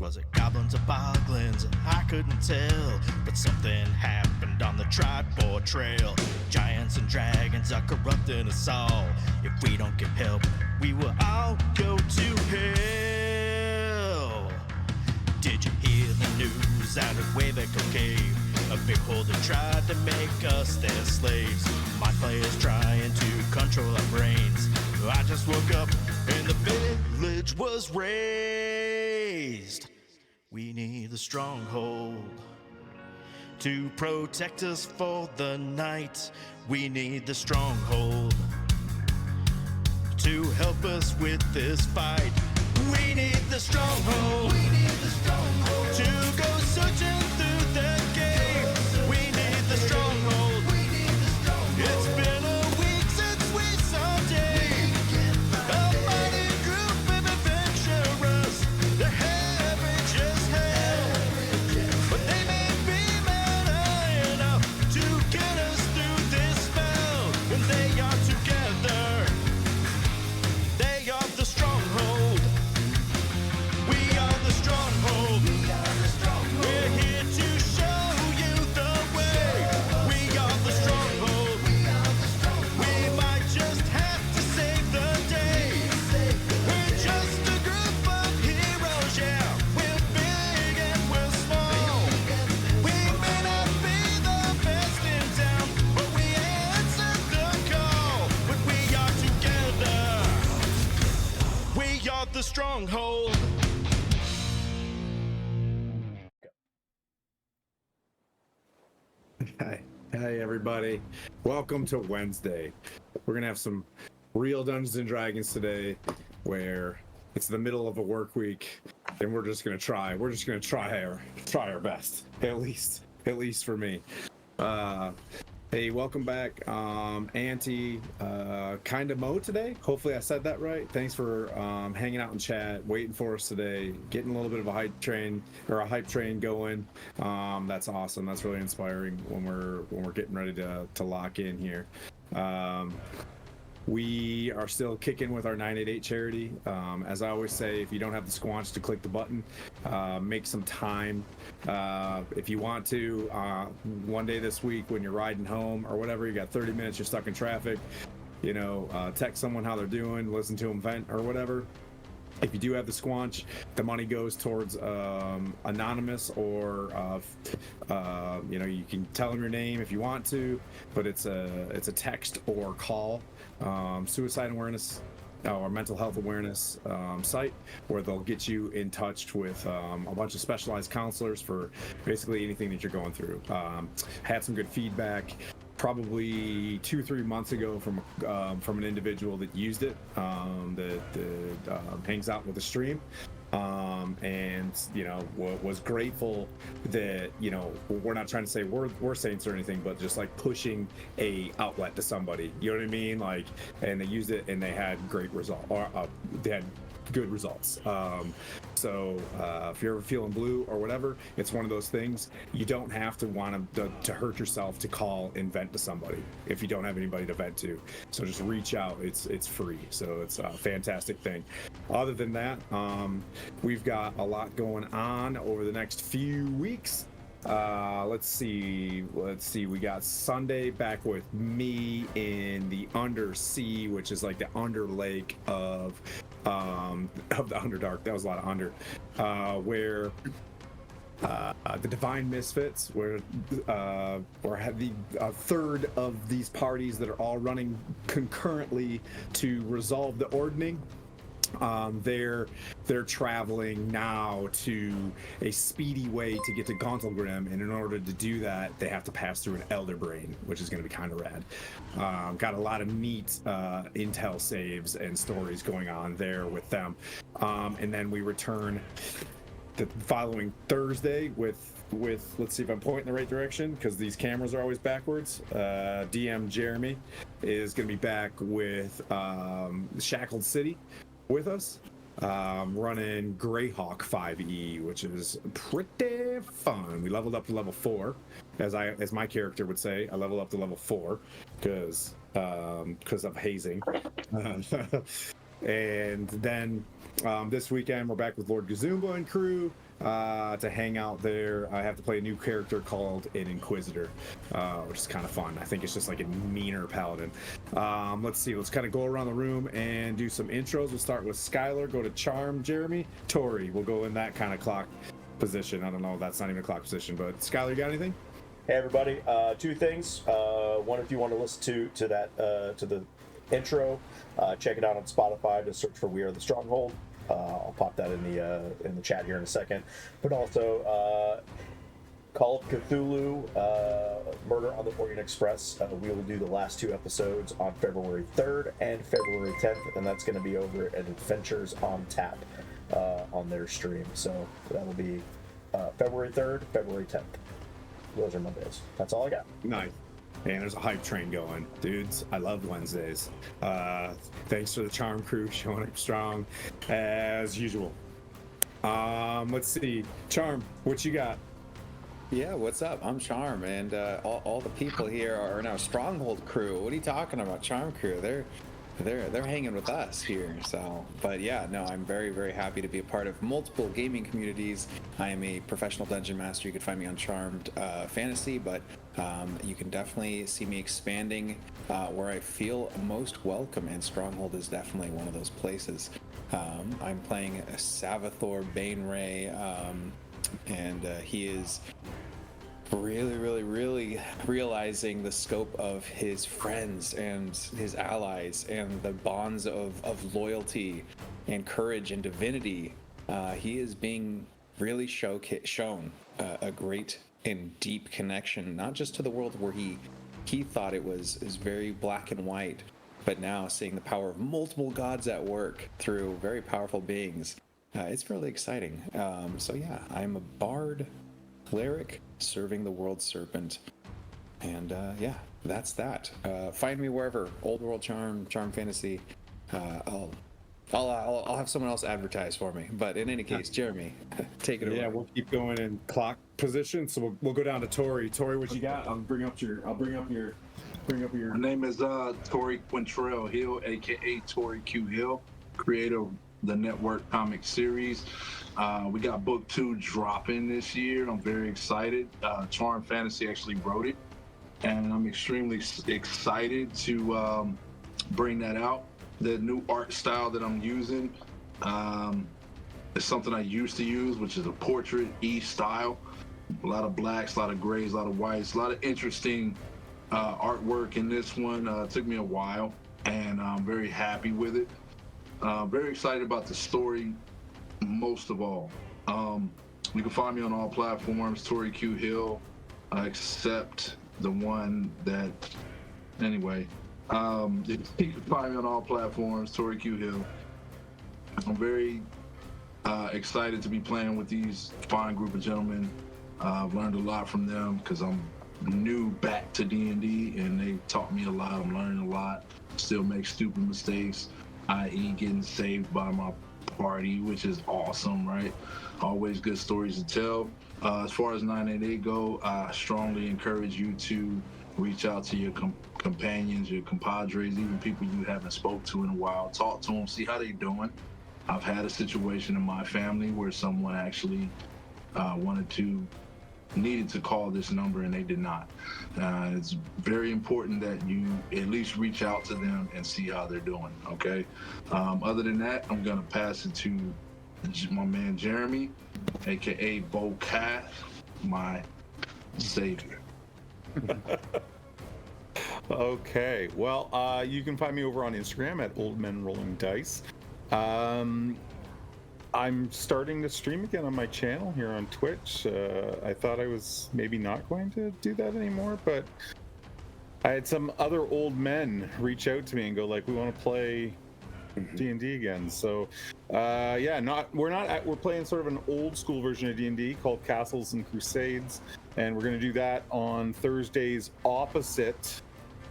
Was it goblins or boglins? I couldn't tell. But something happened on the Tribord Trail. Giants and dragons are corrupting us all. If we don't get help, we will all go to hell. Did you hear the news out of Waybaker Cave? A big holder tried to make us their slaves. My players trying to control our brains. I just woke up and the village was razed. We need the Stronghold to protect us for the night. We need the Stronghold to help us with this fight. We need the Stronghold. We need the Stronghold to go searching through the game. We need the Stronghold. We need the Stronghold. It's been a week since we saw day. A mighty group of adventurers. They're heavy just hell, but they may be mad enough to get us through this spell. When they are together, they are the Stronghold. We are the Stronghold. We're here to show you the way. We are the Stronghold. We might just have to save the day. We're just a group of heroes, yeah. We're big and we're small. We may not be the best in town, but we answered the call. When we are together, we are the Stronghold. Hey everybody, welcome to Wednesday. We're gonna have some real Dungeons and Dragons today, where it's the middle of a work week, and we're just gonna try our best, at least for me. Hey, welcome back, Auntie, kinda Mo today. Hopefully I said that right. Thanks for hanging out in chat, waiting for us today, getting a little bit of a hype train going. That's awesome. That's really inspiring when we're getting ready to lock in here. We are still kicking with our 988 charity. As I always say, if you don't have the squanch to click the button, make some time. If you want to, one day this week when you're riding home or whatever, you got 30 minutes, you're stuck in traffic, text someone how they're doing, listen to them vent or whatever. If you do have the squanch, the money goes towards anonymous, or you can tell them your name if you want to, but it's a text or call suicide awareness or mental health awareness site, where they'll get you in touch with a bunch of specialized counselors for basically anything that you're going through. Had some good feedback probably 2-3 months ago from an individual that used it, that hangs out with the stream, and was grateful that we're not trying to say we're saints or anything, but just like pushing a outlet to somebody, you know what I mean, like, and they used it and they had great result, or they had good results. So if you're ever feeling blue or whatever, it's one of those things. You don't have to want to hurt yourself to call and vent to somebody if you don't have anybody to vent to. So just reach out. It's free. So it's a fantastic thing. Other than that, we've got a lot going on over the next few weeks. Let's see. We got Sunday back with me in the Undersea, which is like the under lake of the Underdark. That was a lot of under, where the Divine Misfits, where had the third of these parties that are all running concurrently to resolve the ordning. They're traveling now to a speedy way to get to Gauntlgrim, and in order to do that, they have to pass through an Elder Brain, which is going to be kind of rad. Got a lot of neat intel saves and stories going on there with them, and then we return the following Thursday with let's see if I'm pointing the right direction, because these cameras are always backwards. DM Jeremy is going to be back with Shackled City with us, running Greyhawk 5e, which is pretty fun. We leveled up to level 4, as my character would say. I leveled up to level 4 because of hazing. And then this weekend we're back with Lord Gazumba and crew to hang out there. I have to play a new character called an Inquisitor, which is kind of fun. I think it's just like a meaner paladin. Let's see. Let's kind of go around the room and do some intros. We'll start with Skylar, go to Charm, Jeremy, Tori. We'll go in that kind of clock position. I don't know. That's not even a clock position, but Skylar, you got anything? Hey everybody, two things. One, if you want to listen to the intro, check it out on Spotify. Just search for "We Are the Stronghold." I'll pop that in the chat here in a second. But also, Call of Cthulhu, Murder on the Orient Express. We will do the last two episodes on February 3rd and February 10th, and that's going to be over at Adventures on Tap on their stream. So that will be February 3rd, February 10th. Those are Mondays. That's all I got. Nice. And there's a hype train going. Dudes, I love Wednesdays. Thanks to the Charm crew showing up strong as usual. Let's see. Charm, what you got? Yeah, what's up? I'm Charm, and all the people here are now Stronghold crew. What are you talking about, Charm crew? They're hanging with us here. So, but yeah, no, I'm very, very happy to be a part of multiple gaming communities. I am a professional dungeon master. You can find me on Charmed Fantasy, but you can definitely see me expanding where I feel most welcome, and Stronghold is definitely one of those places. I'm playing a Savathor Baneray, and he is really realizing the scope of his friends and his allies and the bonds of loyalty and courage and divinity. He is being really shown a great and deep connection, not just to the world where he thought it is very black and white, but now seeing the power of multiple gods at work through very powerful beings. It's really exciting. So yeah, I'm a bard cleric serving the world serpent, and yeah, that's that. Find me wherever. Old World Charm Fantasy. I'll have someone else advertise for me. But in any case, Jeremy, take it away. Yeah, we'll keep going in clock position. So we'll go down to Tori. Tori, what you got? I'll bring up your. My name is Tori Quintrell Hill, aka Tori Q Hill, creator of the Network comic series. We got book 2 dropping this year. I'm very excited. Charm Fantasy actually wrote it, and I'm extremely excited to bring that out. The new art style that I'm using is something I used to use, which is a portrait-y style. A lot of blacks, a lot of grays, a lot of whites, a lot of interesting artwork in this one. It took me a while, and I'm very happy with it. Very excited about the story, most of all. You can find me on all platforms, Tori Q Hill, except the one that, anyway. You can find me on all platforms, Tori Q Hill. I'm very excited to be playing with these fine group of gentlemen. I've learned a lot from them because I'm new back to D&D, and they taught me a lot. I'm learning a lot. Still make stupid mistakes, i.e. getting saved by my party, which is awesome, right? Always good stories to tell. As far as 988 go, I strongly encourage you to reach out to your companions, your compadres, even people you haven't spoke to in a while. Talk to them, see how they're doing. I've had a situation in my family where someone actually needed to call this number and they did not. It's very important that you at least reach out to them and see how they're doing, okay? Other than that, I'm gonna pass it to my man Jeremy, aka Bo Cat, my savior. Okay, well, you can find me over on Instagram at Old Men Rolling Dice. I'm starting to stream again on my channel here on Twitch. I thought I was maybe not going to do that anymore, but I had some other old men reach out to me and go like, "We want to play D&D again." So, yeah, we're playing sort of an old school version of D&D called Castles and Crusades, and we're going to do that on Thursdays opposite.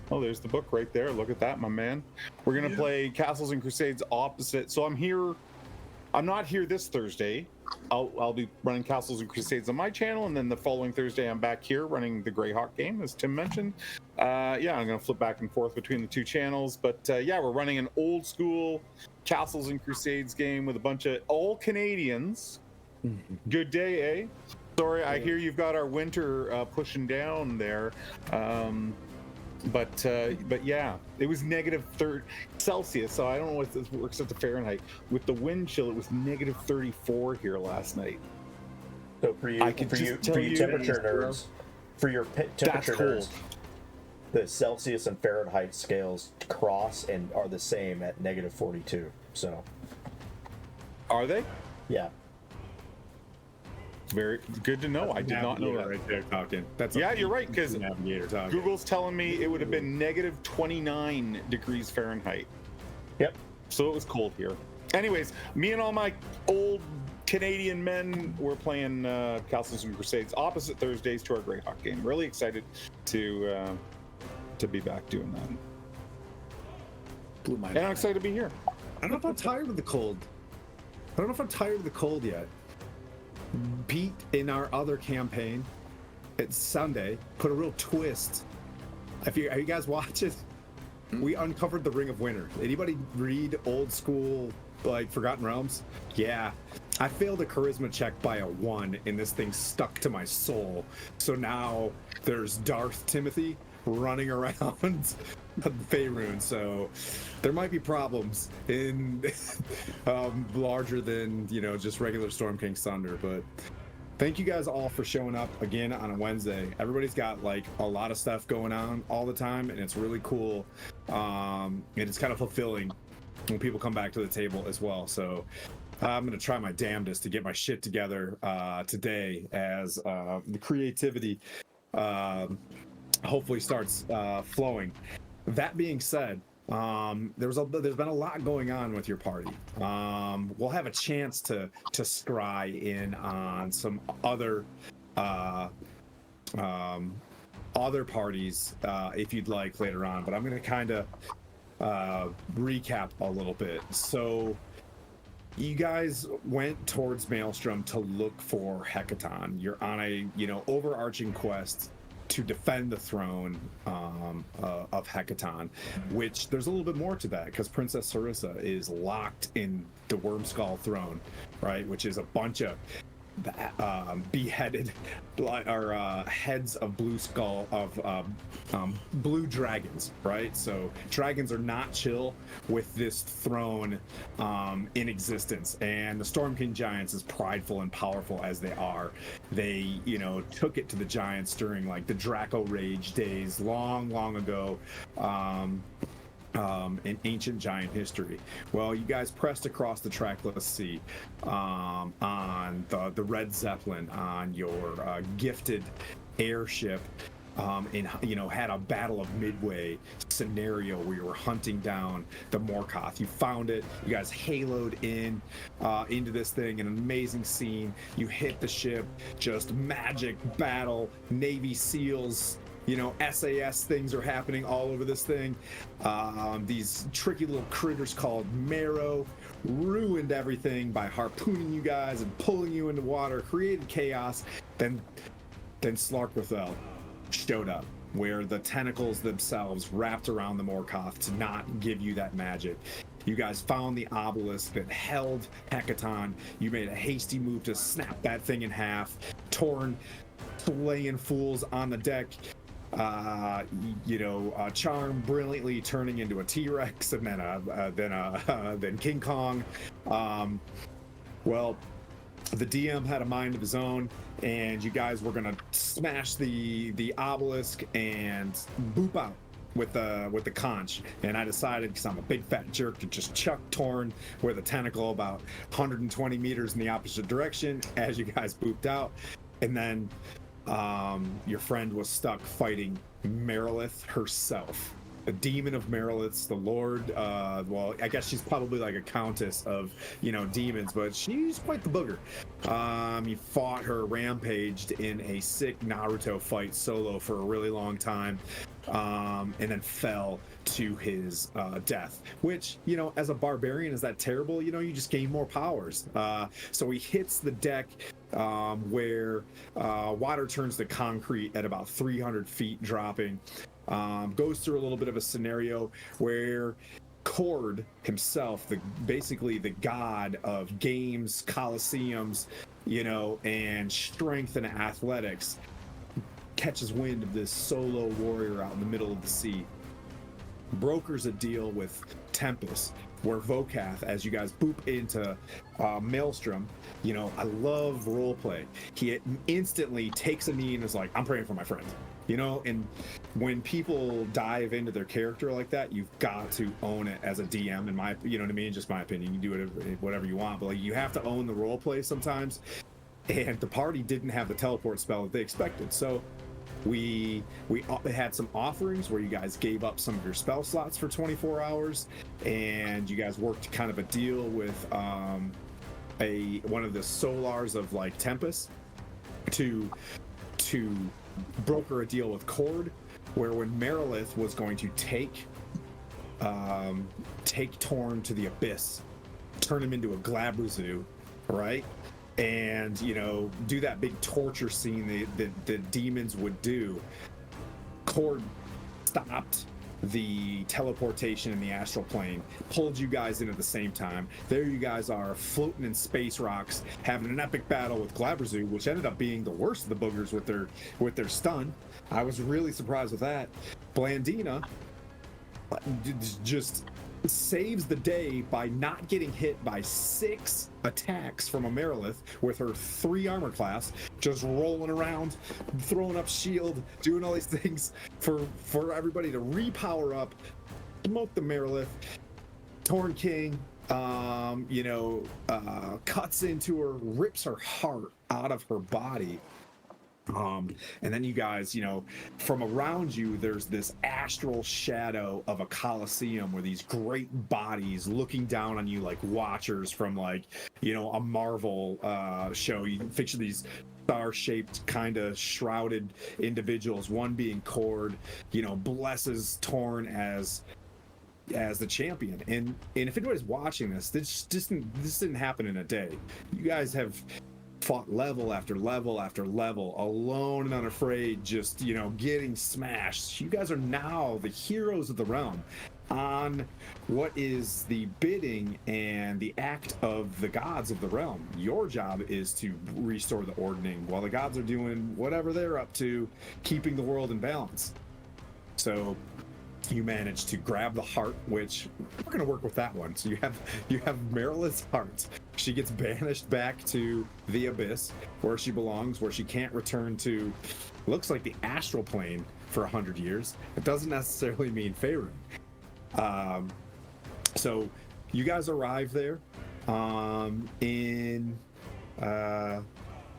Oh, there's the book right there. Look at that, my man. We're going to play Castles and Crusades opposite. So I'm not here this Thursday. I'll be running Castles and Crusades on my channel, and then the following Thursday I'm back here running the Greyhawk game, as Tim mentioned. Yeah, I'm going to flip back and forth between the two channels. But yeah, we're running an old school Castles and Crusades game with a bunch of all Canadians. Good day, eh? Sorry, I hear you've got our winter pushing down there. But yeah, it was -30 Celsius, so I don't know what this works out to Fahrenheit. With the wind chill, it was -34 here last night. So for you, temperature nerds, temperature nerds, the Celsius and Fahrenheit scales cross and are the same at -42. So, are they? Yeah. Very good to know. I did not know that. Right there talking. Yeah, you're right, because Navigator talking. Google's telling me it would have been -29 degrees Fahrenheit. Yep. So it was cold here. Anyways, me and all my old Canadian men were playing Castles and Crusades opposite Thursdays to our Greyhawk game. Really excited to be back doing that. Blew my And I'm excited to be here. I don't know if I'm tired of the cold. Yet. Pete, in our other campaign, it's Sunday, put a real twist. Are you guys watching? We uncovered the Ring of Winter. Anybody read old school, like, Forgotten Realms? Yeah. I failed a charisma check by a 1, and this thing stuck to my soul. So now there's Darth Timothy running around Faerun, so there might be problems in larger than, just regular Storm King's Thunder. But thank you guys all for showing up again on a Wednesday. Everybody's got like a lot of stuff going on all the time, and it's really cool, and it's kind of fulfilling when people come back to the table as well. So I'm gonna try my damnedest to get my shit together today as the creativity hopefully starts flowing. That being said, there's been a lot going on with your party. We'll have a chance to scry in on some other parties if you'd like later on, but I'm going to kind of recap a little bit. So you guys went towards Maelstrom to look for Hecaton. You're on a overarching quest to defend the throne of Hecaton, which there's a little bit more to that because Princess Sarissa is locked in the Wormskull throne, right? Which is a bunch of beheaded heads of blue dragons, right? So dragons are not chill with this throne in existence, and the Storm King giants, as prideful and powerful as they are, they took it to the giants during like the Draco Rage days long ago, in ancient giant history. Well, you guys pressed across the trackless sea on the Red Zeppelin, on your gifted airship, and had a Battle of Midway scenario where you were hunting down the Morkoth. You found it. You guys haloed into this thing, an amazing scene. You hit the ship, just magic battle, Navy SEALs. SAS things are happening all over this thing. These tricky little critters called Marrow ruined everything by harpooning you guys and pulling you into water, created chaos. Then Slarkwithel showed up, where the tentacles themselves wrapped around the Morkoth to not give you that magic. You guys found the obelisk that held Hecaton. You made a hasty move to snap that thing in half. Torn, slaying fools on the deck. Charm brilliantly turning into a T-Rex, and then King Kong. Well, the DM had a mind of his own, and you guys were gonna smash the obelisk and boop out with the conch. And I decided, because I'm a big fat jerk, to just chuck Torn with a tentacle about 120 meters in the opposite direction as you guys booped out, and then your friend was stuck fighting Marilith herself, the demon of Marilith's, the lord. Well, I guess she's probably like a countess of demons, but she's quite the booger. You fought her, rampaged in a sick Naruto fight solo for a really long time, and then fell to his death, which, as a barbarian, is that terrible? You just gain more powers. So he hits the deck where water turns to concrete at about 300 feet dropping. Goes through a little bit of a scenario where Cord himself, basically the god of games, coliseums, and strength and athletics, catches wind of this solo warrior out in the middle of the sea, brokers a deal with Tempest, where Vokath, as you guys boop into Maelstrom, I love roleplay. He instantly takes a knee and is like, I'm praying for my friend. And when people dive into their character like that, you've got to own it as a DM, you know what I mean? Just my opinion. You do it whatever you want, but you have to own the roleplay sometimes. And the party didn't have the teleport spell that they expected. So we had some offerings where you guys gave up some of your spell slots for 24 hours, and you guys worked kind of a deal with one of the Solars of Tempest to broker a deal with Cord, where when Marilith was going to take Torn to the Abyss, turn him into a Glabrezu, right? And do that big torture scene the demons would do. Cord stopped the teleportation in the astral plane, pulled you guys in at the same time. There you guys are, floating in space rocks, having an epic battle with Glabrezu, which ended up being the worst of the boogers with their stun. I was really surprised with that. Blandina just saves the day by not getting hit by 6 attacks from a Marilith with her 3 armor class, just rolling around, throwing up shield, doing all these things for everybody to repower up, smoke the Marilith. Torn King cuts into her, rips her heart out of her body. And then you guys, from around you, there's this astral shadow of a coliseum where these great bodies looking down on you like watchers from a Marvel show. You can picture these star-shaped kind of shrouded individuals, one being Cord, blesses Torn as the champion. And if anybody's watching this didn't happen in a day. You guys have fought level after level after level, alone and unafraid, just getting smashed. You guys are now the heroes of the realm on what is the bidding and the act of the gods of the realm. Your job is to restore the ordning while the gods are doing whatever they're up to, keeping the world in balance. So you manage to grab the heart, which we're going to work with that one. So you have Marilith's heart. She gets banished back to the Abyss, where she belongs, where she can't return to, looks like the astral plane for 100 years. It doesn't necessarily mean Faerun. So you guys arrive there in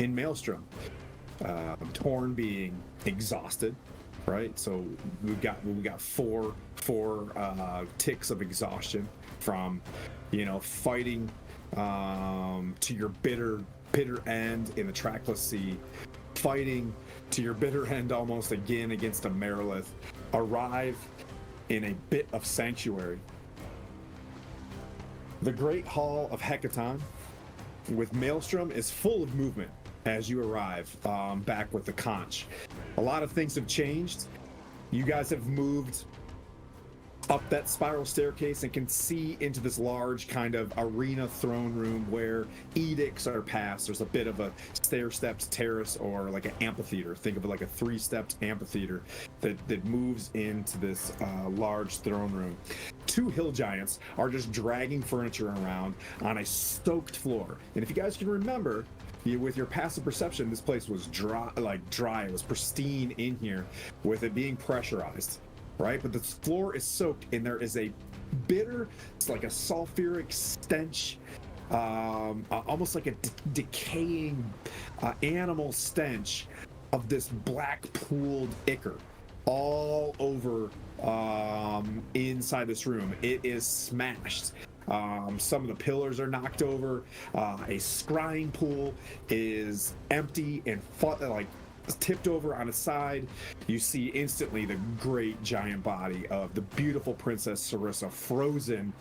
Maelstrom. Torn being exhausted. Right, so we've got four ticks of exhaustion from fighting to your bitter end in the trackless sea, fighting to your bitter end almost again against a Marilith, arrive in a bit of sanctuary. The Great Hall of Hecaton with Maelstrom is full of movement as you arrive back with the conch. A lot of things have changed. You guys have moved up that spiral staircase and can see into this large kind of arena throne room where edicts are passed. There's a bit of a stair-stepped terrace or like an amphitheater. Think of it like a 3-stepped amphitheater that moves into this large throne room. 2 hill giants are just dragging furniture around on a soaked floor. And if you guys can remember, with your passive perception, this place was dry. It was pristine in here with it being pressurized, right? But the floor is soaked and there is a bitter, it's like a sulfuric stench, almost like a decaying animal stench of this black pooled ichor all over inside this room. It is smashed. Some of the pillars are knocked over. A scrying pool is empty and tipped over on its side. You see instantly the great giant body of the beautiful Princess Sarissa, frozen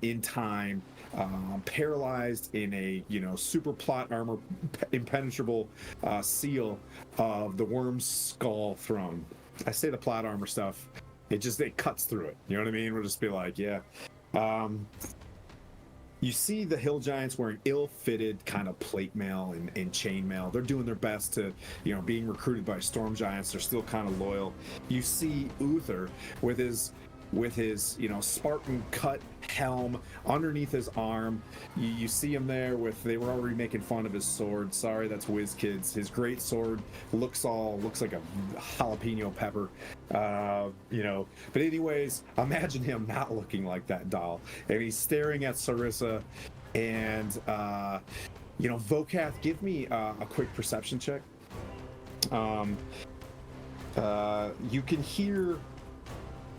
in time, paralyzed in a super plot armor impenetrable seal of the Worm's Skull throne. I say the plot armor stuff it cuts through it. You know what I mean? We'll just be like, yeah. You see the hill giants wearing ill-fitted kind of plate mail and chain mail. They're doing their best to, being recruited by storm giants. They're still kind of loyal. You see Uther with his Spartan cut helm underneath his arm. You see him there they were already making fun of his sword. Sorry, that's WizKids. His great sword looks like a jalapeno pepper. But anyways, imagine him not looking like that doll. And he's staring at Sarissa, and Vokath, give me a quick perception check. You can hear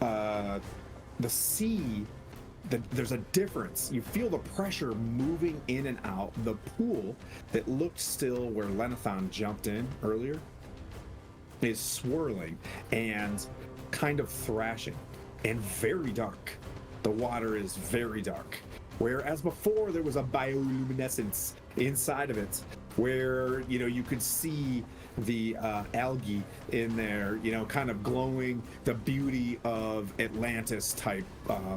the sea. There's a difference. You feel the pressure moving in and out. The pool that looked still where Lenithon jumped in earlier is swirling and kind of thrashing and very dark. The water is very dark. Whereas before there was a bioluminescence inside of it where, you could see the algae in there, kind of glowing, the beauty of Atlantis type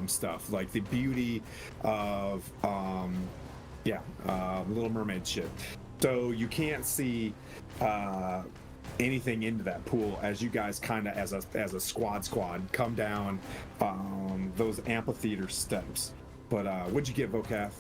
stuff, like the beauty of Little Mermaid shit. So you can't see anything into that pool as you guys kind of as a squad come down those amphitheater steps. But what'd you get, Vokath?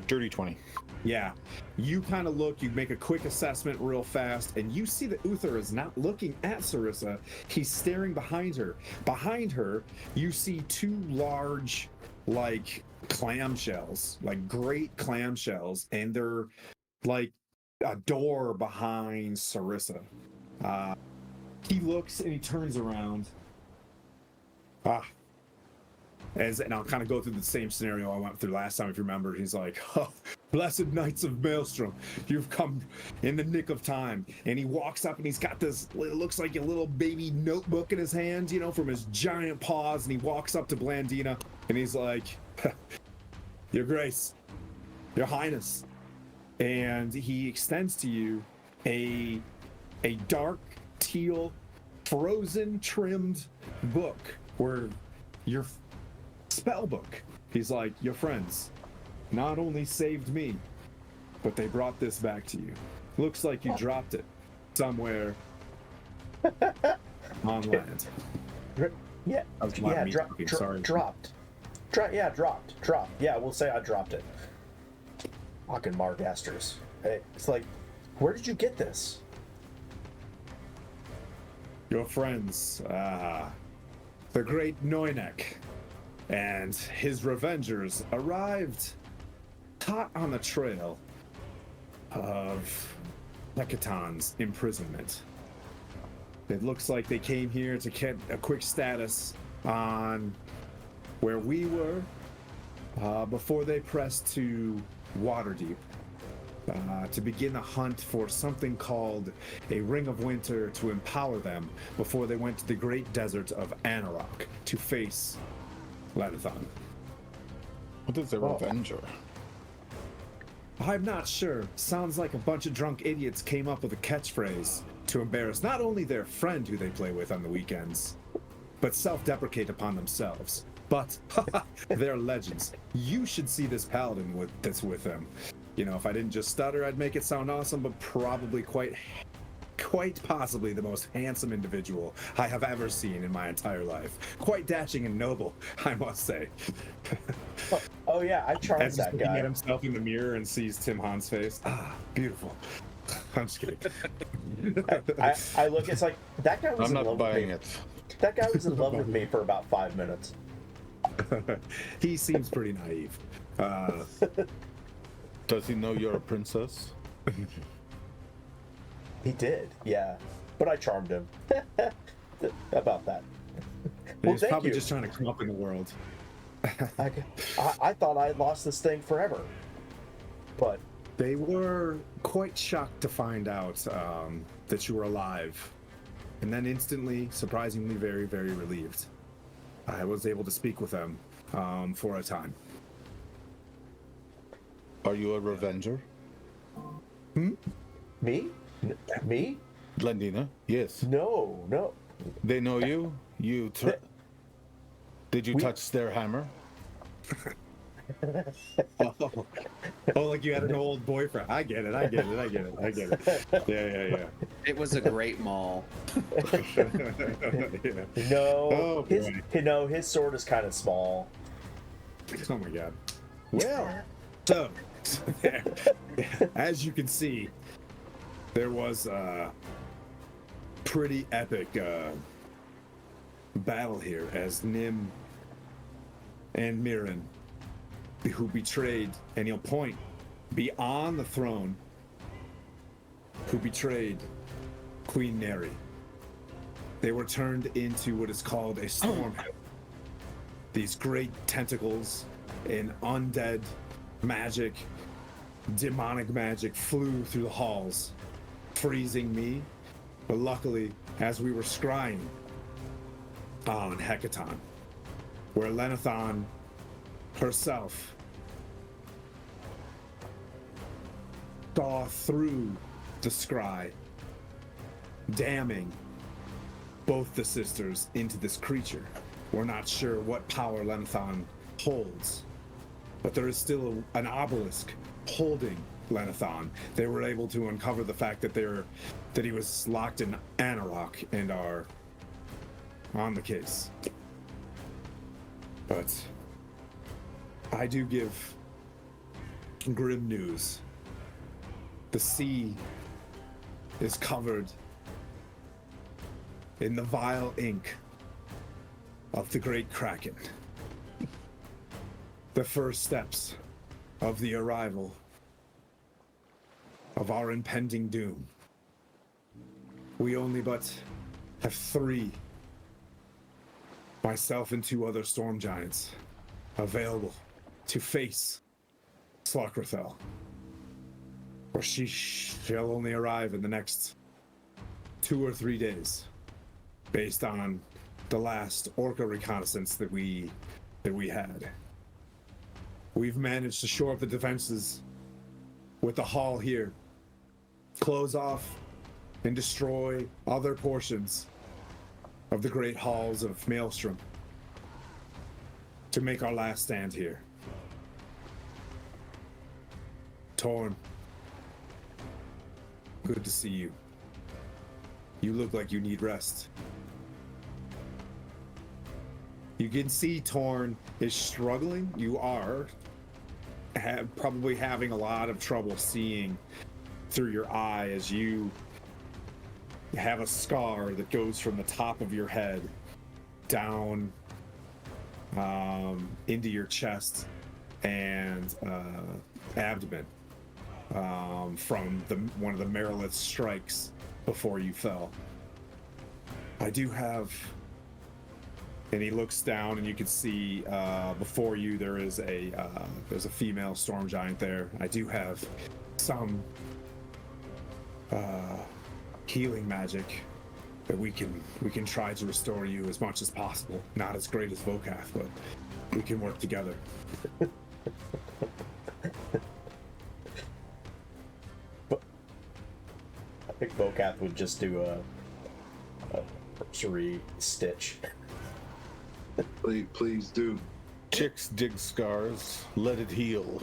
Dirty 20. Yeah, you kind of look, you make a quick assessment real fast, and you see that Uther is not looking at Sarissa. He's staring behind her. Behind her, you see two large, like, clamshells, like great clamshells, and they're like a door behind Sarissa. He looks and he turns around. And I'll kind of go through the same scenario I went through last time, if you remember. He's like, oh, blessed knights of Maelstrom, you've come in the nick of time. And he walks up and he's got this, it looks like a little baby notebook in his hand, from his giant paws. And he walks up to Blandina and he's like, Your Grace, Your Highness. And he extends to you a dark teal, frozen trimmed book where your spell book. He's like, your friends not only saved me, but they brought this back to you. Looks like you dropped it somewhere on land. Yeah, Sorry. Dropped. Yeah, we'll say I dropped it. Fucking Mark Asters. Hey, it's like, where did you get this? Your friends, the great Noinek and his revengers arrived hot on the trail of Hecaton's imprisonment. It looks like they came here to get a quick status on where we were before they pressed to Waterdeep to begin a hunt for something called a Ring of Winter to empower them before they went to the great desert of Anarok to face Lenithon. What is a Revenger? I'm not sure. Sounds like a bunch of drunk idiots came up with a catchphrase to embarrass not only their friend who they play with on the weekends, but self-deprecate upon themselves. But they're legends. You should see this paladin that's with them. If I didn't just stutter, I'd make it sound awesome, but probably quite possibly the most handsome individual I have ever seen in my entire life. Quite dashing and noble, I must say. Oh yeah, I charmed As that he's looking guy. at himself in the mirror and sees Tim Hahn's face. Beautiful. I'm just kidding. I look, it's like, that guy was I'm in not love buying with me. it. That guy was in love with me for about 5 minutes. He seems pretty naive. Does he know you're a princess? He did, yeah. But I charmed him. About that. Well, He's thank probably you. just trying to come up in the world. I thought I had lost this thing forever. But They were quite shocked to find out that you were alive. And then instantly, surprisingly, very, very relieved. I was able to speak with them for a time. Are you a Revenger? me? Me? Blandina? Yes. No. They know you? Did you We- touch their hammer? Oh, like you had an old boyfriend. I get it. Yeah. It was a great mall. Yeah. No, Oh, his boy. no, his sword is kind of small. Oh my god. Well, so there, as you can see, there was a pretty epic battle here as Nim and Mirren, who betrayed, and he'll point beyond the throne, who betrayed Queen Neri. They were turned into what is called a Stormhold. These great tentacles and undead magic, demonic magic flew through the halls, freezing me. But luckily, as we were scrying on Hecaton, where Lenithon herself saw through the scry, damning both the sisters into this creature. We're not sure what power Lenithon holds, but there is still an obelisk holding Lenithon. They were able to uncover the fact that he was locked in Anarok and are on the case. But I do give grim news. The sea is covered in the vile ink of the great Kraken. The first steps of the arrival of our impending doom. We only but have 3, myself and 2 other storm giants, available to face Slockrathel. Or she shall only arrive in the next 2 or 3 days, based on the last Orca reconnaissance that we had. We've managed to shore up the defenses with the hall here, close off and destroy other portions of the great halls of Maelstrom to make our last stand here. Torn, good to see you. You look like you need rest. You can see Torn is struggling. You are probably having a lot of trouble seeing through your eye as you have a scar that goes from the top of your head down into your chest and abdomen from one of the Marilith's strikes before you fell. I do have, and he looks down, and you can see before you there's a female storm giant there. I do have some healing magic that we can try to restore you as much as possible. Not as great as Vokath, but we can work together. I think Vokath would just do a cursory stitch. Please do. Chicks dig scars, let it heal.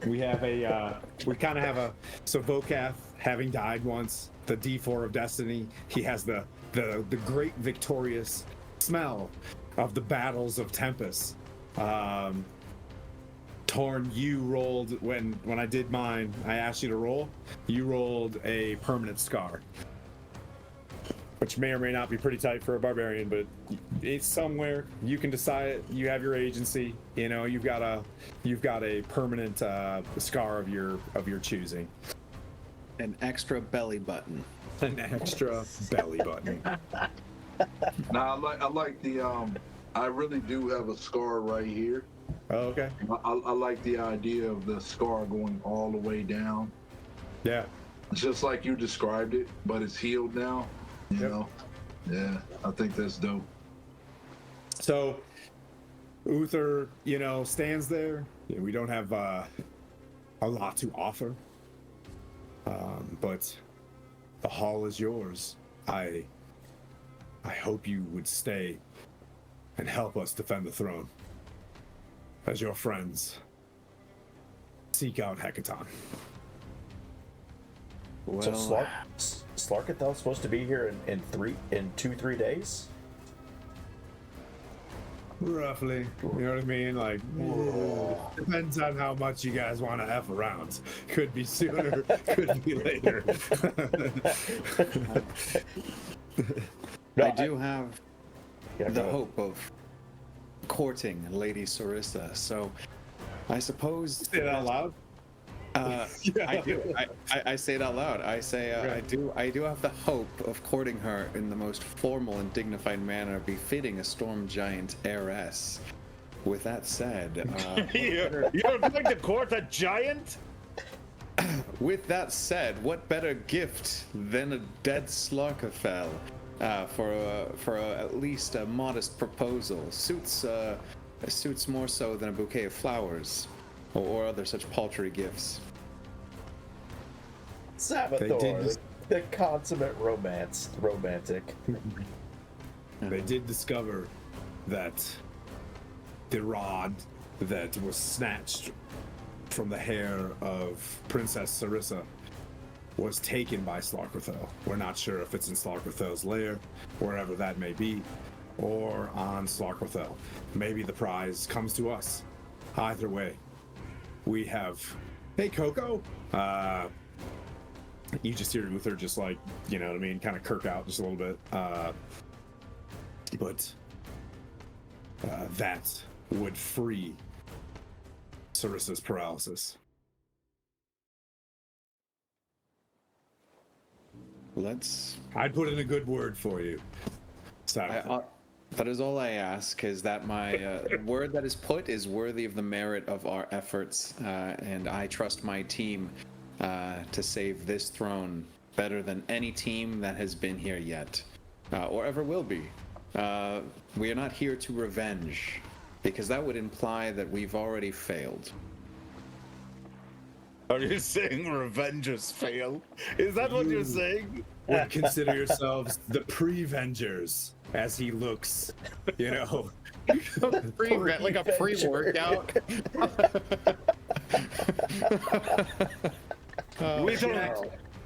We have we kind of have so Vokath, having died once, the D4 of Destiny, he has the great victorious smell of the battles of Tempest. Torn, you rolled, when I did mine, I asked you to roll, you rolled a permanent scar. Which may or may not be pretty tight for a barbarian, but it's somewhere. You can decide it. You have your agency. You know, you've got a permanent scar of your choosing. An extra belly button. An extra belly button. Now I like the I really do have a scar right here. Oh, okay. I like the idea of the scar going all the way down. Yeah. It's just like you described it, but it's healed now. You know? Yeah, I think that's dope. So Uther, stands there. We don't have a lot to offer. But the hall is yours. I I hope you would stay and help us defend the throne. As your friends, seek out Hecaton. So Well, Slarkathel's supposed to be here in 2-3 days? Roughly, you know what I mean? Like, depends on how much you guys want to F around. Could be sooner, could be later. No, I do have Yeah, the go ahead. hope of courting Lady Sarissa, so I suppose. Say that out loud. I do. I say it out loud. I say I do have the hope of courting her in the most formal and dignified manner befitting a storm giant heiress. With that said, You're going to court a giant? with that said, what better gift than a dead Slarkafell for at least a modest proposal? Suits more so than a bouquet of flowers or other such paltry gifts. Sabathor, the consummate romantic. They did discover that the rod that was snatched from the hair of Princess Sarissa was taken by Slarkathel. We're not sure if it's in Slarkathel's lair, wherever that may be, or on Slarkathel. Maybe the prize comes to us. Either way, we have. Hey, Coco. You just hear Uther just like, you know what I mean, kind of kirk out just a little bit. But that would free Sarissa's paralysis. I'd put in a good word for you. That is all I ask, is that my word that is put is worthy of the merit of our efforts, and I trust my team to save this throne better than any team that has been here yet, or ever will be. We are not here to revenge, because that would imply that we've already failed. Are you saying revengers fail? Is that what you're saying? Would consider yourselves the pre-vengers, as he looks, you know. Like a pre-workout.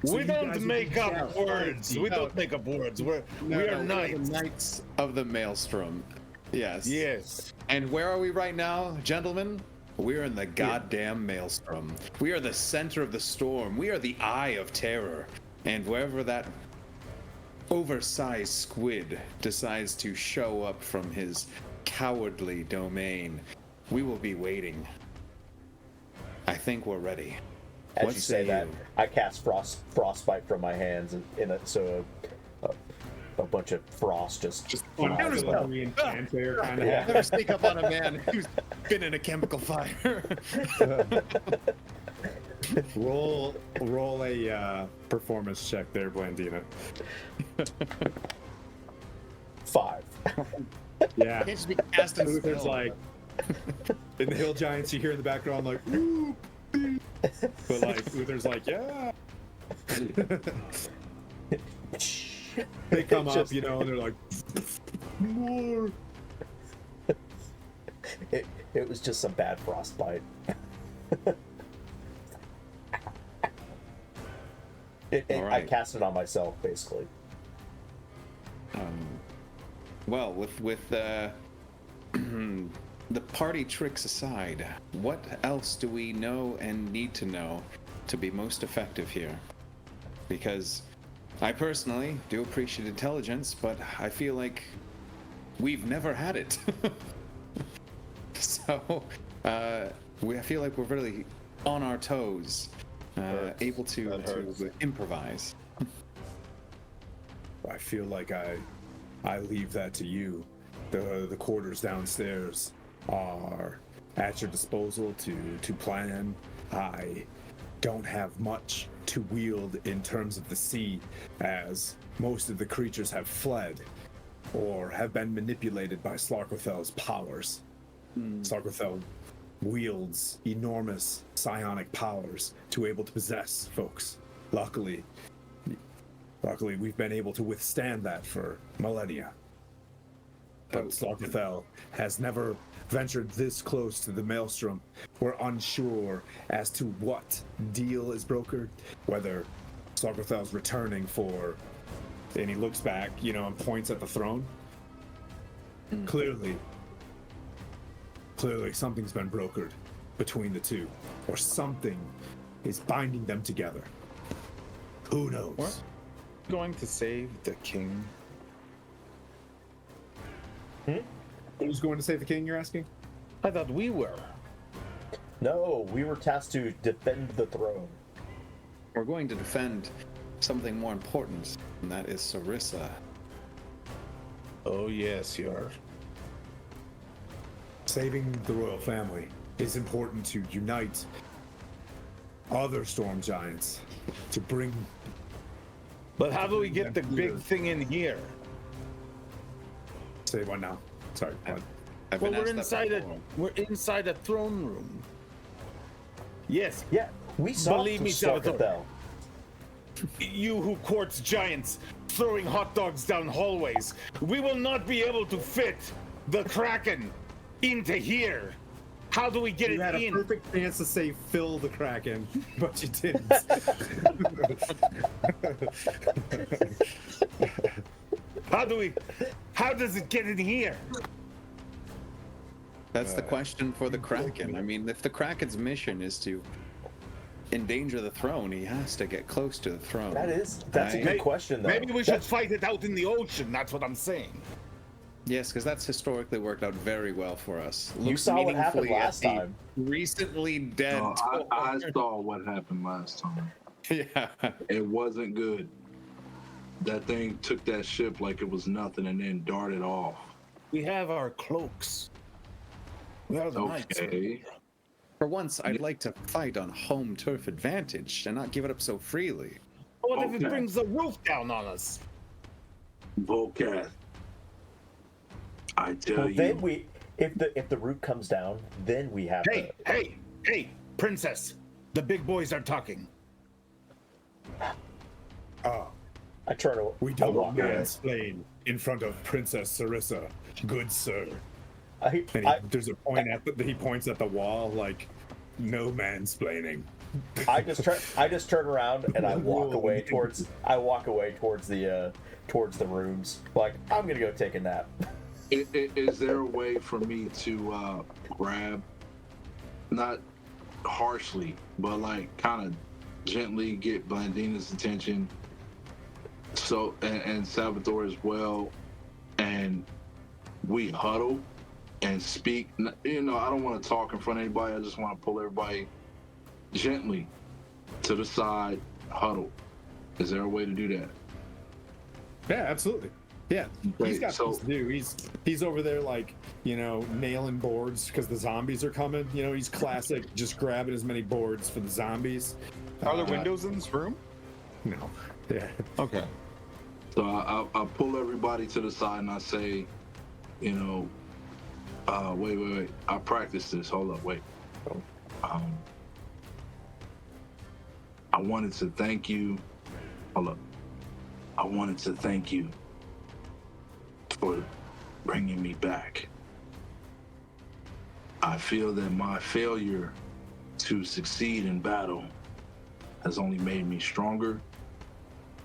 We don't make up words. We don't make up words. We are knights. Knights of the Maelstrom. Yes. Yes. And where are we right now, gentlemen? We're in the goddamn Maelstrom. We are the center of the storm. We are the eye of terror. And wherever that oversized squid decides to show up from his cowardly domain, we will be waiting. I think we're ready. As What you say say that, you? I cast frostbite from my hands, so a bunch of frost just flies out. I never sneak up on a man who's been in a chemical fire. Roll a performance check there, Blandina. 5. Yeah. Can't just be casting Uther's spells. like, in the Hill Giants, you hear in the background like, "Woo, beep." But like Uther's like, yeah. They come up, you know, and they're like, more. It was just some bad frostbite. All right. I cast it on myself, basically. Well, with the party tricks aside, what else do we know and need to know to be most effective here? Because I personally do appreciate intelligence, but I feel like we've never had it. So I feel like we're really on our toes, able to improvise. I feel like I leave that to you. The quarters downstairs are at your disposal to plan. I don't have much to wield in terms of the sea, as most of the creatures have fled or have been manipulated by Slarkothel's powers. Slarkothel wields enormous psionic powers to able to possess folks. Luckily, Luckily, we've been able to withstand that for millennia. But Slaughterfell has never ventured this close to the Maelstrom. We're unsure as to what deal is brokered, whether Slaughterfell's returning for... And he looks back, and points at the throne. Clearly, something's been brokered between the two, or something is binding them together. Who knows? What? Going to save the king? Who's going to save the king, you're asking? I thought we were. No, we were tasked to defend the throne. We're going to defend something more important, and that is Sarissa. Oh, yes, you are. Saving the royal family is important to unite other storm giants, to bring... But how do we get the big thing in here? Say what now? Sorry. What? I've Well, been we're asked that inside before. we're inside a throne room. Yes, Yeah, we saw Believe me, Salvatore. Slaughterfell. you who courts giants throwing hot dogs down hallways. We will not be able to fit the Kraken into here. How do we get You it had a in? perfect chance to say Phil the Kraken, but you didn't. How does it get in here? That's the question for the Kraken. I mean, if the Kraken's mission is to endanger the throne, he has to get close to the throne. That's a good question, though. Maybe we should fight it out in the ocean. That's what I'm saying. Yes, because that's historically worked out very well for us. You saw what happened meaningfully at last the time. Recently dead. I saw what happened last time. Yeah. It wasn't good. That thing took that ship like it was nothing and then darted off. We have our cloaks. We are the knights. Okay. For once, I'd like to fight on home turf advantage and not give it up so freely. What if it Okay. brings the roof down on us? Volcath. I tell Well, you. then if the root comes down, then we have Hey, hey, princess. The big boys are talking. I turn away. We I don't walk away. mansplain in front of Princess Sarissa, good sir. I, And I, there's a point he points at the wall, like, no mansplaining. I just turn around and I walk away towards the rooms. Like, I'm gonna go take a nap. Is there a way for me to grab, not harshly, but like kind of gently get Blandina's attention, so and Salvatore as well, and we huddle and speak? I don't want to talk in front of anybody. I just want to pull everybody gently to the side, huddle. Is there a way to do that? Yeah, absolutely. Yeah, Great, he's got so- things to do. He's over there, like, nailing boards because the zombies are coming. He's classic, just grabbing as many boards for the zombies. Are there windows in this room? No. Yeah. Okay. So I pull everybody to the side and I say, wait. I practiced this. Hold up, wait. I wanted to thank you. Hold up. I wanted to thank you for bringing me back. I feel that my failure to succeed in battle has only made me stronger,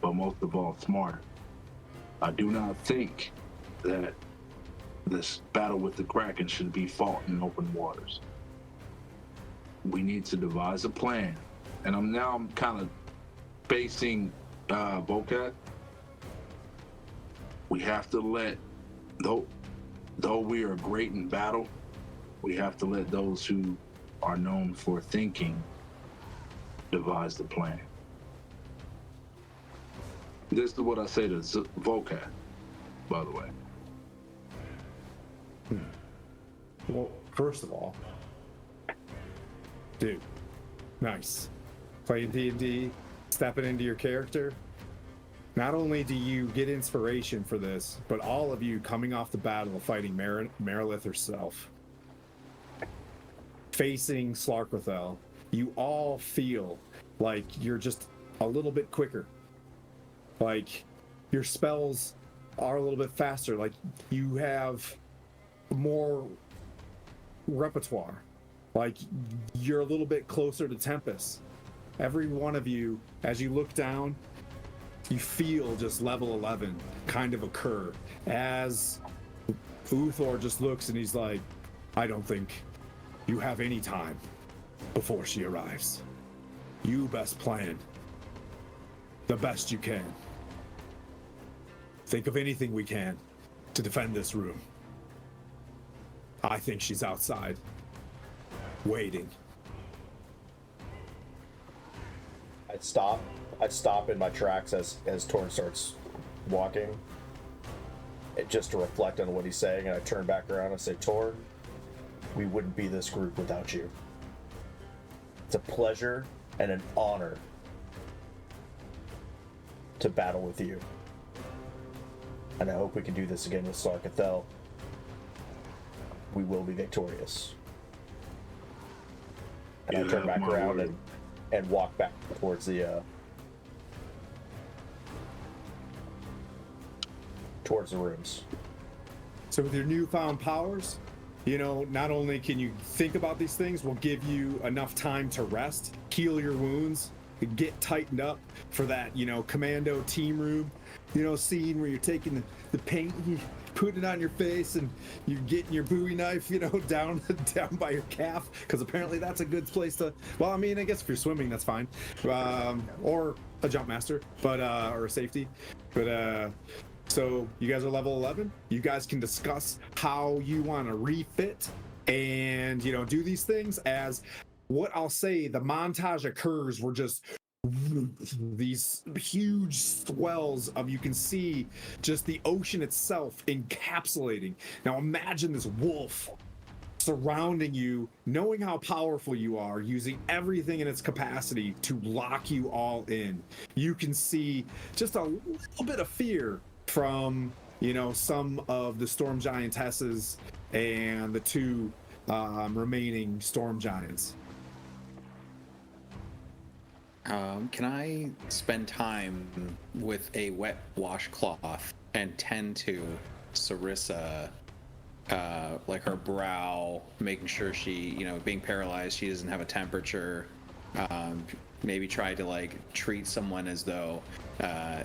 but most of all, smarter. I do not think that this battle with the Kraken should be fought in open waters. We need to devise a plan. And I'm kind of facing Bocat. We have to let, though we are great in battle, we have to let those who are known for thinking devise the plan. This is what I say to Volcat, by the way. Well, first of all, dude, nice. Playing D&D, stepping into your character. Not only do you get inspiration for this, but all of you coming off the battle of fighting Marilith herself, facing Slarkathel, you all feel like you're just a little bit quicker. Like, your spells are a little bit faster. Like, you have more repertoire. Like, you're a little bit closer to Tempest. Every one of you, as you look down, you feel just level 11 kind of occur as Uthor just looks and he's like, I don't think you have any time before she arrives. You best plan the best you can. Think of anything we can to defend this room. I think she's outside, waiting. I'd stop in my tracks as Torn starts walking, just to reflect on what he's saying, and I turn back around and say, Torn, we wouldn't be this group without you. It's a pleasure and an honor to battle with you. And I hope we can do this again with Sarkathel. We will be victorious. And I turn back around and walk back towards the rooms. So with your newfound powers, you know, not only can you think about these things, we'll give you enough time to rest, heal your wounds, get tightened up for that, you know, commando team room, you know, scene where you're taking the paint, you put it on your face, and you're getting your Bowie knife, you know, down by your calf, because apparently that's a good place to. Well, I mean, I guess if you're swimming, that's fine, or a jump master, but or a safety, but so you guys are level 11. You guys can discuss how you want to refit and, you know, do these things. As what I'll say, the montage occurs where just these huge swells of, you can see just the ocean itself encapsulating. Now imagine this wolf surrounding you, knowing how powerful you are, using everything in its capacity to lock you all in. You can see just a little bit of fear from, you know, some of the storm giantesses and the two remaining storm giants. Can I spend time with a wet washcloth and tend to Sarissa, like her brow, making sure she, you know, being paralyzed, she doesn't have a temperature. Maybe try to like treat someone as though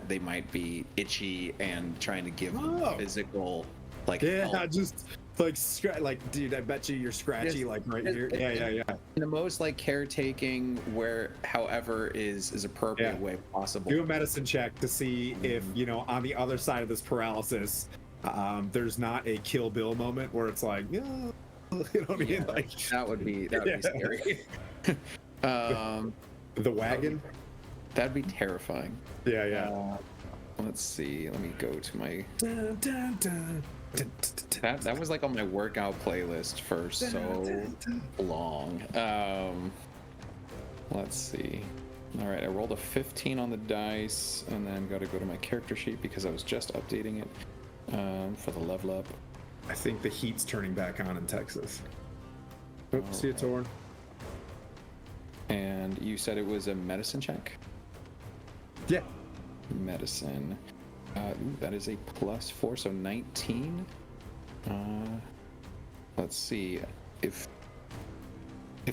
they might be itchy and trying to give them physical, like, help. Just like dude, I bet you're scratchy, like right here. Yeah. In the most like caretaking, where however is appropriate way possible. Do a medicine check to see if, you know, on the other side of this paralysis, there's not a Kill Bill moment where it's like, you know what I mean? Like that would be scary. The wagon. That'd be terrifying. Yeah. Let's see. Let me go to my. That was like on my workout playlist for so long. Let's see. All right, I rolled a 15 on the dice, and then got to go to my character sheet because I was just updating it for the level up. I think the heat's turning back on in Texas. Oops, see it, Torn. And you said it was a medicine check? Yeah. Medicine. That is a +4, so 19. Let's see. If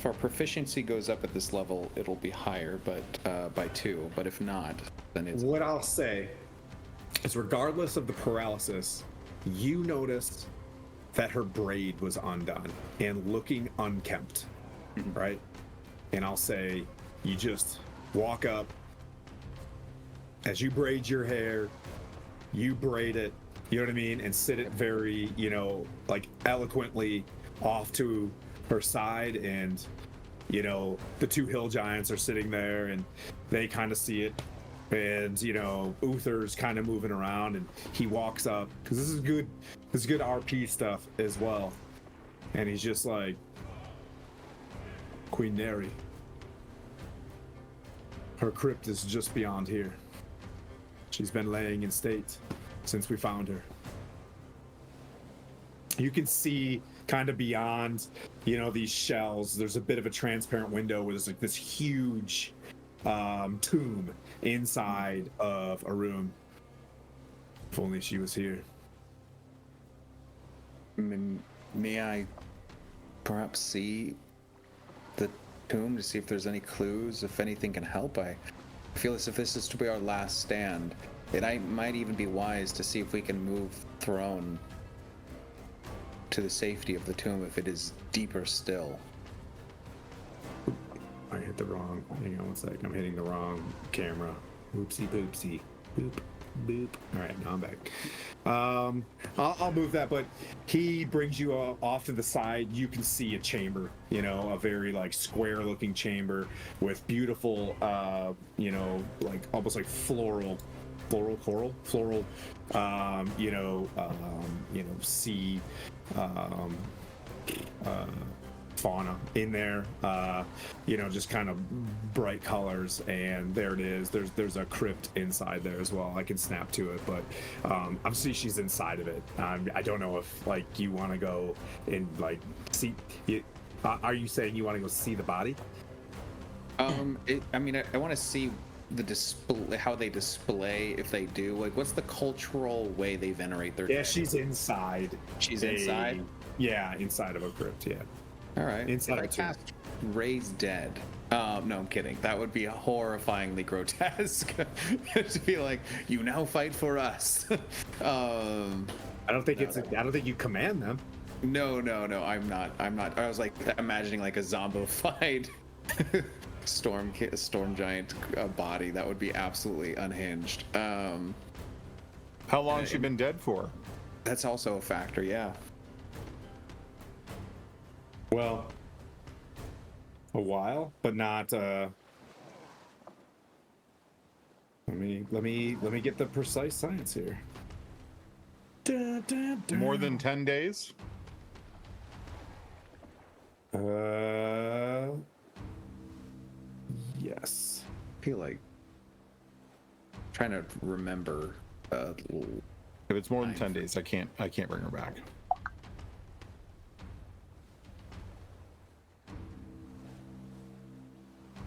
our proficiency goes up at this level, it'll be higher, but by 2. But if not, then it's. What I'll say is, regardless of the paralysis, you noticed that her braid was undone and looking unkempt, right? And I'll say, you just walk up. As you braid your hair, you braid it, you know what I mean? And sit it very, you know, like eloquently off to her side. And, you know, the two hill giants are sitting there and they kind of see it. And, you know, Uther's kind of moving around and he walks up, because this is good RP stuff as well. And he's just like, Queen Neri. Her crypt is just beyond here. She's been laying in state since we found her. You can see kind of beyond, you know, these shells, there's a bit of a transparent window where there's like this huge tomb inside of a room. If only she was here. May I perhaps see the tomb to see if there's any clues, if anything can help? I feel as if this is to be our last stand. Might even be wise to see if we can move the throne to the safety of the tomb if it is deeper still. I hit the wrong. Hang on one sec. I'm hitting the wrong camera. Oopsie boopsie. Boop. Boop. All right, now I'm back. I'll move that, but he brings you off to the side. You can see a chamber, you know, a very like square-looking chamber with beautiful, like almost like floral, sea, fauna in there, just kind of bright colors, and there it is. There's a crypt inside there as well. I can snap to it, but obviously she's inside of it. I don't know if like you want to go and like see. Are you saying you want to go see the body? I want to see the display, how they display, if they do. Like, what's the cultural way they venerate their dead? She's inside. She's inside? Yeah, inside of a crypt, yeah. All right. Inside if I cast Raise Dead. No, I'm kidding. That would be horrifyingly grotesque. To be like, you now fight for us. I don't think I don't think you command them. No, I'm not. I was like imagining like a zombified storm giant body. That would be absolutely unhinged. How long has she been dead for? That's also a factor, yeah. Well, a while, but not. Let me get the precise science here. More than 10 days? Yes. I feel like trying to remember. If it's more than 10 days, I can't bring her back.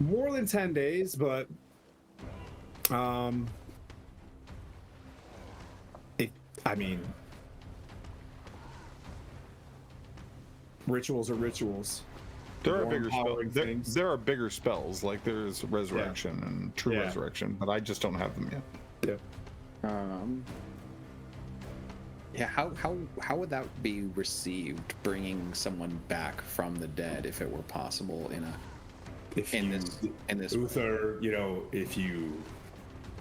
More than 10 days, but rituals are rituals. There are bigger spells, like there's resurrection and true resurrection, but I just don't have them yet. Yeah. How would that be received, bringing someone back from the dead, if it were possible in this Uther, if you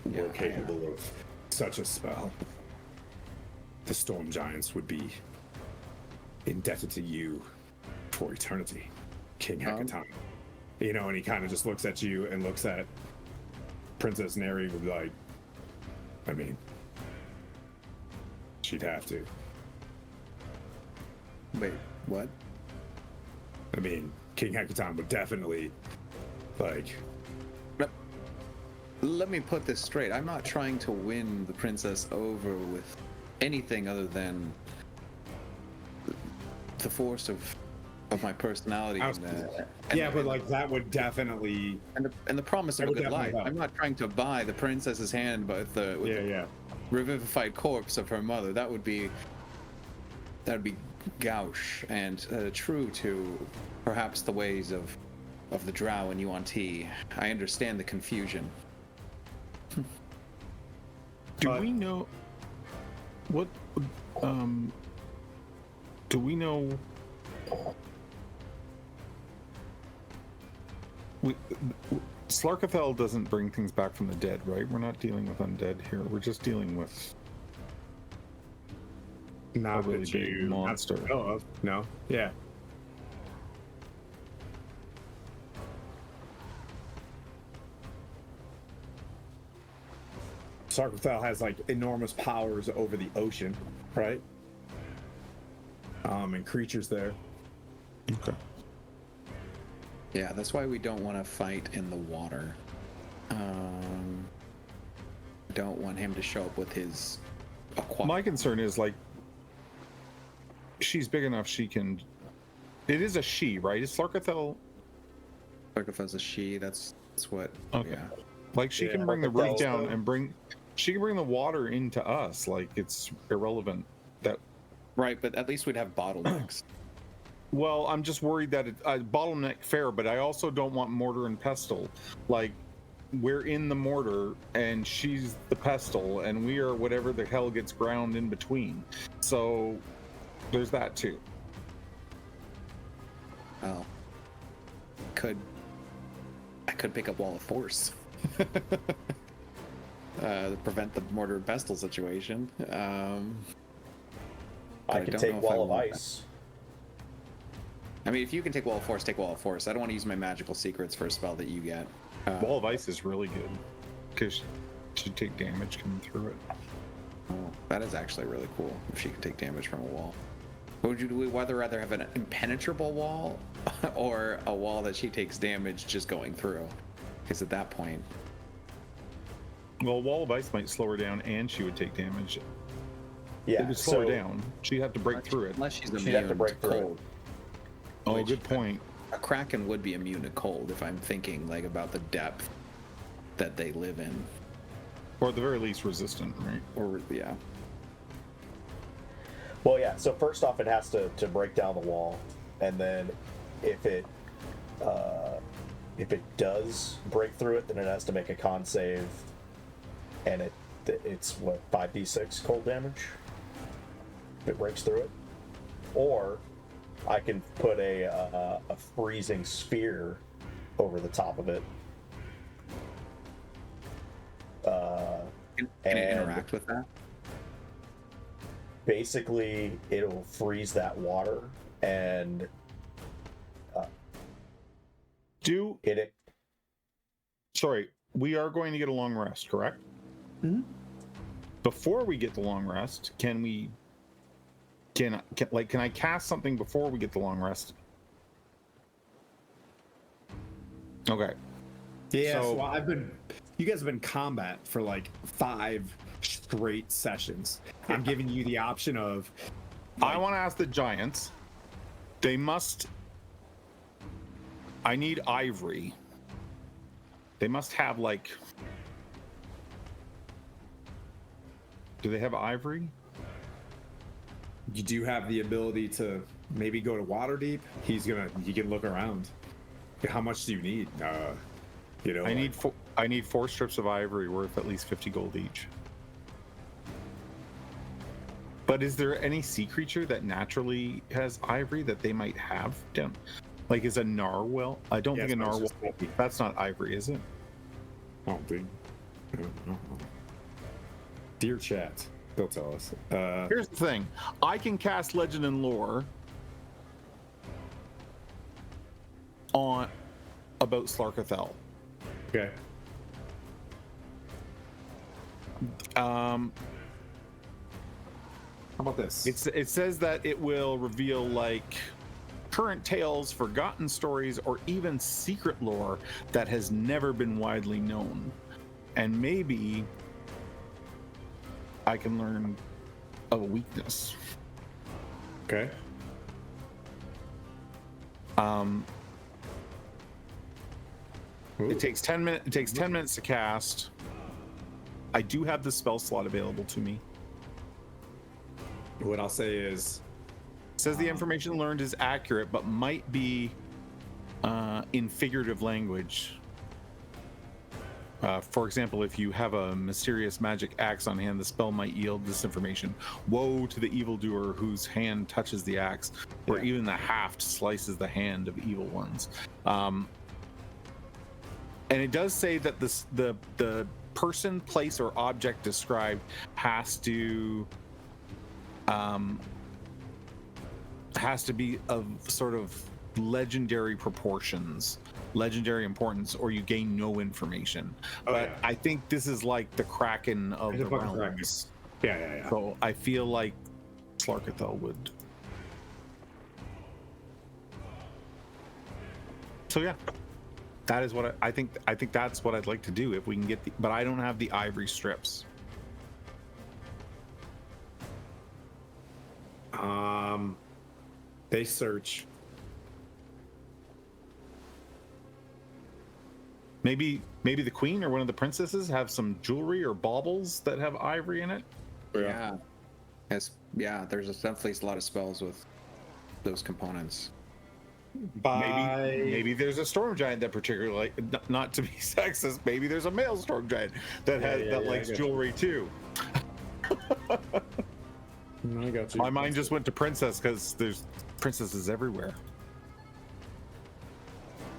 were capable of such a spell, the storm giants would be indebted to you for eternity, King Hekaton. And he kind of just looks at you and looks at Princess Neri with like, she'd have to. Wait, what? King Hekaton would definitely, Let me put this straight. I'm not trying to win the princess over with anything other than the force of my personality. But that would definitely... And the promise of a good life. I'm not trying to buy the princess's hand with the revivified corpse of her mother. That would be gauche and true to perhaps the ways of the drow and Yuan-Ti. I understand the confusion. Do we know what? Do we know? Slarkathel doesn't bring things back from the dead, right? We're not dealing with undead here. We're just dealing with not a really big monster. No. Yeah. Sarkophel has enormous powers over the ocean, right? And creatures there. Okay. Yeah, that's why we don't want to fight in the water. Don't want him to show up with his aquatic. My concern is she's big enough she can. It is a she, right? Is Slarkathel Clarkathel's a she. That's what. Okay. Yeah. Like she Yeah, can bring the Clarkathel's roof down the- and bring. She can bring the water into us. Like it's irrelevant. That. Right, but at least we'd have bottlenecks. Well, I'm just worried that bottleneck fair, but I also don't want mortar and pestle. Like we're in the mortar and she's the pestle, and we are whatever the hell gets ground in between. So there's that too. Oh. I could pick up Wall of Force. To prevent the mortar and pestle situation. I can don't take know if I Wall of want that. Ice. I mean, if you can take Wall of Force, take Wall of Force. I don't want to use my magical secrets for a spell that you get. Wall of Ice is really good because she take damage coming through it. Oh, that is actually really cool if she can take damage from a wall. Would you rather have an impenetrable wall or a wall that she takes damage just going through? Because at that point, Well, Wall of Ice might slow her down, and she would take damage. Yeah, It would slow so her down. She'd have to break through it. unless she's immune She'd have to break to through it. cold. Oh, which- good point. A Kraken would be immune to cold if I'm thinking like about the depth that they live in. Or at the very least, resistant, right? Or yeah. Well, yeah. So first off, it has to break down the wall, and then if it does break through it, then it has to make a con save, and it's what 5d6 cold damage if it breaks through it, or I can put a freezing sphere over the top of it. Can it And- interact with that? Basically, it'll freeze that water, and Sorry, we are going to get a long rest, correct? Mm-hmm. Before we get the long rest, can I cast something before we get the long rest? Okay. Yeah, So- so you guys have been in combat for like 5 straight sessions. I'm giving you the option of I want to ask the giants. I need ivory. They must have like. Do they have ivory? you do have the ability to maybe go to Waterdeep. You can look around. How much do you need? I need 4 strips of ivory worth at least 50 gold each. But is there any sea creature that naturally has ivory that they might have down? Like, is a narwhal? I don't think a narwhal. That's not ivory, is it? I don't think. Dear chat, they'll tell us. Here's the thing: I can cast Legend and Lore on about Slarkathel. Okay. How about this? It says that it will reveal like current tales, forgotten stories, or even secret lore that has never been widely known. And maybe I can learn of a weakness. Okay. It takes 10 minutes. It takes 10 minutes to cast. I do have the spell slot available to me. What I'll say is, It says the information learned is accurate, but might be in figurative language. For example, if you have a mysterious magic axe on hand, the spell might yield this information. Woe to the evildoer whose hand touches the axe, or even the haft slices the hand of evil ones. And it does say that the person, place, or object described has to be of sort of legendary proportions, legendary importance, or you gain no information. But I think this is like the Kraken of It's the a fucking Kraken. realms. yeah. So I feel like Slarkathel would. So yeah, that is what I think. I think that's what I'd like to do if we can get the. But I don't have the ivory strips. They search. Maybe the queen or one of the princesses have some jewelry or baubles that have ivory in it. Yeah. Yeah, there's definitely a lot of spells with those components. Maybe there's a storm giant that particularly, not to be sexist, maybe there's a male storm giant that likes jewelry too. I got you. My mind just went to princess because there's princesses everywhere.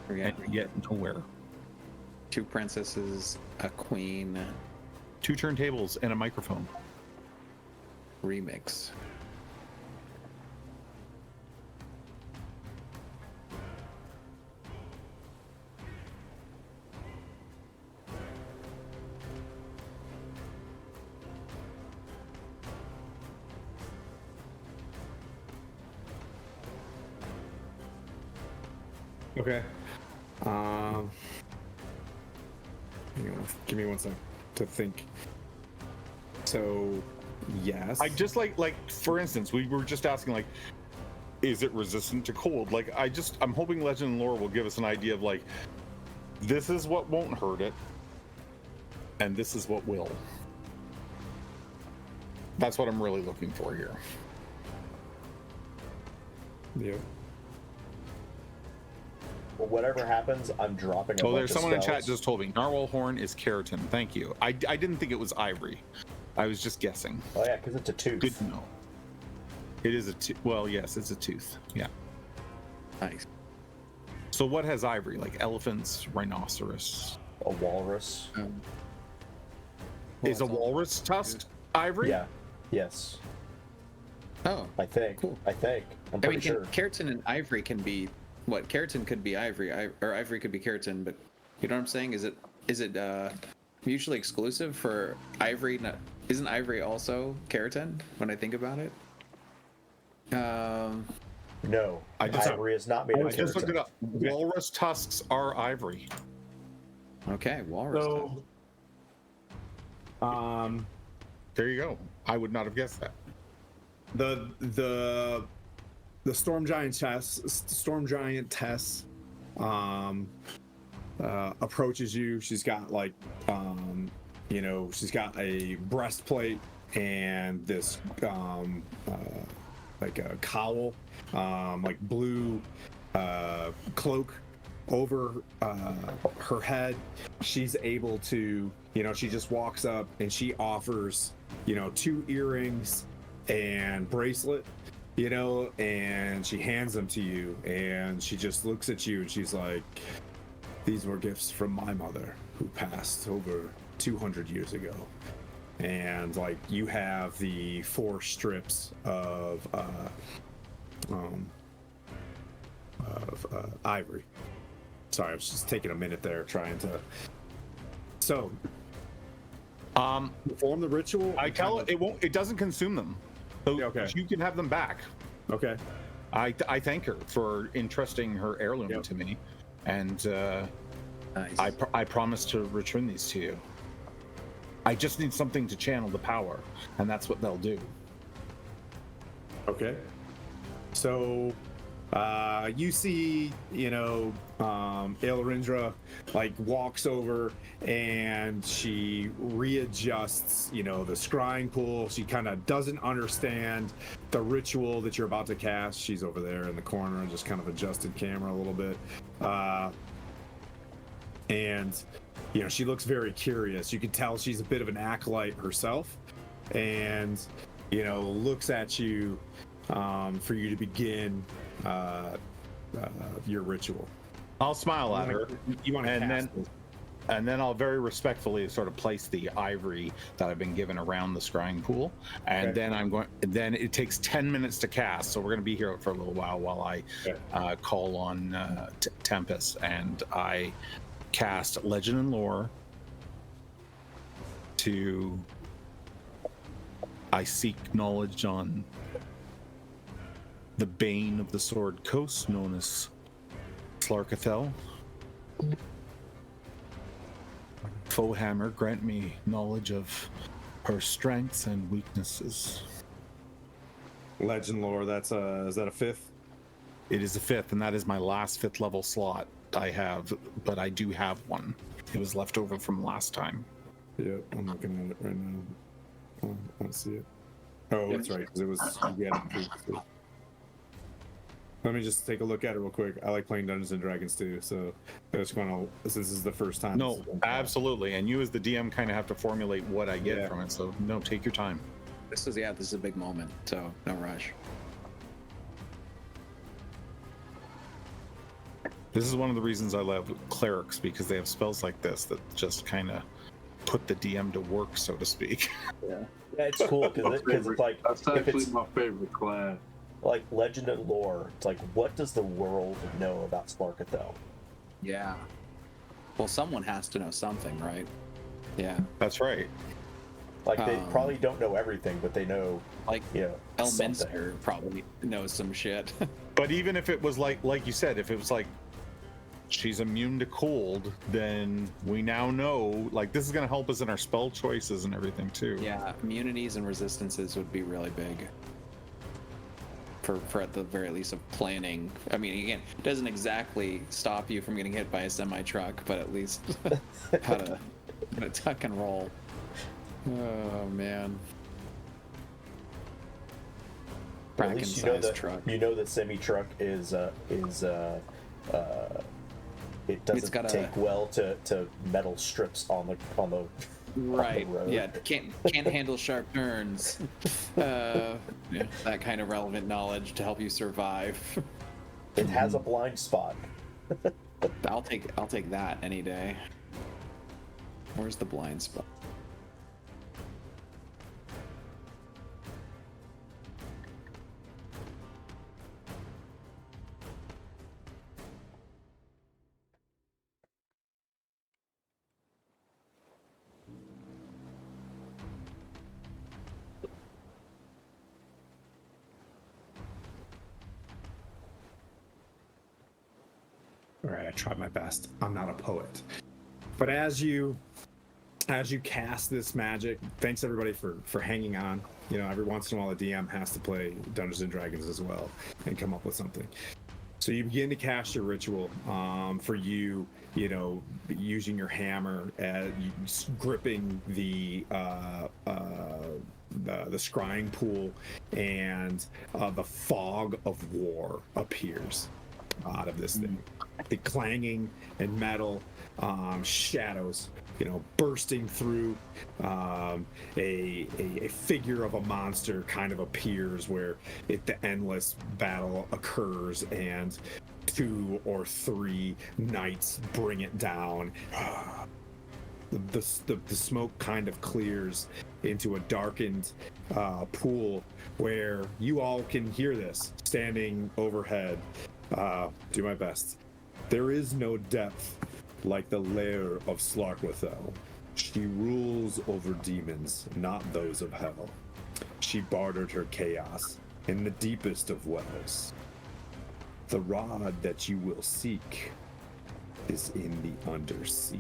And yet nowhere. 2 princesses, a queen. 2 turntables and a microphone. Remix. Okay. Give me one second to think. So, yes. I just like for instance, we were just asking like, is it resistant to cold? Like I'm hoping Legend and Lore will give us an idea of like, this is what won't hurt it, and this is what will. That's what I'm really looking for here. Yeah. Well, whatever happens, I'm dropping a bunch There's of someone in spells. chat just told me narwhal horn is keratin. Thank you. I didn't think it was ivory. I was just guessing. Oh yeah, because it's a tooth. Good to know. It is a tooth. Well, yes, it's a tooth. Yeah. Nice. So what has ivory? Like elephants, rhinoceros. A walrus. Is a walrus tusked ivory? Yeah. Yes. Oh, I think. Cool. I'm I pretty mean, sure. keratin and ivory can be what? Keratin could be ivory, or ivory could be keratin. But you know what I'm saying? Is it mutually exclusive for ivory? Isn't ivory also keratin? When I think about it. No, ivory is not made of I just looked it keratin. up. Walrus tusks are ivory. Okay, walrus. So, There you go. I would not have guessed that. the storm giantess approaches you. She's got like she's got a breastplate and this like a cowl, like blue cloak over her head. She's able to, she just walks up and she offers 2 earrings and bracelet, and she hands them to you, and she just looks at you and she's like, these were gifts from my mother who passed over 200 years ago. And like you have the 4 strips of ivory. Sorry, I was just taking a minute there trying to. So, perform the ritual. I tell it won't. It doesn't consume them. So Okay. you can have them back. Okay. I thank her for entrusting her heirloom to me, and Nice. I promise to return these to you. I just need something to channel the power, and that's what they'll do. Okay. So, you see, Aelrindra like walks over and she readjusts, the scrying pool. She kind of doesn't understand the ritual that you're about to cast. She's over there in the corner and just kind of adjusted camera a little bit. And she looks very curious. You can tell she's a bit of an acolyte herself, and looks at you for you to begin your ritual. I'll smile at her, You want to and cast then this. and then I'll very respectfully sort of place the ivory that I've been given around the scrying pool, and Okay. then it takes 10 minutes to cast, so we're going to be here for a little while I call on Tempest, and I cast Legend and Lore I seek knowledge on the Bane of the Sword Coast, known as Slarkathel. Foehammer, grant me knowledge of her strengths and weaknesses. Legend lore. That's is that a 5th? It is a 5th, and that is my last 5th level slot I have, but I do have one. It was left over from last time. Yeah, I'm looking at it right now. Oh, I don't see it. Oh, that's right, because it was you had it previously. Let me just take a look at it real quick. I like playing Dungeons and Dragons too, so I just want to. Since this is the first time. No, absolutely. And you as the DM kind of have to formulate what I get from it. So no, take your time. This is a big moment, so no rush. This is one of the reasons I love clerics, because they have spells like this that just kind of put the DM to work, so to speak. Yeah, it's cool because it's like That's actually my favorite class. like legend and lore. It's like, what does the world know about Slarkathel? Yeah. Well, someone has to know something, right? Yeah. That's right. Like they probably don't know everything, but they know, Like, you know, Elminster something. probably knows some shit. But even if it was like you said, if it was like she's immune to cold, then we now know, like, this is going to help us in our spell choices and everything too. Yeah, immunities and resistances would be really big. For at the very least of planning. I mean, again, it doesn't exactly stop you from getting hit by a semi-truck, but at least how to tuck and roll. Oh, man. At least you know Bracken-sized that truck. you know that semi truck is it doesn't got a- take well to metal strips on the Right. road. Yeah. Can't handle sharp turns. Yeah, that kind of relevant knowledge to help you survive. It has a blind spot. I'll take that any day. Where's the blind spot? All right, I tried my best. I'm not a poet, but as you cast this magic, thanks everybody for hanging on. You know, every once in a while, a DM has to play Dungeons and Dragons as well and come up with something. So you begin to cast your ritual. For you, you know, using your hammer, gripping the scrying pool, and the fog of war appears out of this thing. The clanging and metal, shadows, you know, bursting through. A figure of a monster kind of appears where the endless battle occurs, and 2 or 3 knights bring it down. The smoke kind of clears into a darkened pool where you all can hear this standing overhead. Do my best. There is no depth like the lair of Slarkathel. She rules over demons, not those of hell. She bartered her chaos in the deepest of wells. The rod that you will seek is in the undersea.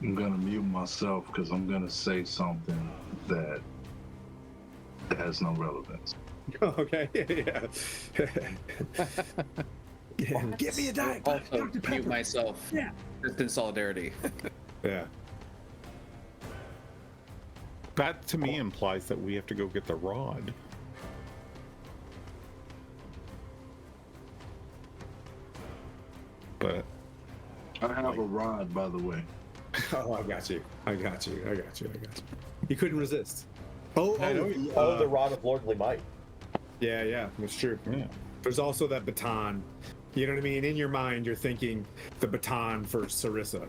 I'm gonna mute myself because I'm gonna say something that has no relevance. Okay, yeah. Give me a diet. Also, mute myself. Yeah. Just in solidarity. Yeah. That to me implies that we have to go get the rod. But I have a rod, by the way. Oh, I got you. You couldn't resist. Oh, The rod of lordly might. yeah, that's true. yeah. There's also that baton. You know what I mean? In your mind, you're thinking the baton for Sarissa.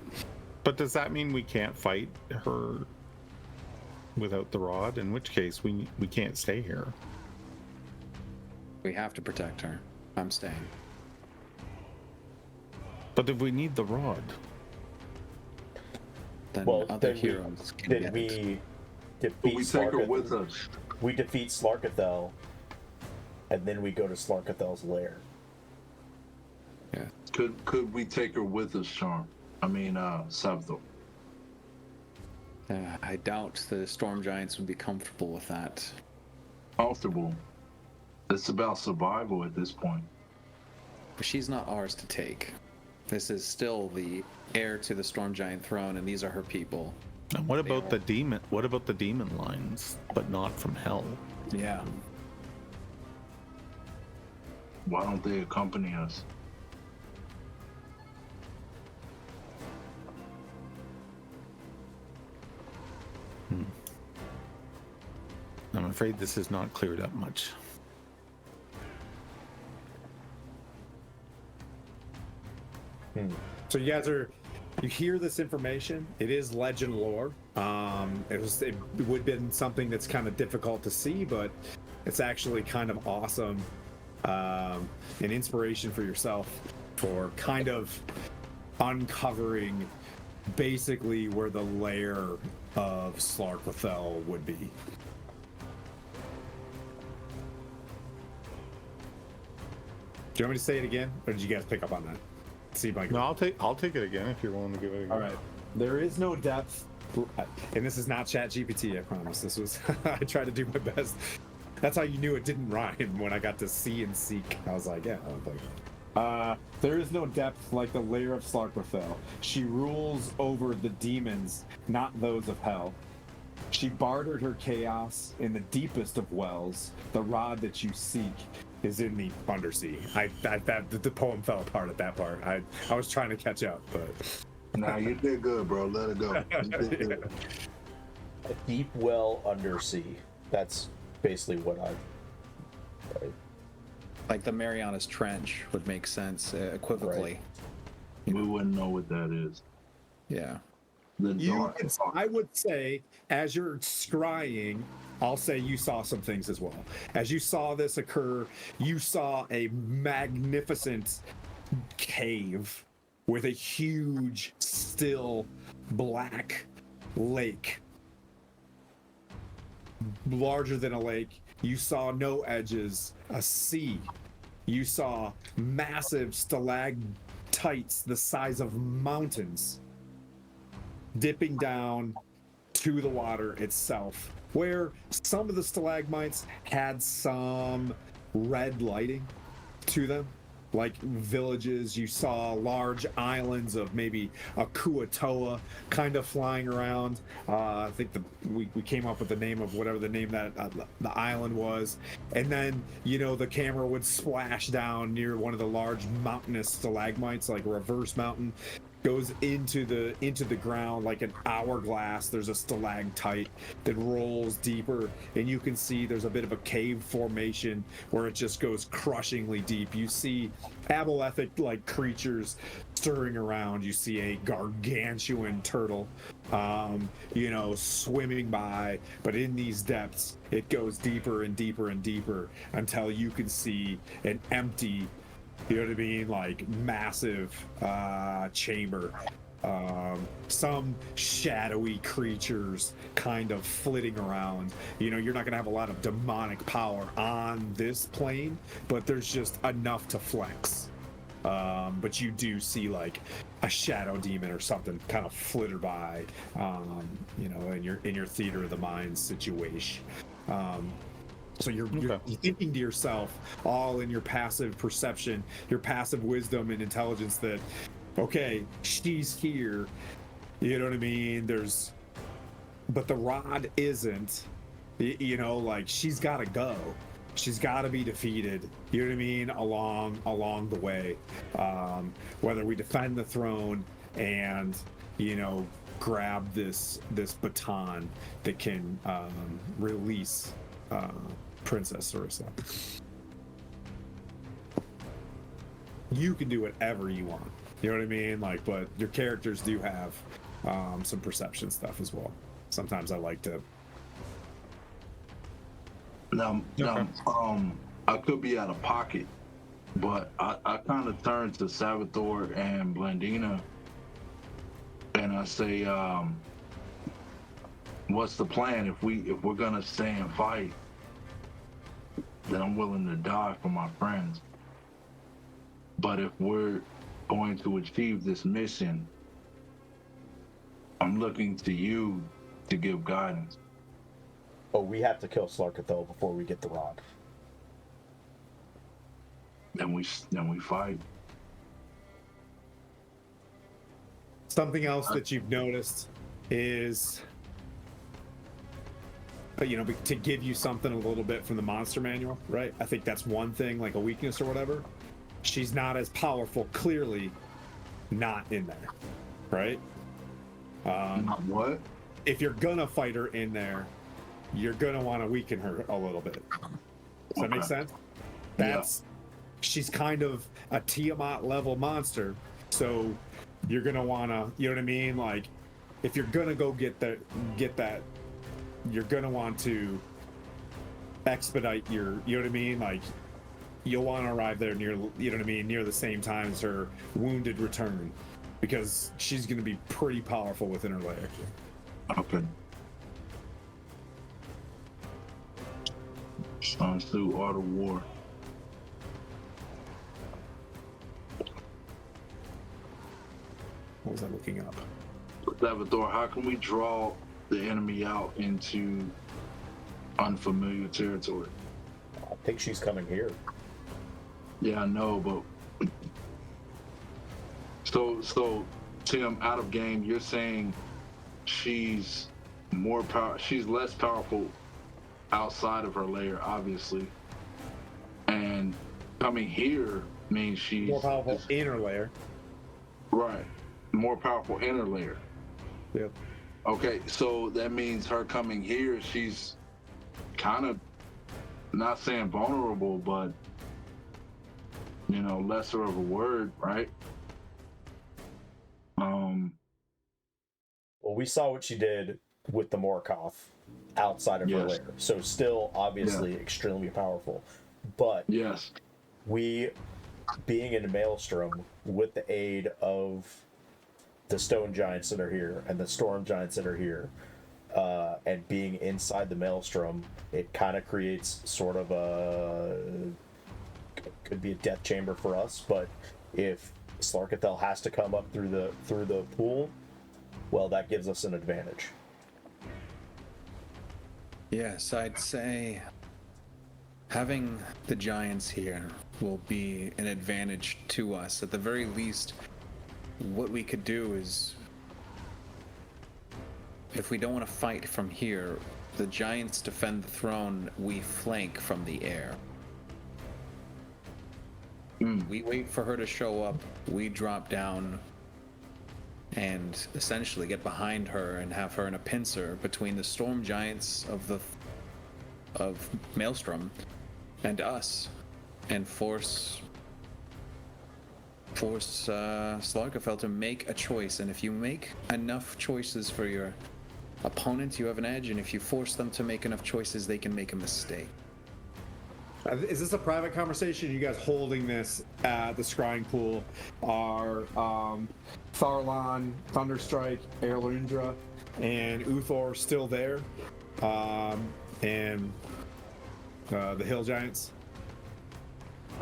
But does that mean we can't fight her without the rod? In which case, we can't stay here. We have to protect her. I'm staying. But if we need the rod, Then Well, other then heroes can Did get we it. defeat But we take her Slarkathel? with us. We defeat Slarkathel, and then we go to Slarkathel's lair. Yeah. Could we take her with us, Charm? I mean, Sabdo. I doubt the storm giants would be comfortable with that. Comfortable. It's about survival at this point. But she's not ours to take. This is still the heir to the storm giant throne, and these are her people. And what about the demon? What about the demon lines, but not from hell? Yeah. Why don't they accompany us? I'm afraid this is not cleared up much. So you guys you hear this information. It is legend lore. It would have been something that's kind of difficult to see, but it's actually kind of awesome. An inspiration for yourself for kind of uncovering basically where the lair of Slarkwithel would be. Do you want me to say it again, or did you guys pick up on that? See if I can... No, I'll take it again if you're willing to give it again. All right. There is no depth, and this is not Chat GPT. I promise. This was I tried to do my best. That's how you knew it didn't rhyme when I got to see and seek. I was like, yeah, I don't think. There is no depth like the lair of Slarkwithel. She rules over the demons, not those of hell. She bartered her chaos in the deepest of wells. The rod that you seek is in the undersea. The poem fell apart at that part. I was trying to catch up, but Nah, you did good, bro. Let it go. You did good. A deep well undersea. That's basically what right? Like the Marianas Trench would make sense equivocally. We wouldn't know what that is. Yeah. I would say, as you're scrying, I'll say you saw some things as well. As you saw this occur, you saw a magnificent cave with a huge, still, black lake. Larger than a lake. You saw no edges, a sea. You saw massive stalactites the size of mountains dipping down to the water itself, where some of the stalagmites had some red lighting to them, like villages. You saw large islands of maybe a Kuatoa kind of flying around. I think we came up with the name of whatever the name that the island was, and then the camera would splash down near one of the large mountainous stalagmites, like a reverse mountain. Goes into the ground like an hourglass. There's a stalactite that rolls deeper, and you can see there's a bit of a cave formation where it just goes crushingly deep. You see abolithic like creatures stirring around. You see a gargantuan turtle swimming by, but in these depths it goes deeper and deeper and deeper until you can see an empty, you know what I mean, like massive chamber. Some shadowy creatures kind of flitting around. You're not going to have a lot of demonic power on this plane, but there's just enough to flex. But you do see like a shadow demon or something kind of flitter by, in your theater of the mind situation. So you're thinking to yourself, all in your passive perception, your passive wisdom and intelligence, that, okay, she's here, you know what I mean? But the rod isn't, like she's got to go. She's got to be defeated, you know what I mean, along the way. Whether we defend the throne and, grab this baton that can release Princess Sarissa. You can do whatever you want. You know what I mean? Like, but your characters do have some perception stuff as well. Sometimes I like to. Now, I could be out of pocket, but I kind of turn to Salvatore and Blandina, and I say, what's the plan? If we're gonna stay and fight, then I'm willing to die for my friends. But if we're going to achieve this mission, I'm looking to you to give guidance. Oh, we have to kill Slarkathel before we get the rod. Then we fight. Something else that you've noticed is, you know, to give you something a little bit from the monster manual, right? I think that's one thing, like a weakness or whatever. She's not as powerful, clearly not in there, right? Not what? If you're gonna fight her in there, you're gonna want to weaken her a little bit. Does that make sense? That's she's kind of a Tiamat level monster, so you're gonna want to, you know what I mean? Like, if you're gonna go get that, you're gonna want to expedite your, you know what I mean? Like, you'll want to arrive there near, you know what I mean, near the same time as her wounded return, because she's gonna be pretty powerful within her lair. Okay. Sun Tzu, Art of War. What was I looking up? Salvador, how can we draw the enemy out into unfamiliar territory? I think she's coming here. Yeah, I know, but so Tim, out of game, you're saying she's less powerful outside of her lair, obviously, and coming here means she's More powerful in her lair. Right, more powerful in her lair. Yep. Okay, so that means her coming here, she's kind of not saying vulnerable, but you know, lesser of a word, right? Well, we saw what she did with the Morkoth outside of her Yes. lair. So still obviously extremely powerful. But Yes. we, being in Maelstrom with the aid of the stone giants that are here and the storm giants that are here, and being inside the Maelstrom, it kind of creates sort of a, could be a death chamber for us. But if Slarkathel has to come up through the pool, well, that gives us an advantage. Yes, I'd say having the giants here will be an advantage to us. At the very least, what we could do is, if we don't want to fight from here, the giants defend the throne, we flank from the air. We wait for her to show up, we drop down and essentially get behind her and have her in a pincer between the storm giants of Maelstrom and us, and force Slarkathel to make a choice. And if you make enough choices for your opponent, you have an edge, and if you force them to make enough choices, they can make a mistake. Is this a private conversation? Are you guys holding this at the scrying pool? Are Tharlan, Thunderstrike, Erlundra, and Uthor still there? And the Hill Giants?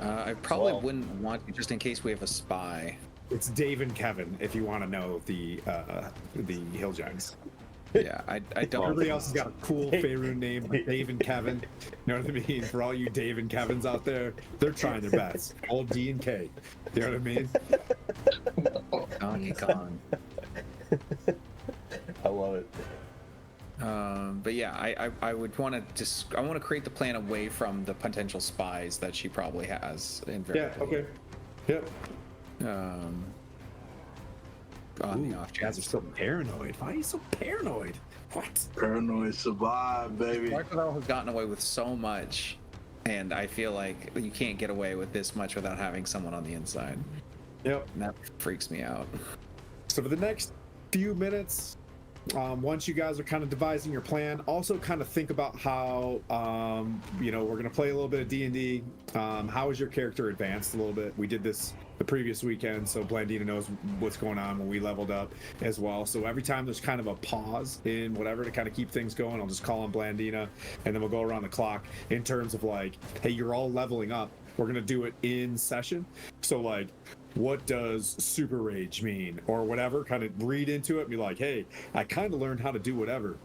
I probably wouldn't want to, just in case we have a spy. It's Dave and Kevin, if you want to know the Hill Giants. Yeah, I don't. Everybody else has got a cool Faerun name, but Dave and Kevin. You know what I mean? For all you Dave and Kevins out there, they're trying their best. All D and K. You know what I mean? Donkey Kong. I love it. But yeah, I would want to I want to create the plan away from the potential spies that she probably has. Yeah. Okay. Yep. On the off You guys chance. are so paranoid. Why are you so paranoid? What? Paranoid survive, baby. Slarkathel has gotten away with so much, and I feel like you can't get away with this much without having someone on the inside. Yep. And that freaks me out. So for the next few minutes, once you guys are kind of devising your plan, also kind of think about how, you know, we're going to play a little bit of D&D. How is your character advanced a little bit? We did this the previous weekend, so Blandina knows what's going on when we leveled up as well. So every time there's kind of a pause in whatever to kind of keep things going, I'll just call on Blandina, and then we'll go around the clock in terms of like, hey, you're all leveling up. We're going to do it in session. So like, what does super rage mean or whatever, kind of read into it and be like, hey, I kind of learned how to do whatever.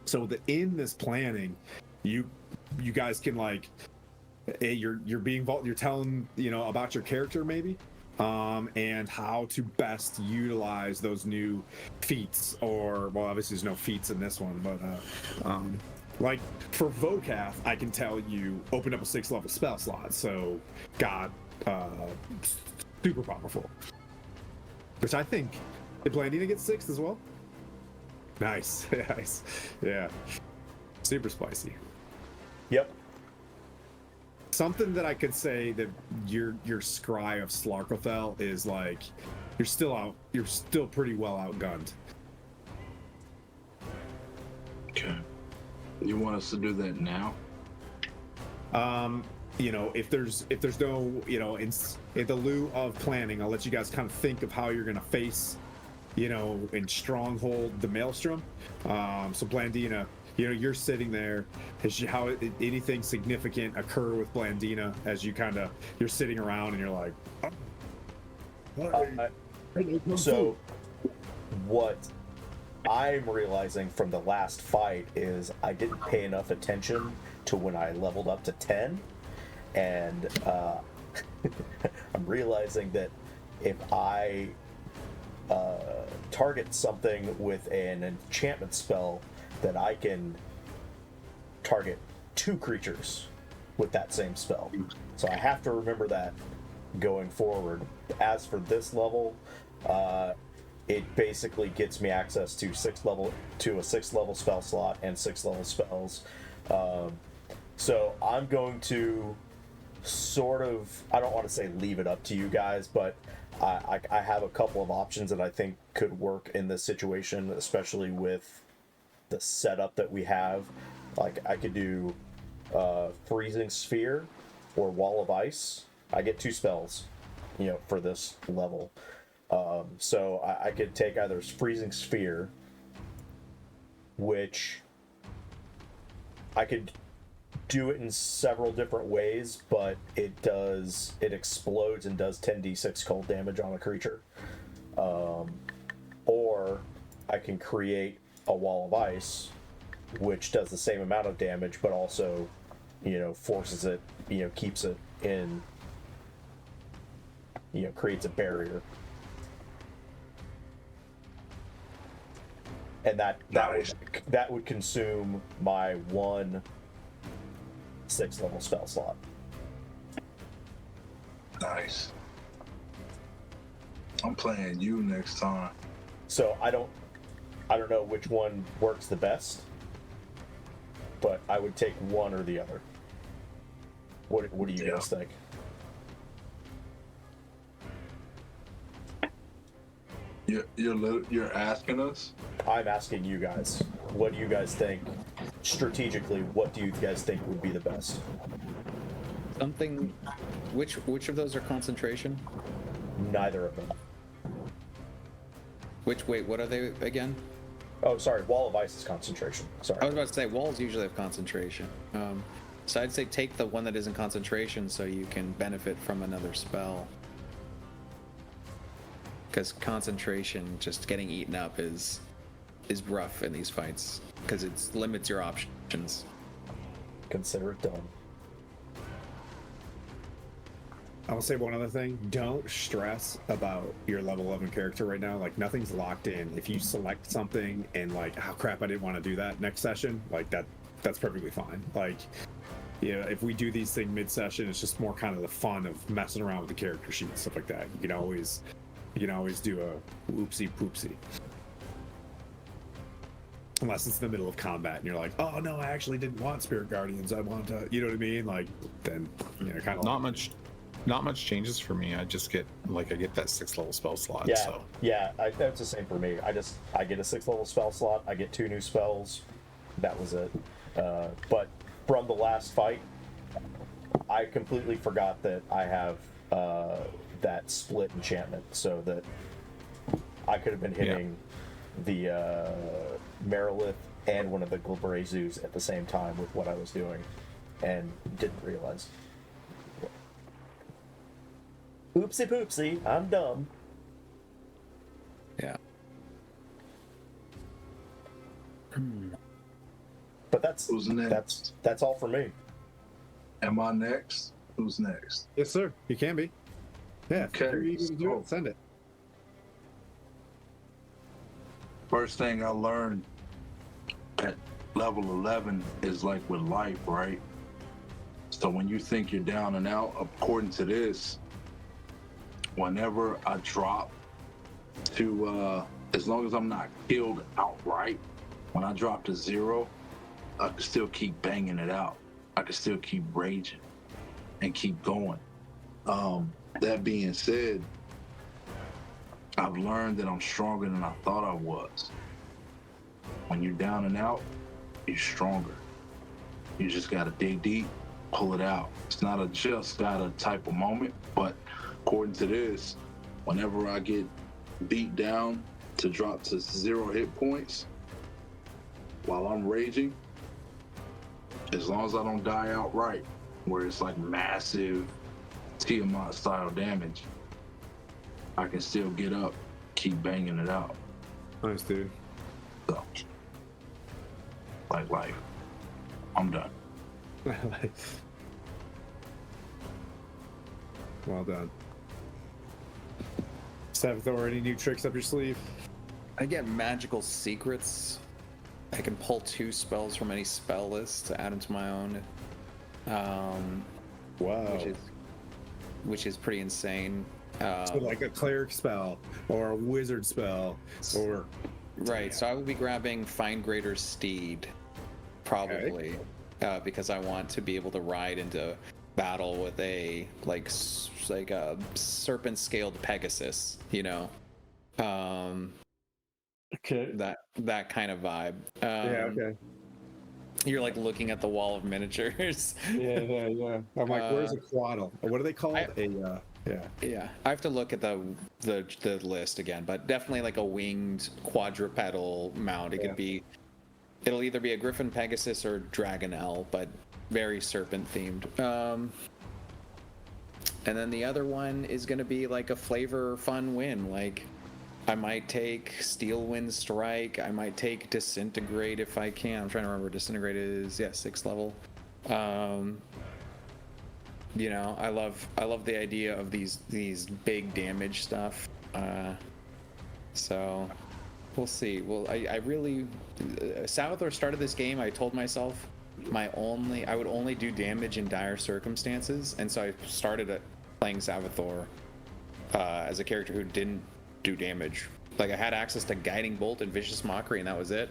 So in this planning, you guys can like, you're you're telling about your character maybe, and how to best utilize those new feats, or well, obviously there's no feats in this one, but like for Vocath, I can tell you open up a 6th level spell slot, so got super powerful. Which I think, did Blandina get 6th as well? Nice, nice, yeah, super spicy. Yep. Something that I could say that your scry of Slarkothel is like, you're still pretty well outgunned. Okay. You want us to do that now? If there's no, in the lieu of planning, I'll let you guys kind of think of how you're gonna face, in Stronghold the Maelstrom. So Blandina, you're sitting there. How anything significant occur with Blandina as you're sitting around and you're like, So what I'm realizing from the last fight is I didn't pay enough attention to when I leveled up to 10, and I'm realizing that if I target something with an enchantment spell, that I can target 2 creatures with that same spell. So I have to remember that going forward. As for this level, it basically gets me access to a 6th level spell slot and 6th level spells. So I'm going to sort of, I don't want to say leave it up to you guys, but I have a couple of options that I think could work in this situation, especially with the setup that we have. Like, I could do Freezing Sphere or Wall of Ice. I get 2 spells, for this level. So I could take either Freezing Sphere, which I could do it in several different ways, but it explodes and does 10d6 cold damage on a creature. Or I can create a Wall of Ice, which does the same amount of damage, but also, forces it, keeps it in, creates a barrier. And that would consume my 1 6th level spell slot. Nice. I'm playing you next time. So I don't know which one works the best, but I would take one or the other. What do you guys think? You're asking us? I'm asking you guys. What do you guys think? Strategically, what do you guys think would be the best? Something. Which of those are concentration? Neither of them. Wait, what are they again? Oh, sorry. Wall of Ice is concentration. Sorry. I was about to say walls usually have concentration. So I'd say take the one that isn't concentration so you can benefit from another spell. Because concentration, just getting eaten up is rough in these fights because it limits your options. Consider it done. I will say one other thing. Don't stress about your level 11 character right now. Like, nothing's locked in. If you select something and like, oh crap, I didn't want to do that next session, like that's perfectly fine. Like, if we do these things mid-session, it's just more kind of the fun of messing around with the character sheet and stuff like that. You can always do a oopsie poopsie. Unless it's in the middle of combat and you're like, oh no, I actually didn't want Spirit Guardians. I want to, you know what I mean? Like, then, kind of not much changes for me. I just get I get that 6th level spell slot. Yeah, So that's the same for me. I get a 6th level spell slot. I get 2 new spells. That was it. But from the last fight, I completely forgot that I have that split enchantment, so that I could have been hitting the Marilith and one of the Glabrezus at the same time with what I was doing, and didn't realize. Oopsie poopsie, I'm dumb. Yeah. But that's Who's next? that's all for me. Am I next? Who's next? Yes, sir. You can be. Yeah. Okay, If you're eager to do so- it, send it. First thing I learned at level 11 is like with life, right? So when you think you're down and out, according to this, whenever I drop to, as long as I'm not killed outright, when I drop to 0, I can still keep banging it out. I can still keep raging and keep going. That being said, I've learned that I'm stronger than I thought I was. When you're down and out, you're stronger. You just gotta dig deep, pull it out. It's not a just gotta type of moment, but according to this, whenever I get beat down to drop to 0 hit points while I'm raging, as long as I don't die outright, where it's like massive Tiamat style damage, I can still get up, keep banging it out. Nice, dude. So, like life. I'm done. Well done. Savithor, any new tricks up your sleeve? I get magical secrets. I can pull 2 spells from any spell list to add them to my own. Wow. Which is pretty insane. So like a cleric spell or a wizard spell or Right, so I will be grabbing Find Greater Steed, probably, because I want to be able to ride into battle with a like a serpent-scaled Pegasus, you know, okay. that kind of vibe. Yeah, okay. You're like looking at the wall of miniatures. Yeah. I'm like, where's a quaddle? What are they called? Yeah, I have to look at the list again, but definitely like a winged quadrupedal mount. It could be, it'll either be a Griffin Pegasus or Dragonelle, but very serpent themed. And then the other one is going to be like a flavor fun win. Like I might take Steel Wind Strike. I might take Disintegrate if I can. I'm trying to remember. Disintegrate is 6th level. You know, I love the idea of these big damage stuff. So we'll see. Well, I really Savithor started this game. I told myself I would only do damage in dire circumstances, and so I started playing Savithor as a character who didn't do damage. Like I had access to Guiding Bolt and Vicious Mockery, and that was it.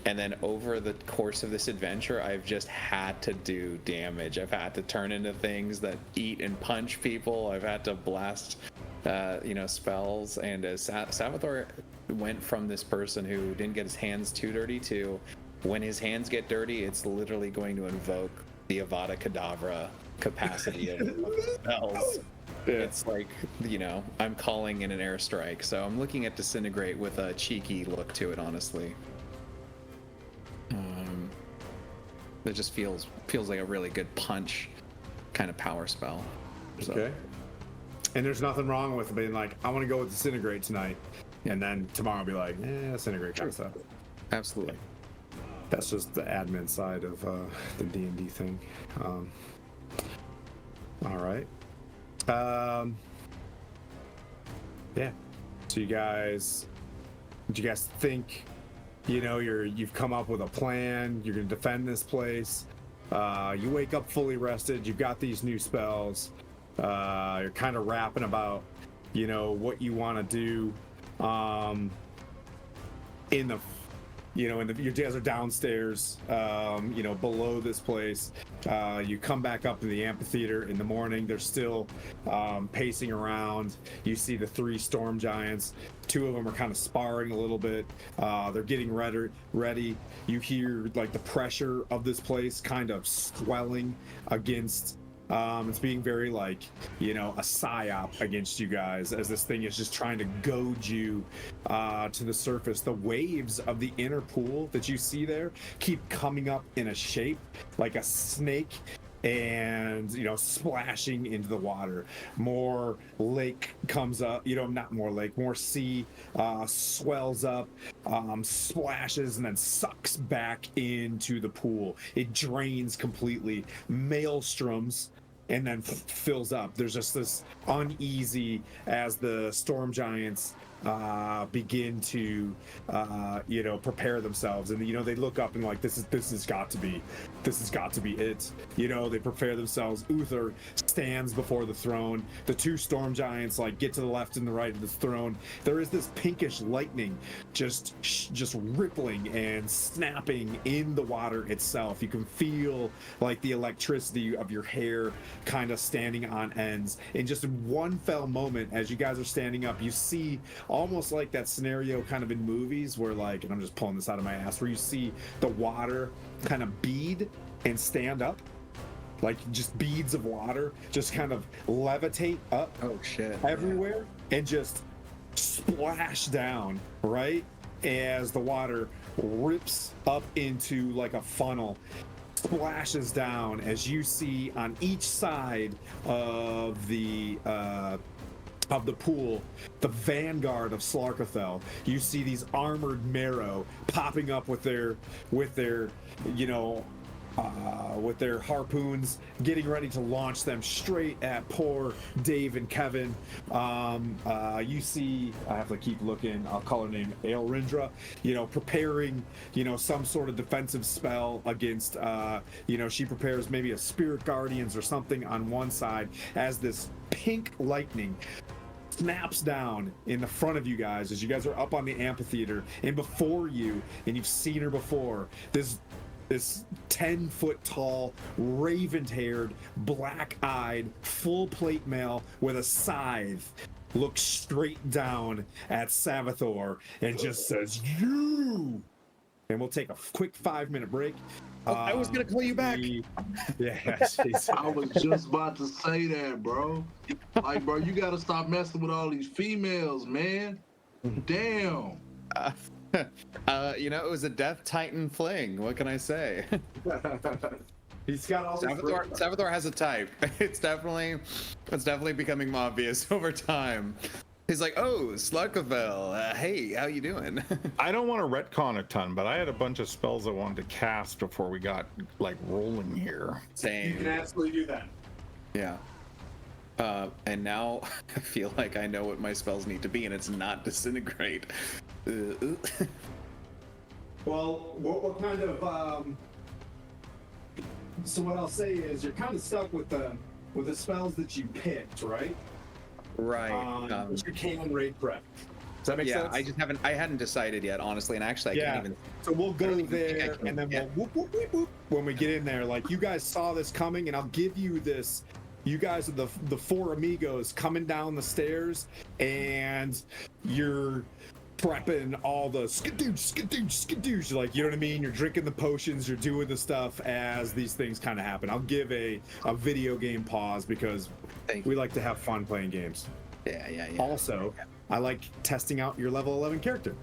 And then over the course of this adventure, I've just had to do damage. I've had to turn into things that eat and punch people. I've had to blast, spells. And Savithor went from this person who didn't get his hands too dirty to, when his hands get dirty, it's literally going to invoke the Avada Kedavra capacity of spells. Yeah. It's like, I'm calling in an airstrike. So I'm looking at Disintegrate with a cheeky look to it, honestly. It just feels like a really good punch kind of power spell. So. Okay. And there's nothing wrong with being like, I want to go with Disintegrate tonight, and then tomorrow I'll be like, Disintegrate kind of stuff. Absolutely. That's just the admin side of the D&D thing. All right. Yeah. So you guys, do you guys think? You've come up with a plan. You're gonna defend this place. You wake up fully rested. You've got these new spells. You're kind of rapping about, what you want to do. You guys are downstairs. Below this place. You come back up to the amphitheater in the morning. They're still pacing around. You see the 3 storm giants. 2 of them are kind of sparring a little bit. They're getting ready. You hear like the pressure of this place kind of swelling against. It's being very like, a psyop against you guys as this thing is just trying to goad you to the surface. The waves of the inner pool that you see there keep coming up in a shape like a snake and splashing into the water. More lake comes up, not more lake, more sea swells up, splashes, and then sucks back into the pool. It drains completely, maelstroms, and then fills up. There's just this uneasy as the storm giants begin to prepare themselves, and they look up and like, this has got to be it. They prepare themselves. Uther stands before the throne. The two storm giants like get to the left and the right of the throne. There is this pinkish lightning just rippling and snapping in the water itself. You can feel like the electricity of your hair kind of standing on ends. In just one fell moment, as you guys are standing up, you see almost like that scenario kind of in movies where, like, and I'm just pulling this out of my ass, where you see the water kind of bead and stand up, like just beads of water just kind of levitate up everywhere and just splash down right as the water rips up into like a funnel, splashes down as you see on each side of the pool, the vanguard of Slarkathel. You see these armored marrow popping up with their harpoons, getting ready to launch them straight at poor Dave and Kevin. You see, I have to keep looking, I'll call her name Aelrindra, preparing, some sort of defensive spell against, she prepares maybe a Spirit Guardians or something on one side as this pink lightning snaps down in the front of you guys as you guys are up on the amphitheater, and before you, and you've seen her before, this 10-foot tall, raven-haired, black-eyed, full plate male with a scythe looks straight down at Savathor and just says, "You!" And we'll take a quick 5-minute break. I was gonna call you back. Yeah, I was just about to say that, bro. Like, bro, you gotta stop messing with all these females, man. Damn. It was a Death Titan fling. What can I say? He's got all Savathor has a type. It's definitely becoming obvious over time. He's like, "Oh, Slarkavel, hey, how you doing?" I don't want to retcon a ton, but I had a bunch of spells I wanted to cast before we got like rolling here. Same. You can absolutely do that. Yeah. And now I feel like I know what my spells need to be, and it's not disintegrate. Well, what kind of so what I'll say is you're kind of stuck with the spells that you picked, right? Right. But you can raid prep. Does that make sense? I hadn't decided yet, honestly, and actually I can't even. So we'll go there, and then we'll whoop, whoop, whoop, whoop, when we get in there. Like, you guys saw this coming, and I'll give you this. You guys are the four amigos coming down the stairs, and you're prepping all the skadoosh, like, you know what I mean? You're drinking the potions, you're doing the stuff as these things kind of happen. I'll give a video game pause because we like to have fun playing games. Yeah. Also, I like testing out your level 11 character.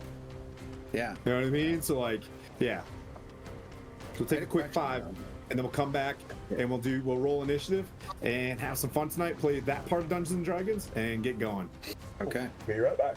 Yeah. You know what I mean? So, like, yeah. So we'll take a quick 5, and then we'll come back and we'll roll initiative and have some fun tonight, play that part of Dungeons and Dragons, and get going. Okay. Be right back.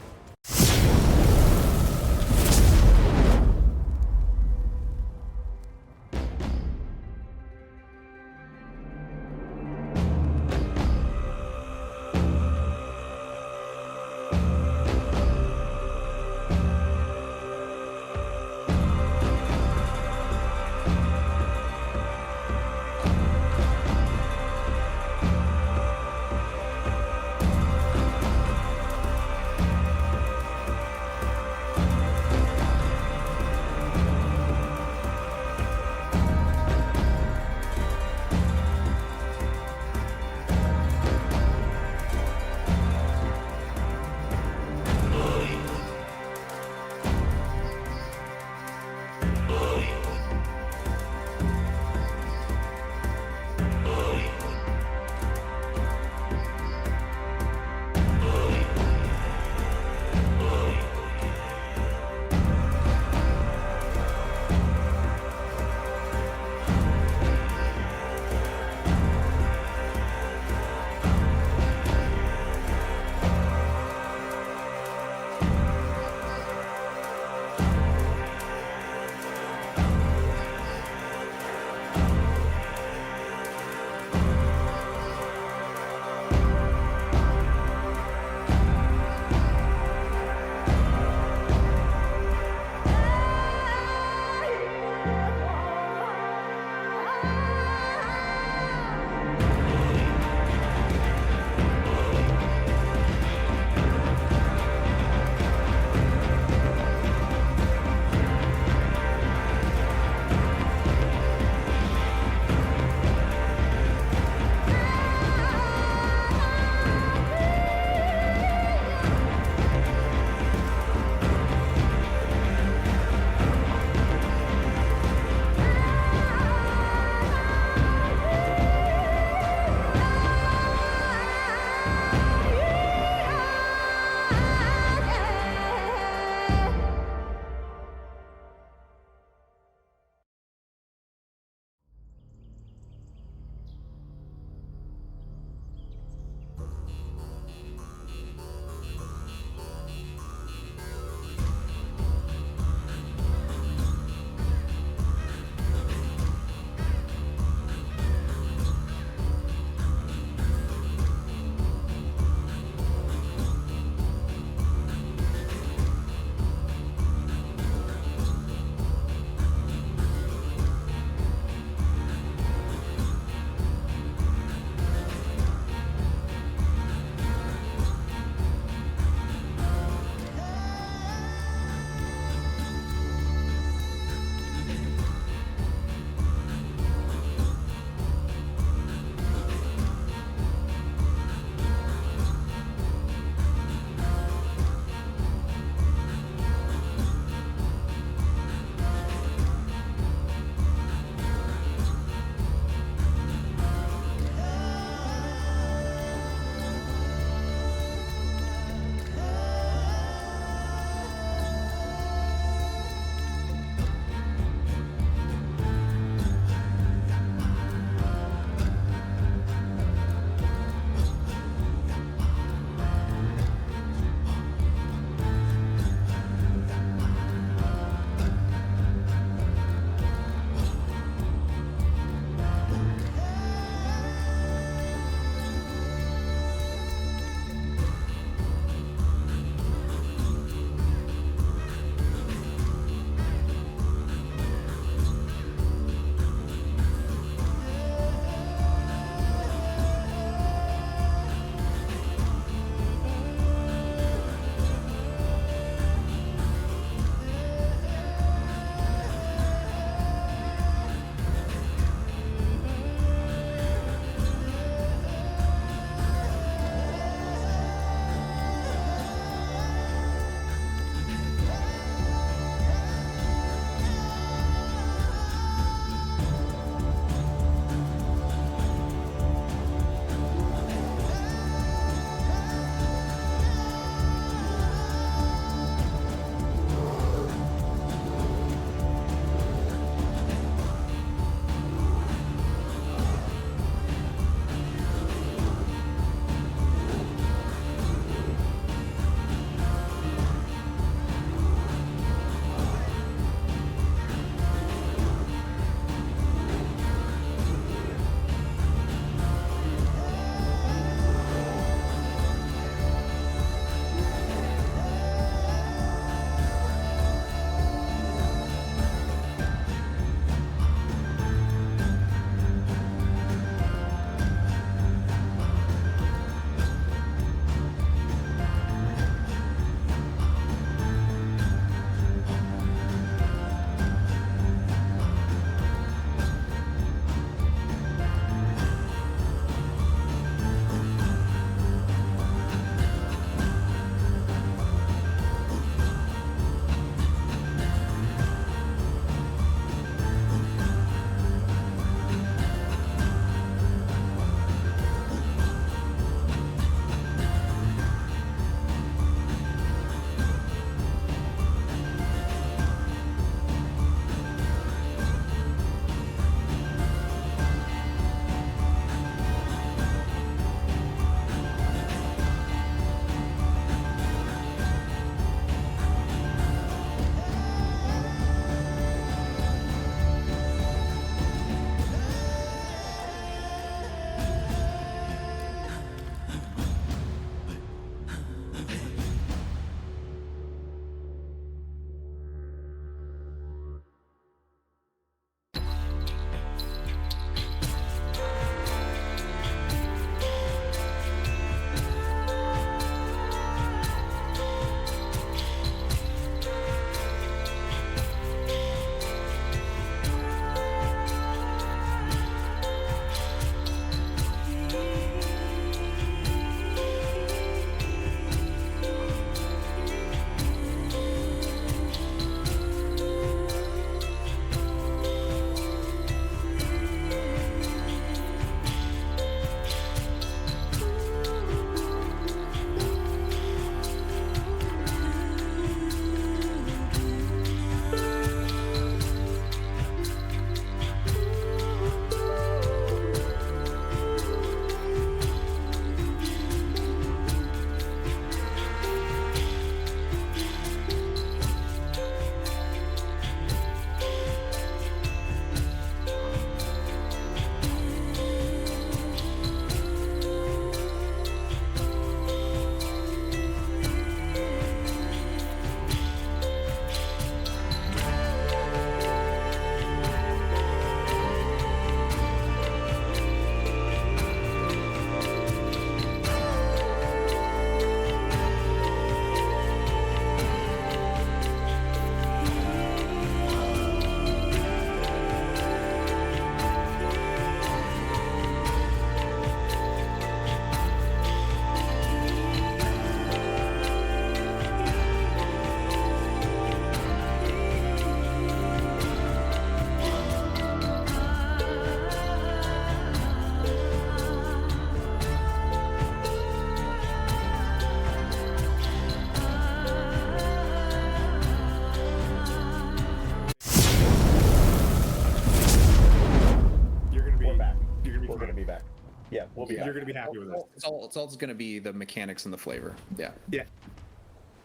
Yeah, we'll be. You're happy. gonna be happy with it. It's all just going to be the mechanics and the flavor. Yeah, Yeah,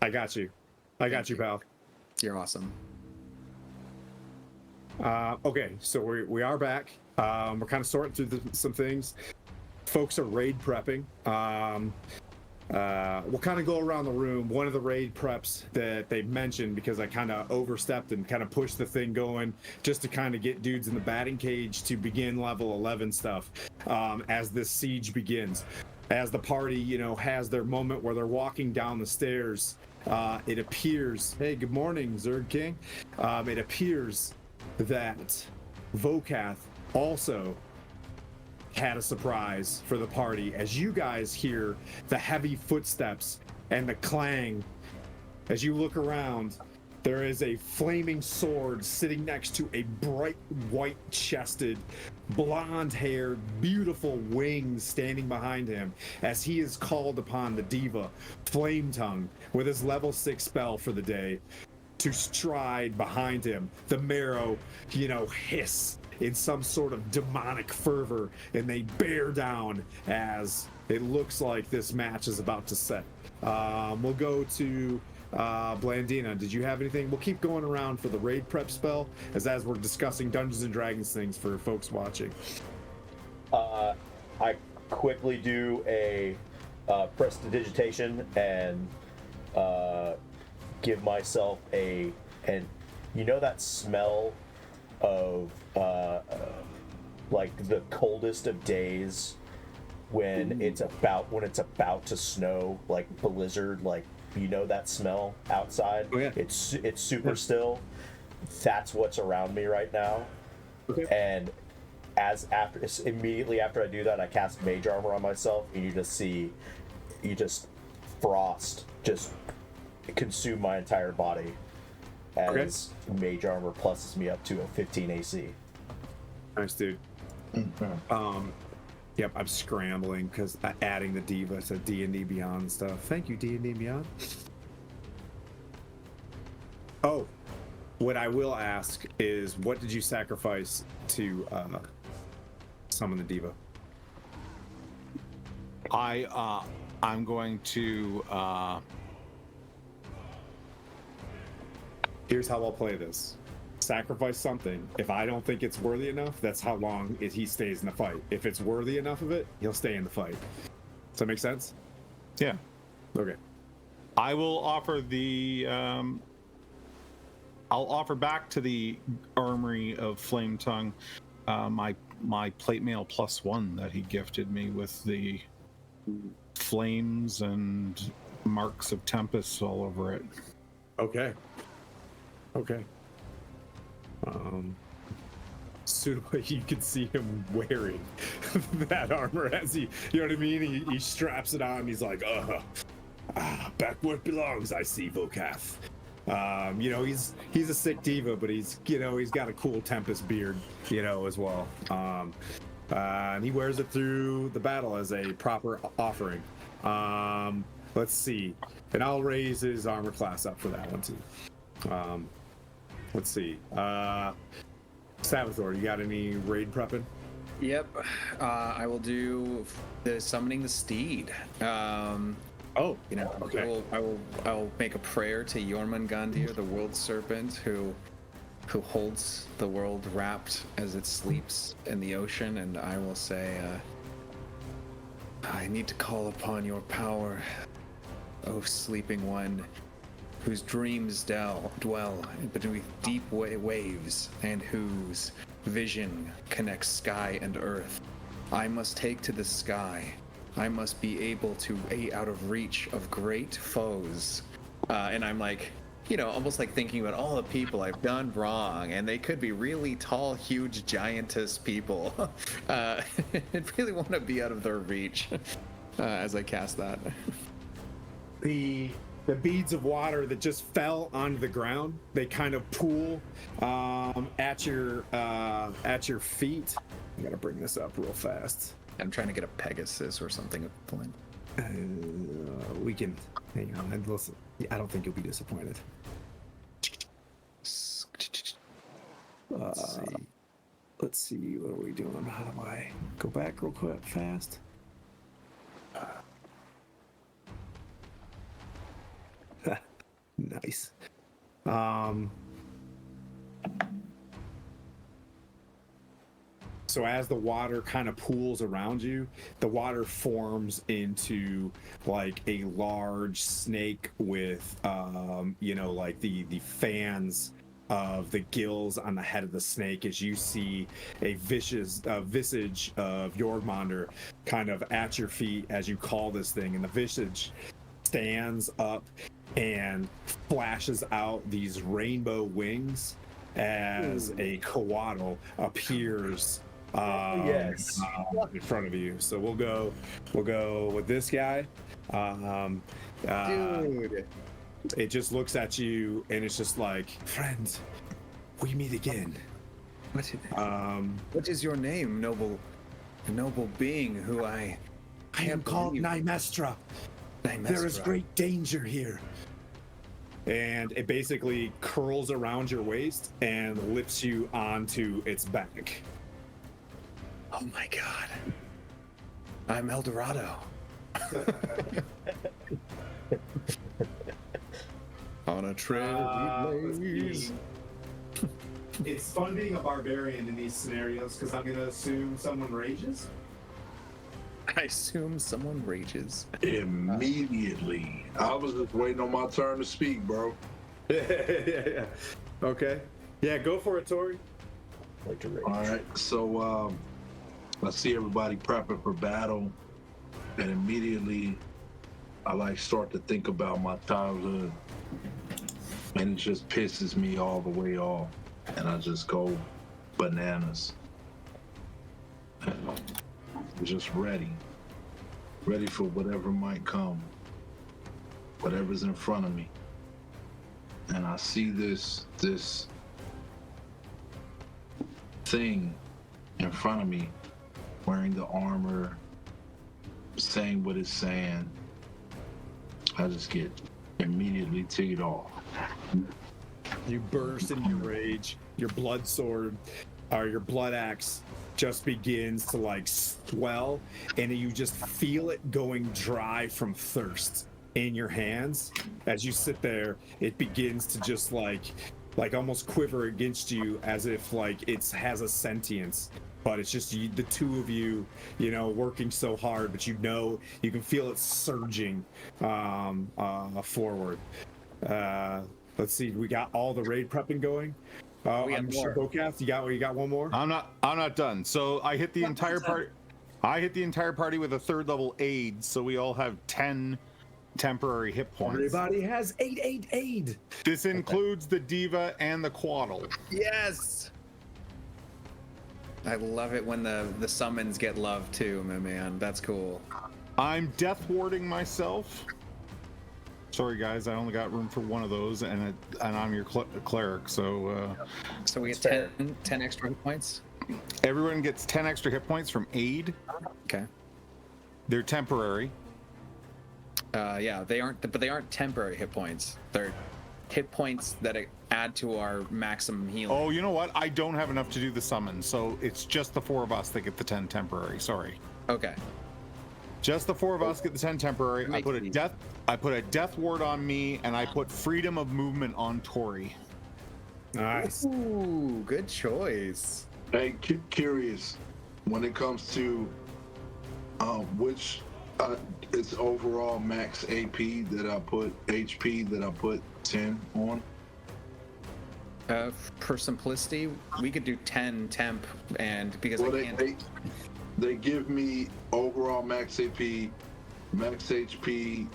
I got you. I got you, pal. you're awesome. Okay, so we are back. We're kind of sorting through some things. Folks are raid prepping. We'll kind of go around the room. One of the raid preps that they mentioned, because I kind of overstepped and kind of pushed the thing going just to kind of get dudes in the batting cage to begin level 11 stuff as this siege begins. As the party, has their moment where they're walking down the stairs, it appears, hey, good morning, Zerg King. It appears that Vokath also had a surprise for the party as you guys hear the heavy footsteps and the clang. As you look around, there is a flaming sword sitting next to a bright white-chested, blonde-haired, beautiful wings standing behind him as he is called upon the diva, Flame Tongue, with his level 6 spell for the day, to stride behind him. The marrow, hiss in some sort of demonic fervor, and they bear down as it looks like this match is about to set. We'll go to Blandina. Did you have anything? We'll keep going around for the raid prep spell as we're discussing Dungeons and Dragons things for folks watching. I quickly do a prestidigitation and give myself and that smell of like the coldest of days when it's about to snow, like blizzard, like that smell outside. Oh, yeah. It's super still. That's what's around me right now. Okay. And immediately after I do that, I cast Mage Armor on myself, and you just frost just consume my entire body as Mage Armor pluses me up to a 15 AC. Nice, dude. Yep, I'm scrambling because adding the diva to D&D Beyond stuff. Thank you, D&D Beyond. Oh, what I will ask is, what did you sacrifice to summon the diva? I'm going to Here's how I'll play this. Sacrifice something. If I don't think it's worthy enough, that's how long he stays in the fight. If it's worthy enough of it, he'll stay in the fight. Does that make sense? yeah. Okay. I will offer I'll offer back to the armory of Flame Tongue my plate mail +1 that he gifted me with the flames and marks of tempest all over it. Okay. Suitable, you can see him wearing that armor as he, you know what I mean? He straps it on. He's like, back where it belongs. I see, Vokath. He's a sick diva, but he's got a cool Tempest beard, as well. And he wears it through the battle as a proper offering. Let's see, and I'll raise his armor class up for that one too. Let's see. Sabathor, you got any raid prepping? Yep, I will do the summoning the steed. Okay. I will make a prayer to Jormungandr, the world serpent, who holds the world wrapped as it sleeps in the ocean, and I will say, I need to call upon your power, O sleeping one, whose dreams dwell beneath deep waves, and whose vision connects sky and earth. I must take to the sky. I must be able to be out of reach of great foes. And I'm like, almost like thinking about all the people I've done wrong, and they could be really tall, huge, giantess people. I really want to be out of their reach as I cast that. The beads of water that just fell onto the ground, they kind of pool at your feet. I gotta bring this up real fast. I'm trying to get a Pegasus or something at the point. We can hang on and listen. I don't think you'll be disappointed. Let's see. let's see, what are we doing? How do I go back real quick, fast? Nice. So as the water kind of pools around you, the water forms into like a large snake with, like the fans of the gills on the head of the snake as you see a vicious visage of Jorgmonder kind of at your feet as you call this thing, and the visage stands up and flashes out these rainbow wings as a coatl appears Yes. in front of you. So we'll go with this guy. Dude. It just looks at you and it's just like, friends, we meet again. What is your name, noble being who I am called Nymestra. There is great danger here. And it basically curls around your waist and lifts you onto its back. Oh my god. I'm Eldorado. On a trail we blaze. It's fun being a barbarian in these scenarios because I'm going to assume someone rages. I assume someone rages. Immediately. I was just waiting on my turn to speak, bro. Yeah. Okay. Yeah, go for it, Tori. Like to rage. All right. So I see everybody prepping for battle, and immediately I start to think about my childhood, and it just pisses me all the way off, and I just go bananas. I'm just ready for whatever might come, whatever's in front of me. And I see this thing in front of me, wearing the armor, saying what it's saying. I just get immediately teed off. You burst into rage. Your blood sword, or your blood axe, just begins to swell, and you just feel it going dry from thirst in your hands. As you sit there, it begins to just like almost quiver against you as if it has a sentience. But it's just the two of you, working so hard, but you can feel it surging forward. Let's see, we got all the raid prepping going. I'm sure Bocath, you got one more? I'm not done. So I hit the entire party. I hit the entire party with a 3rd level aid, so we all have 10 temporary hit points. Everybody has 8 aid. This includes the diva and the quaddle. Yes. I love it when the summons get love too, my man. That's cool. I'm death warding myself. Sorry guys, I only got room for one of those, and I'm your cleric, so we get 10 extra hit points. Everyone gets 10 extra hit points from aid. Okay. They're temporary. Yeah, they aren't temporary hit points. They're hit points that add to our maximum healing. Oh, you know what? I don't have enough to do the summon, so it's just the 4 of us that get the 10 temporary. Sorry. Okay. Just the 4 of us get the 10 temporary. I put a death ward on me, and I put freedom of movement on Tori. Nice. Ooh, good choice. Hey, curious, when it comes to which it's overall max AP that I put HP that I put 10 on. For simplicity, we could do 10 temp, and because they give me overall max AP, max HP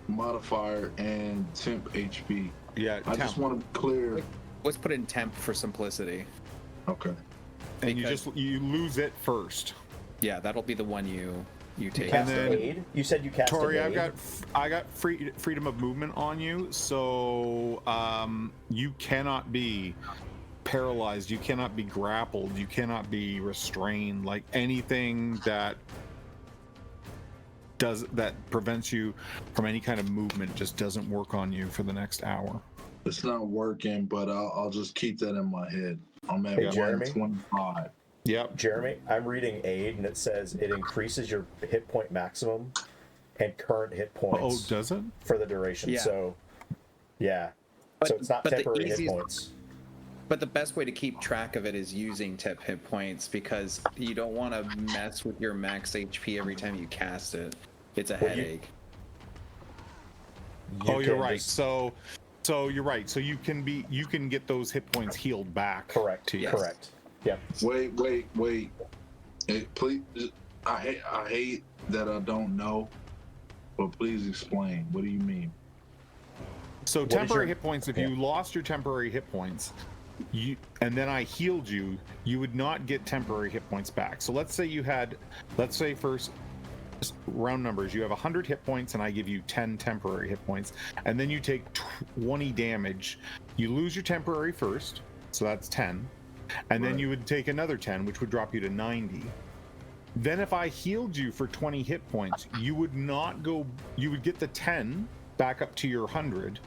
modifier, and temp HP. Yeah, I just want to clear. Let's put in temp for simplicity. Okay. And you lose it first. Yeah, that'll be the one you take. Cast aid? You said you cast Tori, aid. I got freedom of movement on you, so you cannot be paralyzed, you cannot be grappled, you cannot be restrained. Like anything that prevents you from any kind of movement just doesn't work on you for the next hour. It's not working, but I'll just keep that in my head. I'm at Hey, Jeremy? 125. Yep. Jeremy, I'm reading Aid, and it says it increases your hit point maximum and current hit Oh, points does it? for the duration. Yeah. So, yeah. But- So it's not but the temporary hit easiest- points. But the best way to keep track of it is using tip hit points, because you don't want to mess with your max HP every time you cast it. It's a headache. You're can right. just- So you're right. So you can get those hit points healed back. Correct. To you. Yes. Correct. Yep. Wait. Hey, please, I hate that I don't know, but please explain. What do you mean? So is temporary your- hit points. If yeah. you lost your temporary hit points, and then I healed you, you would not get temporary hit points back. So let's say first round numbers, you have 100 hit points and I give you 10 temporary hit points, and then you take 20 damage. You lose your temporary first, so that's 10, and then Right. you would take another 10, which would drop you to 90. Then if I healed you for 20 hit points, you would get the 10 back up to your 100.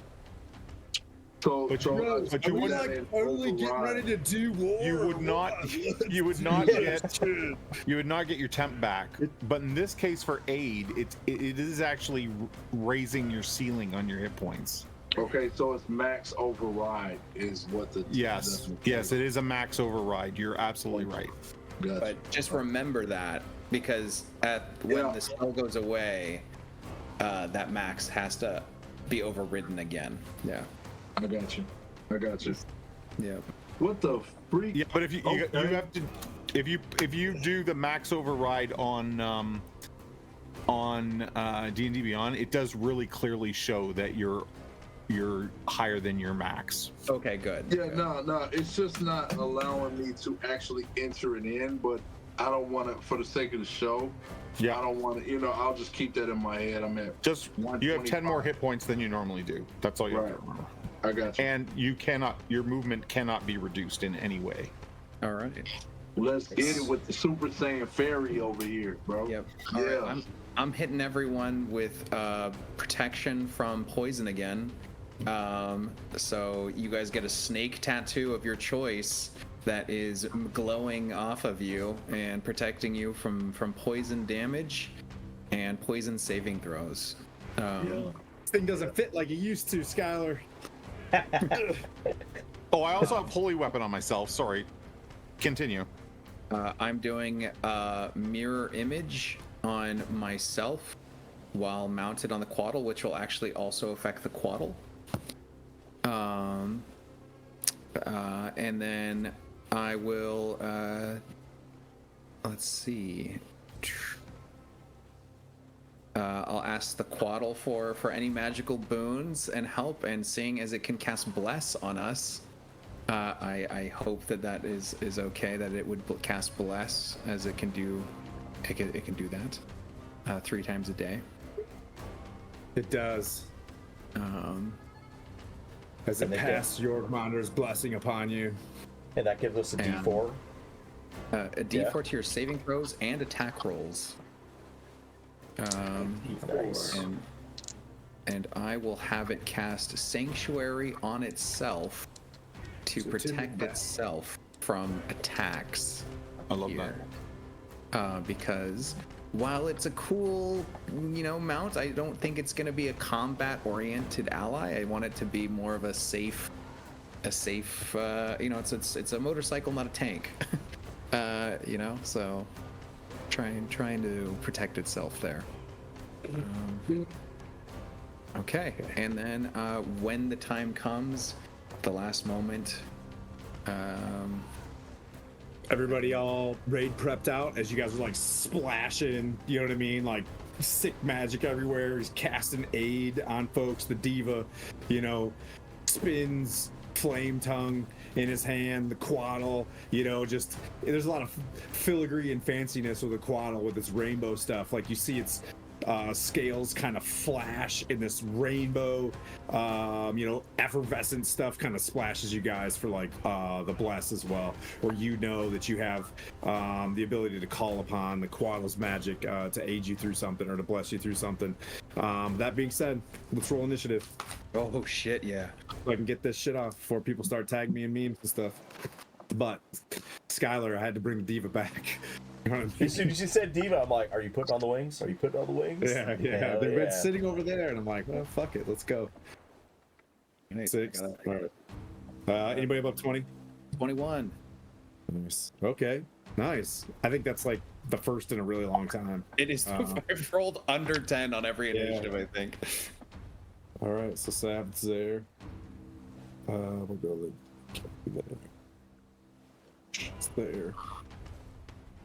But you so but you we would got like an Totally getting override. ready to do war. you would not you would not get your temp back. But in this case for aid, it is actually raising your ceiling on your hit points. Okay, so it's max override is what the Yes, it is a max override. You're absolutely right. Gotcha. But just remember that, because when Yeah. the spell goes away, that max has to be overridden again. Yeah. I got you. Yeah. What the freak? Yeah, but if you Okay. have to if you do the max override on D&D Beyond, it does really clearly show that you're higher than your max. Okay, good. Yeah, good. no, it's just not allowing me to actually enter it in, but I don't want to, for the sake of the show, Yeah. I don't want to, I'll just keep that in my head. I'm at, Just you have 10 more 125. hit points than you normally do. That's all you have to Right. remember. I got you. And your movement cannot be reduced in any way. All right. Let's get it with the Super Saiyan Fairy over here, bro. Yep. Yeah. All right. I'm hitting everyone with protection from poison again. So you guys get a snake tattoo of your choice that is glowing off of you and protecting you from poison damage and poison saving throws. This thing doesn't fit like it used to, Skylar. Oh, I also have holy weapon on myself. Sorry. Continue. I'm doing a mirror image on myself while mounted on the quaddle, which will actually also affect the quaddle. And then I will, let's see. I'll ask the quaddle for any magical boons and help, and seeing as it can cast Bless on us, I hope that is okay, that it would cast Bless, as it can do that 3 times a day. It does. As it And they casts Yorkmonder's blessing upon you. And that gives us a And- D4. A D4 to your saving throws and attack rolls. Nice. And I will have it cast Sanctuary on itself to So protect to- itself from attacks. I love here. Because while it's a cool, mount, I don't think it's going to be a combat-oriented ally. I want it to be more of a safe. It's a motorcycle, not a tank. So trying to protect itself there. Okay, and then when the time comes, the last moment. Everybody all raid prepped out as you guys were like splashing, you know what I mean? Like sick magic everywhere. He's casting aid on folks. The diva, spins flame tongue in his hand, the quaddle, just there's a lot of filigree and fanciness with the quaddle with its rainbow stuff. Like you see its scales kind of flash in this rainbow, effervescent stuff kind of splashes you guys for like the bless as well, where that you have the ability to call upon the quaddle's magic to aid you through something or to bless you through something. That being said, let's roll initiative Oh shit, yeah. so I can get this shit off before people start tagging me in memes and stuff. But Skylar, I had to bring the diva back. You know what I mean? As soon as you said diva, I'm like, are you putting on the wings? Are you putting on the wings? Yeah. Hell They've yeah. been sitting over there, and I'm like, well, fuck it, let's go. Nice. 6. All right. Anybody above 20? 21. Nice. Okay. Nice. I think that's like the first in a really long time. It is. I've rolled under 10 on every Yeah. initiative, I think. All right. So Sav's there. We'll go there. It's there.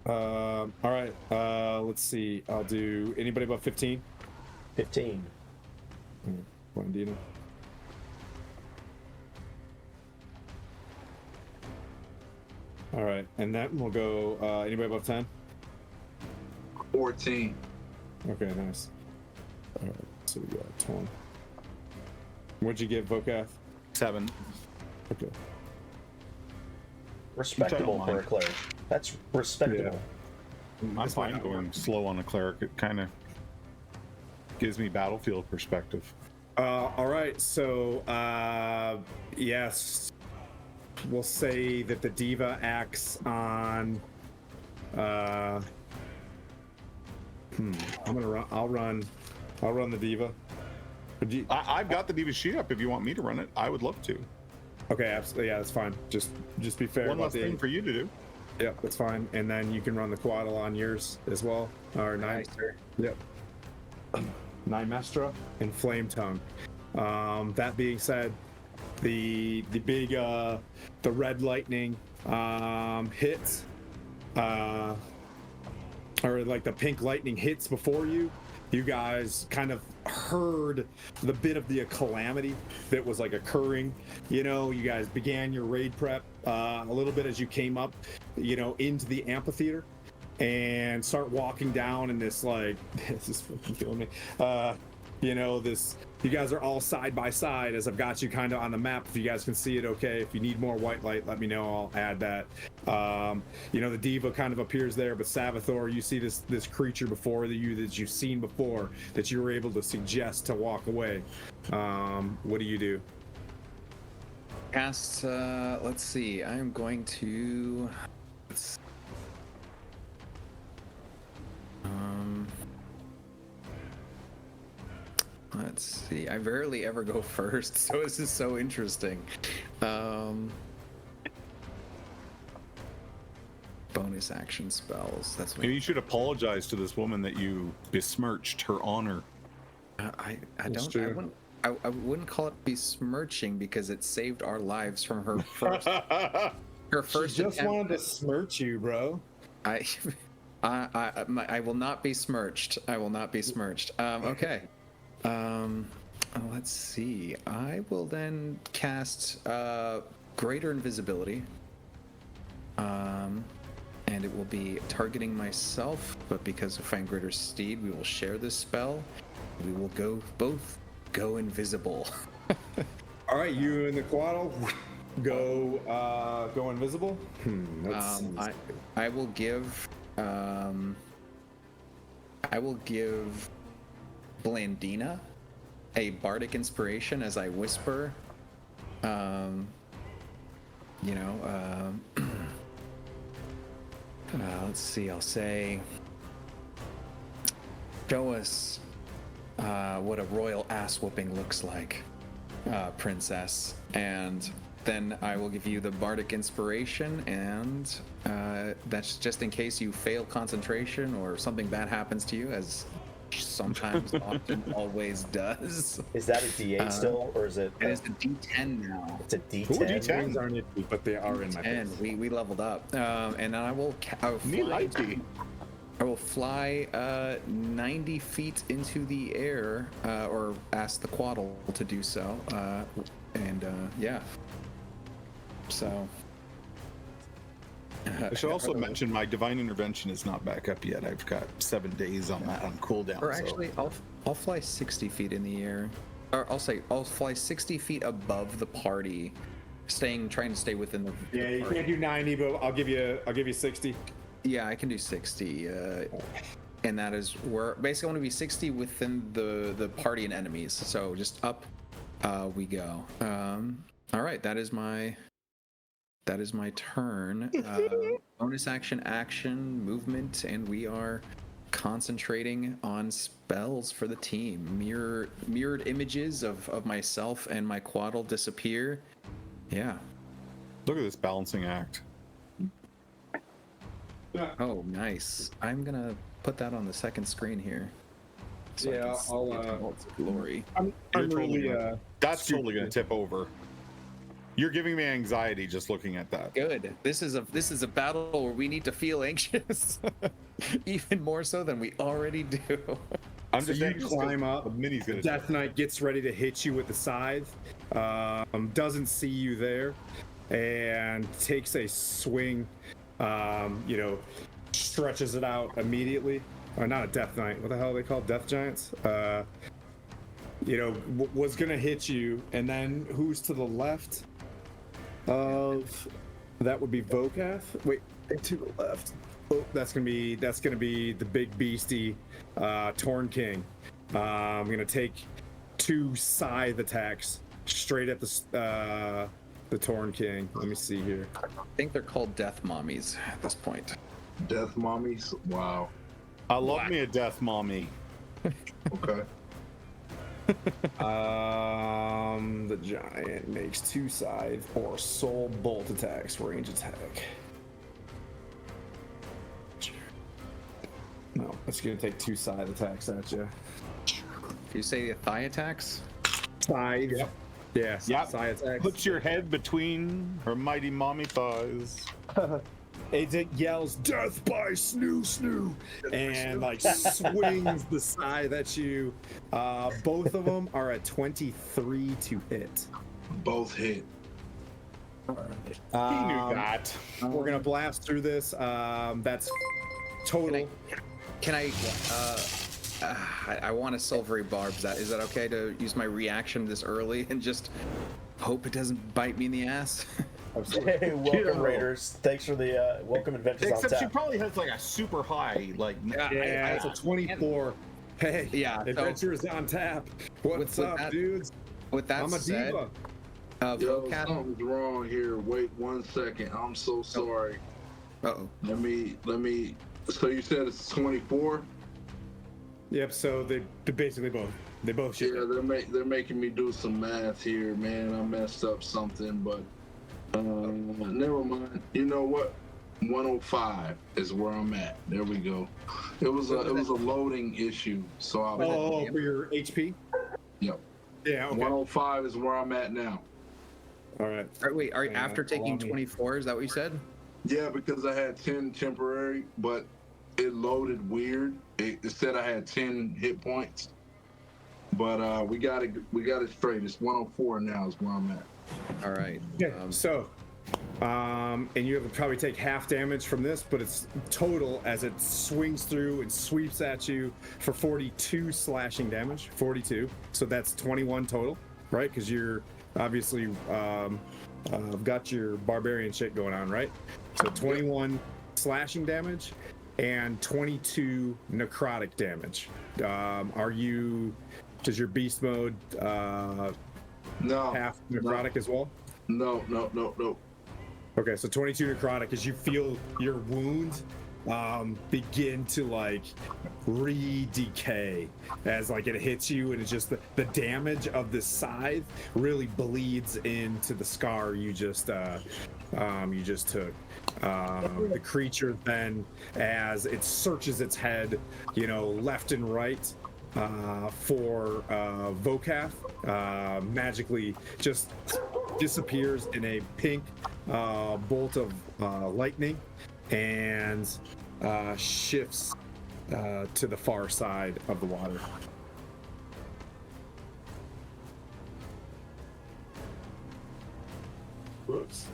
All right. Let's see. I'll do anybody above 15. 15. Blondina. All right, and then we'll go. Anybody above 10? 14. Okay, nice. All right, so we got 20. What'd you get, Vokath? 7. Okay. Respectable for a mind. cleric. That's respectable. I'm fine going slow on a cleric. It kind of gives me battlefield perspective. All right, so yes, we'll say that the diva acts on. I'll run the diva. I've got the diva sheet up. If you want me to run it, I would love to. Okay, absolutely. Yeah, that's fine. Just be fair. One about less the thing for you to do. Yep, that's fine. And then you can run the quaddle on yours as well. Or nine. Yep. Nine Mestra and Flame Tongue. That being said, the big the red lightning hits, or like the pink lightning hits before you. You guys kind of heard the bit of the calamity that was like occurring. You know, you guys began your raid prep a little bit as you came up, you know, into the amphitheater and start walking down in this like this is fucking killing me. You know, this you guys are all side by side as I've got you kind of on the map. If you guys can see it, okay. If you need more white light, let me know. I'll add that. You know, the diva kind of appears there, but Savathor, you see this creature before that you've seen before that you were able to suggest to walk away. What do you do? Cast. Let's see. I am going to. Let's see. I rarely ever go first, so this is so interesting. Bonus action spells. That's what Maybe you should apologize to this woman that you besmirched her honor. I That's don't. true. I wouldn't call it besmirching because it saved our lives from her first. Her first. She just attempt. wanted to smirch you, bro. I will not be smirched. I will not be smirched. Okay. Let's see. I will then cast Greater Invisibility. And it will be targeting myself, but because of Find Greater Steed, we will share this spell. We will both go invisible. All right, you and the quaddle go invisible. Let's see. I will give Blandina a bardic inspiration as I whisper. Let's see. I'll say, show us what a royal ass whooping looks like, princess. And then I will give you the bardic inspiration, and that's just in case you fail concentration or something bad happens to you, as sometimes, often, always does. Is that a D8 still, or is it? It is a D10 now. It's a D10. Ooh, D10. Wings aren't it, but they are in my And face. we leveled up, and I will Me likey. I will fly 90 feet into the air, or ask the quaddle to do so, yeah. So. I should also mention my divine intervention is not back up yet. I've got 7 days on that on cooldown. Or actually, I'll fly 60 feet in the air. Or I'll fly 60 feet above the party, trying to stay within the. Yeah, the you party. can't do 90, but I'll give you 60. Yeah, I can do 60, and that is where basically I want to be 60 within the party and enemies. So just up, we go. All right, that is my That is my turn. Bonus action, movement, and we are concentrating on spells for the team. Mirrored images of myself and my quaddle disappear. Yeah. Look at this balancing act. Oh, nice. I'm gonna put that on the second screen here. So I Yeah, can see I'll, it in its glory. I'm totally really That's totally gonna tip over. You're giving me anxiety just looking at that. Good. This is a battle where we need to feel anxious, even more so than we already do. I'm So just you anxious climb 'cause up. the mini's gonna Death Knight gets ready to hit you with the scythe. Doesn't see you there, and takes a swing. Stretches it out immediately. Or not a Death Knight. What the hell are they called? Death Giants. Was gonna hit you, and then who's to the left of? That would be Vokath. Wait, to the left. Oh, that's gonna be the big beastie, Torn King. I'm gonna take 2 scythe attacks straight at the Torn King. Let me see here. I think they're called death mommies at this point. Death mommies. Wow. I love me a death mommy. Okay. The giant makes 2 scythe or soul bolt attacks, range attack. No, it's gonna take 2 scythe attacks at you. If you say the thigh attacks, Scythe. Yep. Yeah. Yep. Scythe attacks. Puts your head between her mighty mommy thighs. It yells "Death by Snoo Snoo" and like swings the scythe at you. Both of them are at 23 to hit. Both hit. He knew that. We're gonna blast through this. That's total. can I want a silvery barb. Is that okay to use my reaction this early and just hope it doesn't bite me in the ass? Hey, welcome Raiders. Thanks for the welcome adventures on Except she tap. probably has like a super high, like Yeah, it's a 24. Hey, Yeah, so- adventures on tap. What's with up, that- dudes? With that I'm a said, diva. Yo, Vocat. something's wrong here. Wait 1 second. I'm so sorry. Uh-oh. Let me. So you said it's 24? Yep. So they basically both shit. Yeah, they're making me do some math here, man. I messed up something, but never mind. You know what? 105 is where I'm at. There we go. It was a loading issue, so I. Oh, for your HP. Yep. Yeah. Okay. 105 is where I'm at now. All right. Wait, are you after taking allow me. 24? Is that what you said? Yeah, because I had 10 temporary, but it loaded weird. It said I had 10 hit points, but we got it straight. It's 104 now is where I'm at. All right. Okay. And you have to probably take half damage from this, but it's total as it swings through and sweeps at you for 42 slashing damage. 42. So that's 21 total, right? Because you're obviously got your barbarian shit going on, right? So 21 slashing damage and 22 necrotic damage. Does your beast mode No. half necrotic as well? No. Okay, so 22 necrotic as you feel your wound begin to like re-decay as like it hits you, and it's just the damage of the scythe really bleeds into the scar you just took. The creature then, as it searches its head, left and right for Vokath, magically just disappears in a pink bolt of lightning and shifts to the far side of the water. Whoops.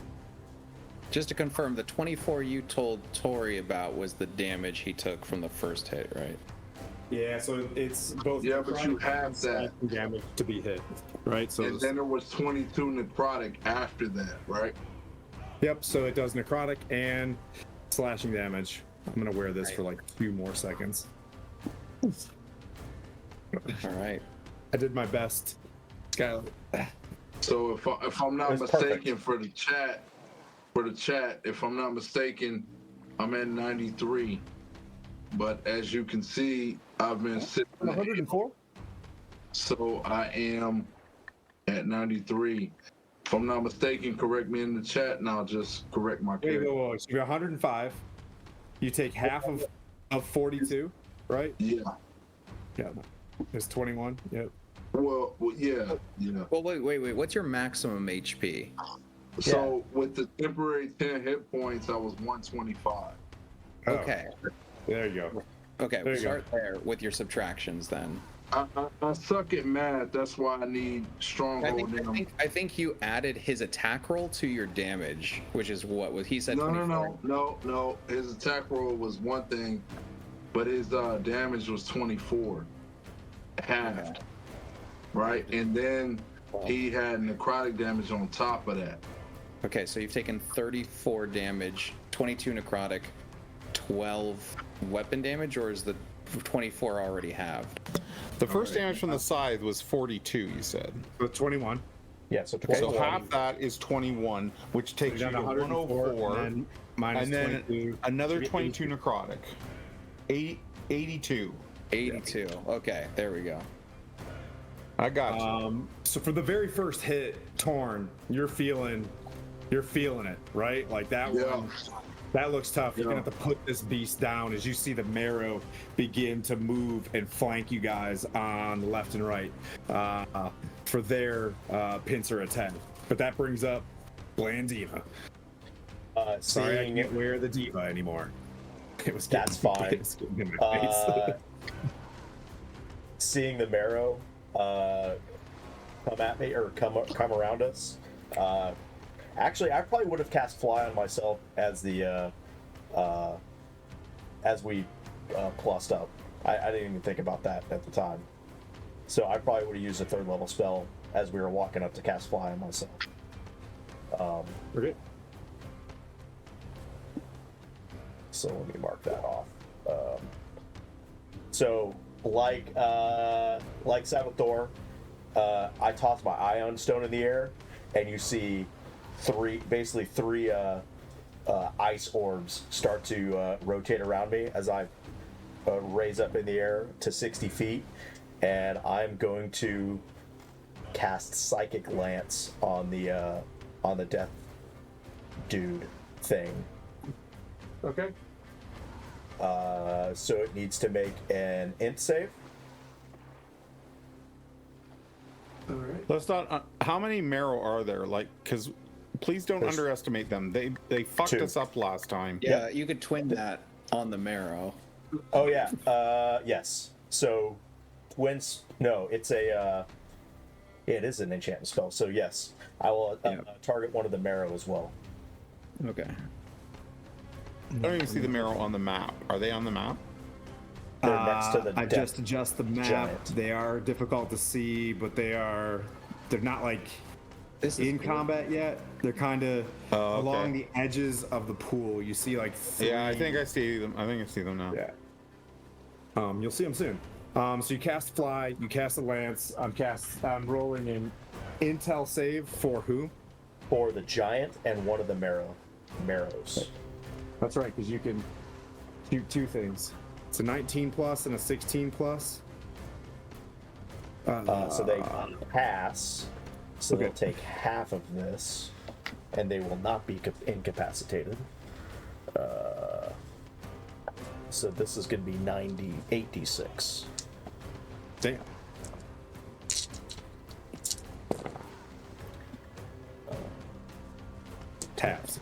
Just to confirm, the 24 you told Tori about was the damage he took from the first hit, right? Yeah, so it's both. Yeah, but you necrotic have and that. slashing damage to be hit, right? So And then there was 22 necrotic after that, right? yep. So it does necrotic and slashing damage. I'm gonna wear this for like 2 more seconds. All right. I did my best. Skylar. So if I'm not It's mistaken perfect. for the chat, for the chat, if I'm not mistaken, I'm at 93. But as you can see, I've been sitting. 104. So I am at 93. If I'm not mistaken, correct me in the chat, and I'll just correct my character. Wait. So you're 105. You take half of 42, right? Yeah. Yeah. It's 21. Yep. Well, yeah. Well, wait. What's your maximum HP? So with the temporary 10 hit points, I was 125. Oh, Okay. there you go. Okay, There you start there with your subtractions then. I suck at math. That's why I need Stronghold now. I think you added his attack roll to your damage, which is what was he said. No. His attack roll was one thing, but his damage was 24, halved, right? And then he had necrotic damage on top of that. Okay, so you've taken 34 damage, 22 necrotic, 12 weapon damage, or is the 24 already halved? The first damage from the scythe was 42, you said. So 21. Yeah, so So 21. half that is 21, which takes you down to to 104, and then minus and then 22. another 22 necrotic. 82. 82. Okay, there we go. I got you. So for the very first hit, Torn, you're feeling it, right? Like that one. That looks tough. You're gonna have to put this beast down as you see the marrow begin to move and flank you guys on the left and right for their pincer attack. But that brings up Blandiva. Sorry, I can't wear the diva anymore. It was That's fine. In my face. Seeing the marrow come at me or come around us. Actually, I probably would have cast Fly on myself as the as we plussed up. I didn't even think about that at the time. So I probably would have used a 3rd level spell as we were walking up to cast Fly on myself. Okay. So let me mark that off. So like Saboteur, I toss my Ion Stone in the air, and you see three ice orbs start to rotate around me as I raise up in the air to 60 feet, and I'm going to cast Psychic Lance on the death dude thing. Okay. So it needs to make an int save. All right. Let's not. How many marrow are there? Like, because please don't underestimate them. They fucked 2. us up last time. Yeah, you could twin that on the marrow. Oh yeah. Yes. So twins. No, it's a. It is an enchantment spell. So yes, I will target one of the marrow as well. Okay. I don't even see the marrow on the map. Are they on the map? They're next to the I death just adjust the map. giant. They are difficult to see, but they're not like This is in cool. combat yet. They're kind of Oh, okay. along the edges of the pool. You see like 3. Yeah, I think I see them. I think I see them now. Yeah. You'll see them soon. So you cast Fly, you cast a Lance. I'm rolling an Intel save for who? For the giant and one of the marrows. That's right, because you can shoot 2 things. It's a 19 plus and a 16 plus. So they pass. So Okay. they'll take half of this, and they will not be incapacitated. So this is going to be 86. Damn. Taps.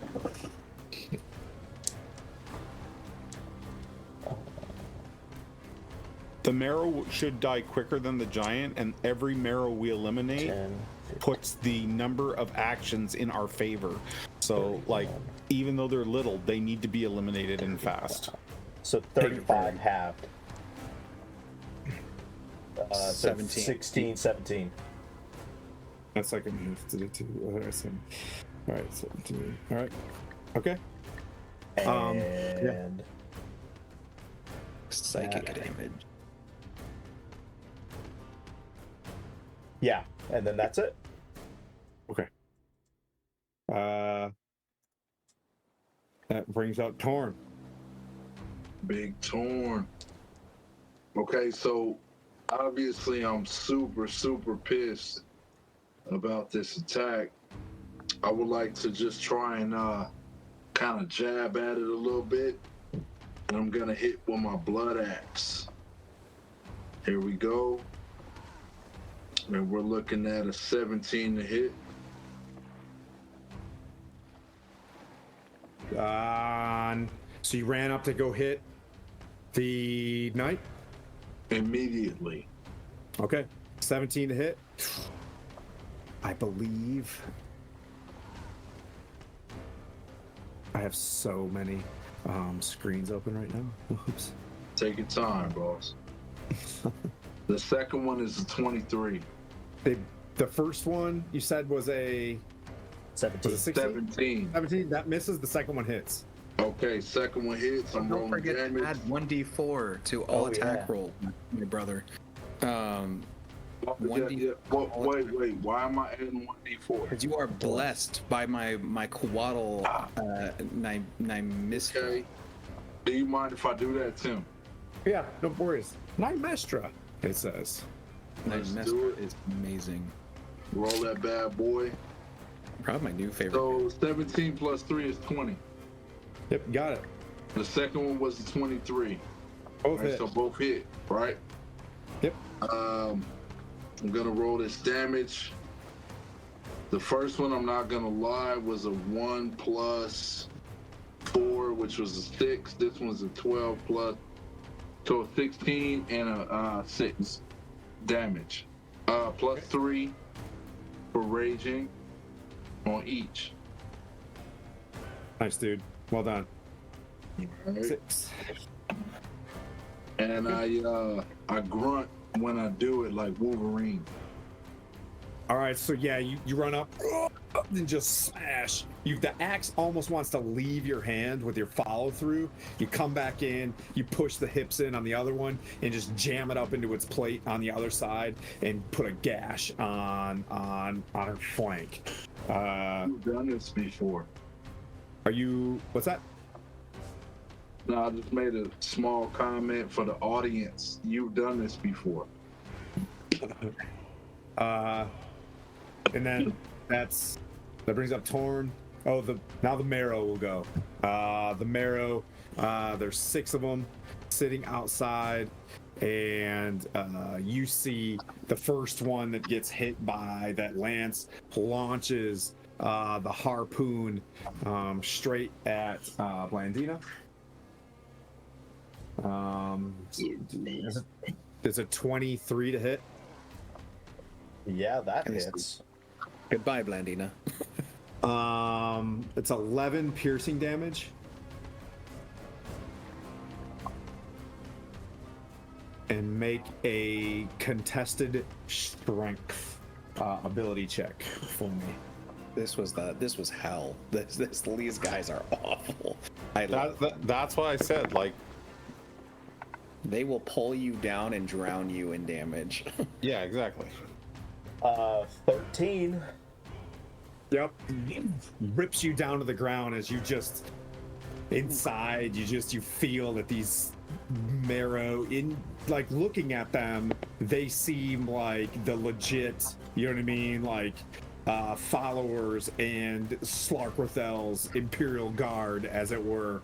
The marrow should die quicker than the giant, and every marrow we eliminate 10, puts the number of actions in our favor. So, like, even though they're little, they need to be eliminated and fast. So 35 halved. So 17. 16, 17. That's like a move to the 2. All right, 17. All right. Okay. And Psychic damage. yeah, and then that's it. Okay. That brings up Torn. Big Torn. Okay, so obviously I'm super, super pissed about this attack. I would like to just try and kind of jab at it a little bit. And I'm going to hit with my blood axe. Here we go. And we're looking at a 17 to hit. So you ran up to go hit the knight? Immediately. Okay. 17 to hit. I believe I have so many screens open right now. Oops. Take your time, boss. The second one is a 23. The first one you said was a 17. was it 16? 17. 17. That misses. The second one hits. Okay, second one hits. I'm Don't rolling forget damage. to add 1d4 to all attack yeah. roll, my brother. Wait. Why am I adding 1d4? Because you are blessed by my Quaddle Nymestra. Okay. Do you mind if I do that, Tim? Yeah, no worries. Nymestra, it says. Let's do Nymestra it. is amazing. Roll that bad boy. Probably my new favorite. So 17 plus 3 is 20. Yep, got it. The second one was a 23. Both Right, hit. so both hit, right? Yep. I'm gonna roll this damage. The first one, I'm not gonna lie, was a 1 plus 4, which was a 6. This one's a 12 plus, so a 16 and a 6 damage. Plus 3 for raging on each. Nice, dude. Well done. Right? 6. And I grunt when I do it like Wolverine. All right, so yeah, you run up and just smash. The axe almost wants to leave your hand with your follow through. You come back in, you push the hips in on the other one, and just jam it up into its plate on the other side, and put a gash on her flank. You've done this before. Are you? What's that? No, I just made a small comment for the audience. You've done this before. And then that brings up Torn. Oh, now the marrow will go. The marrow. There's 6 of them sitting outside, and you see the first one that gets hit by that lance launches the harpoon straight at Blandina. There's a 23 to hit. Yeah, that hits. Goodbye, Blandina. It's 11 piercing damage. And make a contested strength ability check for me. This was hell. These guys are awful. That's why I said, like, they will pull you down and drown you in damage. yeah, exactly. 13. Yep. Rips you down to the ground as you just inside, you feel that these marrow like looking at them, they seem like the legit, you know what I mean? Like followers and Slarkrathel's Imperial Guard, as it were.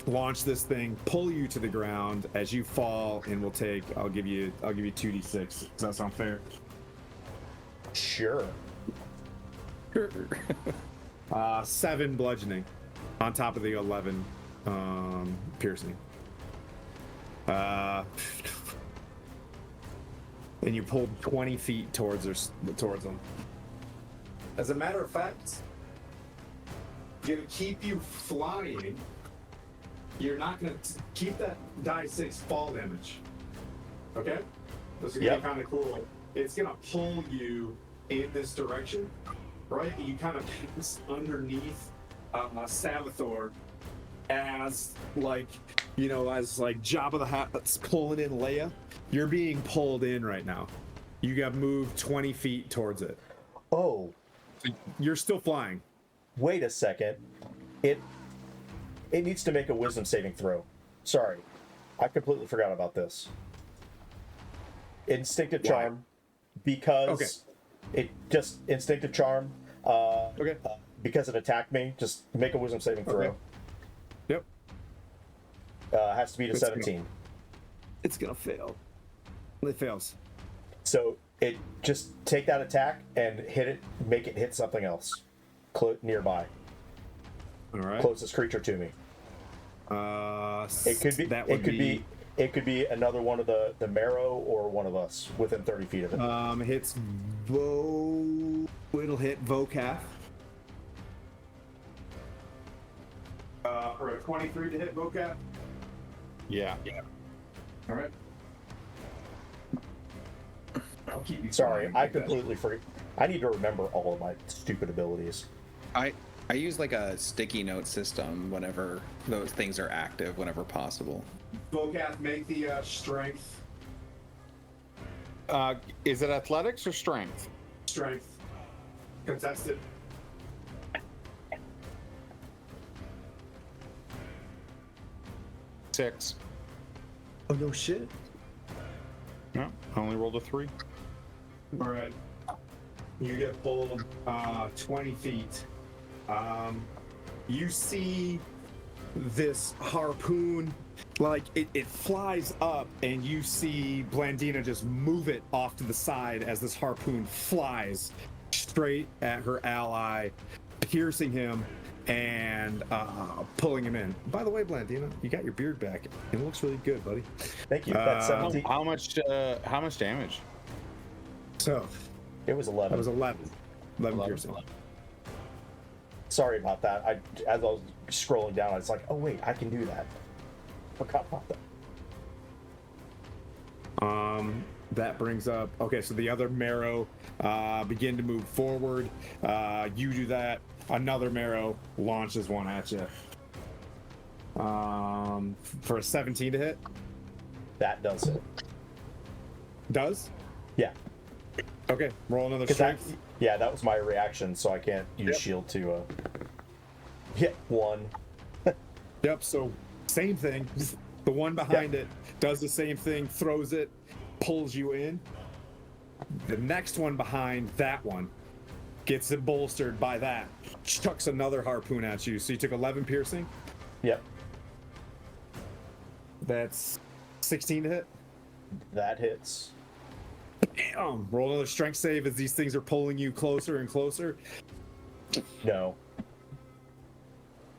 Launch this thing, pull you to the ground as you fall, and I'll give you 2d6. Does that sound fair? Sure. 7 bludgeoning on top of the 11 piercing. And you pulled 20 feet towards them. As a matter of fact, gonna keep you flying. You're not gonna keep that die 6 fall damage. Okay? This is gonna be kind of cool. It's gonna pull you in this direction, right? You kind of pass underneath Savathor as Jabba the Hutt's pulling in Leia. You're being pulled in right now. You got moved 20 feet towards it. Oh. You're still flying. wait a second. It needs to make a wisdom saving throw. Sorry. I completely forgot about this. Instinctive Why? charm, because it just instinctive charm. Okay. Because it attacked me, just make a wisdom saving throw. Okay. Yep. Has to be to It's 17. It's gonna fail. It fails. So it just take that attack and hit it, make it hit something else nearby, All right. closest creature to me. It could be. That It would could be. It could be another one of the marrow or one of us within 30 feet of it. Hits It'll hit Vocaf. For a 23 to hit Vocaf. Yeah. All right. I'll keep you. Sorry, I completely forgot. I need to remember all of my stupid abilities. I use like a sticky note system whenever those things are active, whenever possible. Vocaf, make the strength. Is it athletics or strength? Strength. Contested. Six. Oh no shit. No, I only rolled a 3. All right. You get pulled 20 feet. You see this harpoon, like it flies up, and you see Blandina just move it off to the side as this harpoon flies straight at her ally, piercing him and pulling him in. By the way, Blandina, you got your beard back. It looks really good, buddy. Thank you. That's 17. How much damage? So It was 11. that was 11. 11 piercing. Sorry about that. As I was scrolling down, I was like, oh wait, I can do that. Forgot about that. That brings up, okay, so the other marrow begin to move forward. You do that. Another marrow launches one at you. For a 17 to hit. That does it. Does? Yeah. Okay, roll another 'Cause that, strength. yeah, that was my reaction, so I can't use Yep. shield to hit one. Yep, so same thing. The one behind it does the same thing, throws it, pulls you in. The next one behind that one gets it bolstered by that, chucks another harpoon at you. So you took 11 piercing. Yep. That's 16 to hit. That hits. Damn. Roll another strength save as these things are pulling you closer and closer. No.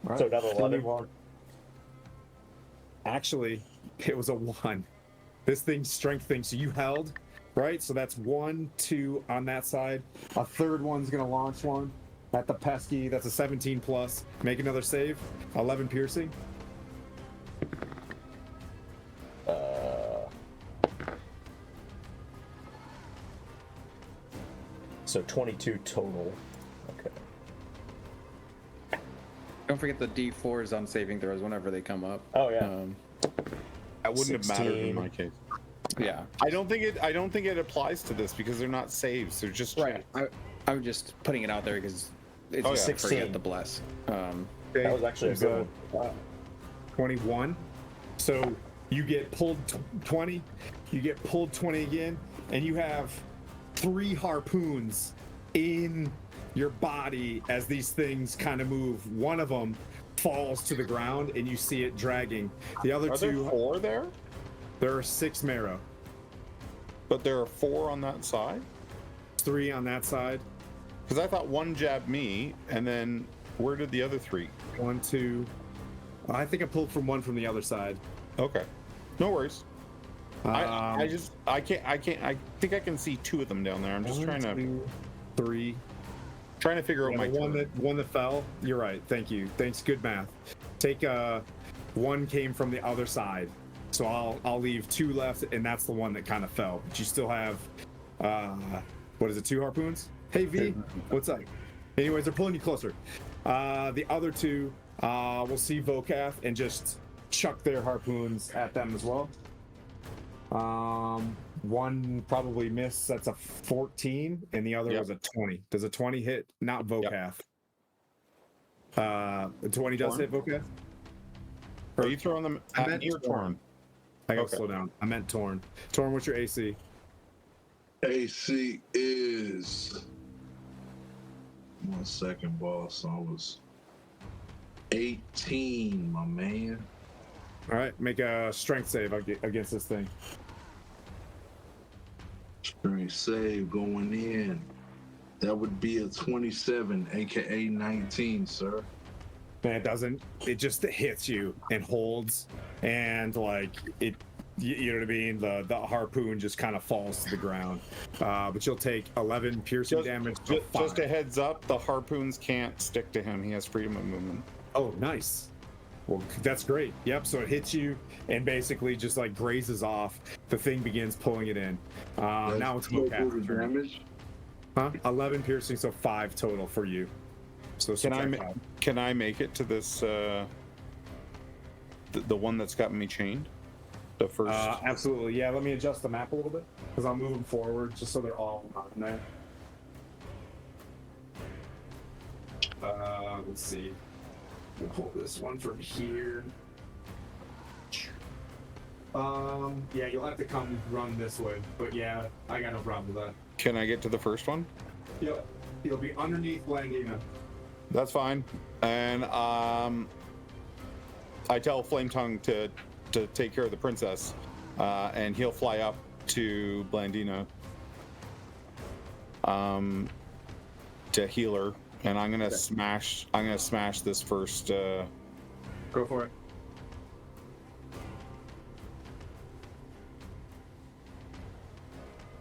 All right. So another 11. Actually, it was a 1. This thing's strength thing, so you held, right? So that's 1, 2 on that side. A third one's gonna launch one at the pesky. That's a 17 plus. Make another save. 11 piercing. So 22 total. Okay. Don't forget the D4s on saving throws whenever they come up. Oh yeah. That wouldn't have mattered 16. in my case. Yeah. I don't think it applies to this because they're not saves. They're just Right. I'm just putting it out there because it's Oh, yeah. 16. forget the bless. That was actually a good one. 21. So you get pulled 20. You get pulled 20 again, and you have 3 harpoons in your body as these things kind of move. One of them falls to the ground, and you see it dragging. The other Are there 2, 4 there? there are 6 marrow. But there are 4 on that side? 3 on that side. Because I thought 1 jabbed me, and then where did the other 3? 1, 2. I think I pulled from one from the other side. Okay, no worries. I think I can see 2 of them down there. I'm just 1, trying to 2, 3. figure out my The turn. one that fell. You're right. Thank you. Thanks. Good math. Take one came from the other side, so I'll leave 2 left, and that's the one that kind of fell. But you still have what is it? 2 harpoons. Hey V, what's up? Anyways, they're pulling you closer. The other 2 will see Vocaf and just chuck their harpoons at them as well. One probably missed. That's a 14, and the other Yep. was a 20. Does a 20 hit? Not Vocaf. The 20 does Torn? hit, okay? Are you throwing them I at meant me or Torn? I gotta Okay. slow down. I meant Torn. Torn, what's your AC? AC is 1 second, boss. I was 18, my man. All right, make a strength save against this thing. Strength save going in. That would be a 27, aka 19, sir. And it doesn't. It just hits you and holds, and like it. You know what I mean? The harpoon just kind of falls to the ground. But you'll take 11 piercing damage. Just a heads up, the harpoons can't stick to him. He has freedom of movement. Oh, nice. Well, that's great. Yep. So it hits you and basically just like grazes off. The thing begins pulling it in. Now it's total damage. Huh? 11 piercing, so 5 total for you. So can I make it to this? The one that's got me chained. The first. Absolutely. Yeah. Let me adjust the map a little bit because I'm moving forward just so they're all on there. Let's see. We'll pull this one from here. Yeah, you'll have to come run this way, but yeah, I got no problem with that. Can I get to the first one? Yep. It'll be underneath Landina. That's fine. And I tell Flame Tongue to take care of the princess, and he'll fly up to Blandina to heal her. And I'm gonna smash this first. Go for it.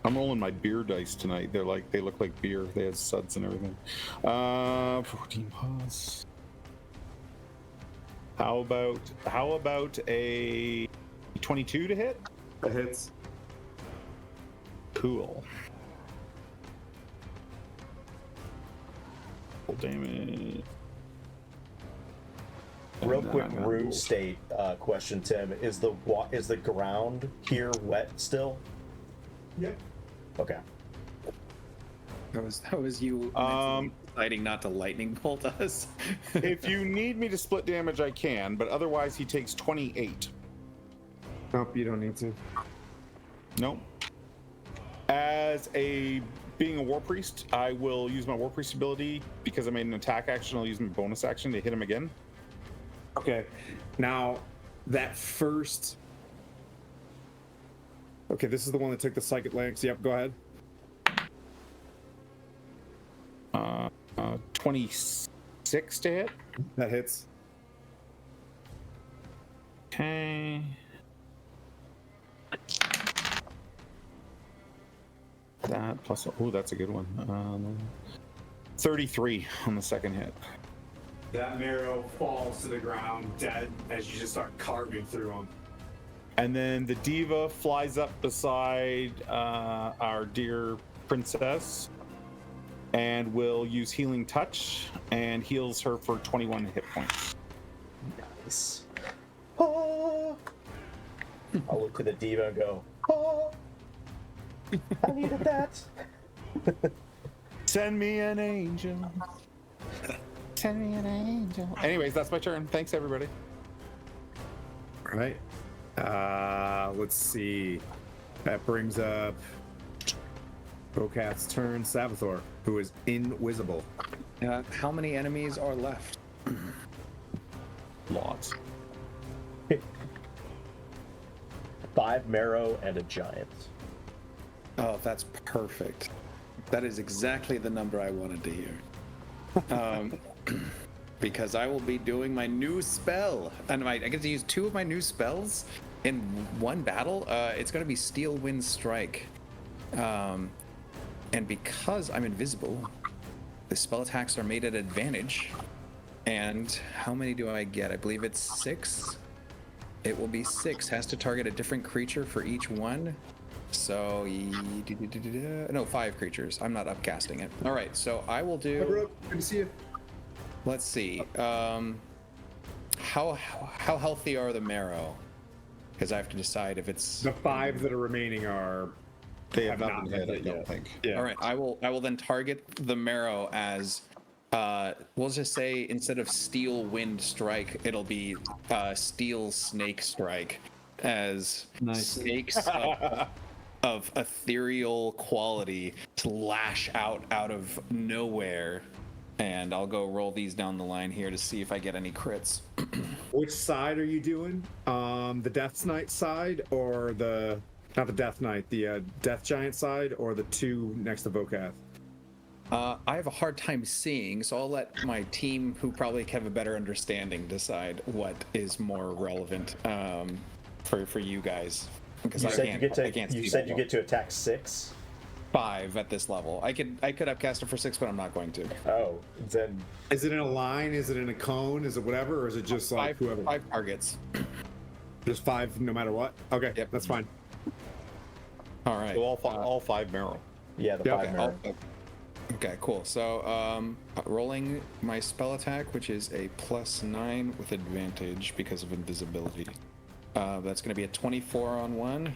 I'm rolling my beer dice tonight. They look like beer. They have suds and everything. 14 pause. How about a 22 to hit? That hits. Cool. Full damage. Real quick rune state question, Tim. Is the ground here wet still? Yep. Okay. That was you deciding not to lightning bolt us. If you need me to split damage, I can, but otherwise he takes 28. Nope, you don't need to. Nope. Being a war priest, I will use my war priest ability because I made an attack action. I'll use my bonus action to hit him again. Okay. Now, that first. Okay, this is the one that took the psychic lance. Yep, go ahead. 26 to hit. That hits. Okay. That plus, oh, that's a good one. 33 on the second hit. That marrow falls to the ground dead as you just start carving through him. And then the diva flies up beside our dear princess and will use healing touch and heals her for 21 hit points. Nice. Oh. I'll look to the diva and go, oh, I needed that. Send me an angel. Send me an angel. Anyways, that's my turn. Thanks, everybody. All right. Let's see. That brings up Bocat's turn. Sabathor, who is invisible. How many enemies are left? Lots. 5 marrow and a giant. Oh, that's perfect. That is exactly the number I wanted to hear. Because I will be doing my new spell, and I get to use 2 of my new spells in one battle. It's going to be Steel Wind Strike, and because I'm invisible, the spell attacks are made at advantage. And how many do I get? I believe it's 6. It will be 6. Has to target a different creature for each one. So, no, 5 creatures. I'm not upcasting it. All right, so I will do. Hi, bro. Good to see you. Let's see. How healthy are the marrow? Because I have to decide if it's The 5 that are remaining are. They have not nothing hit, I hit don't yet. think. Yeah. all right. I will then target the marrow as we'll just say instead of steel wind strike, it'll be steel snake strike, as snakes of ethereal quality to lash out of nowhere. And I'll go roll these down the line here to see if I get any crits. Which side are you doing? The Death Knight side, or not the Death Knight, the Death Giant side, or the two next to Vokath? I have a hard time seeing, so I'll let my team, who probably have a better understanding, decide what is more relevant for you guys. Because You I said can't. you get I can't to. You see said that you well. get to attack 6. 5 at this level. I could upcast it for 6, but I'm not going to. Oh, then Is it in a line? Is it in a cone? Is it whatever? Or is it just like whoever? 5 targets. Just 5 no matter what? Okay, Yep. that's fine. All right. So all 5 marrow. yeah, the Yeah, 5 okay. mirror. Okay, cool. So, rolling my spell attack, which is a +9 with advantage because of invisibility. That's going to be a 24 on 1.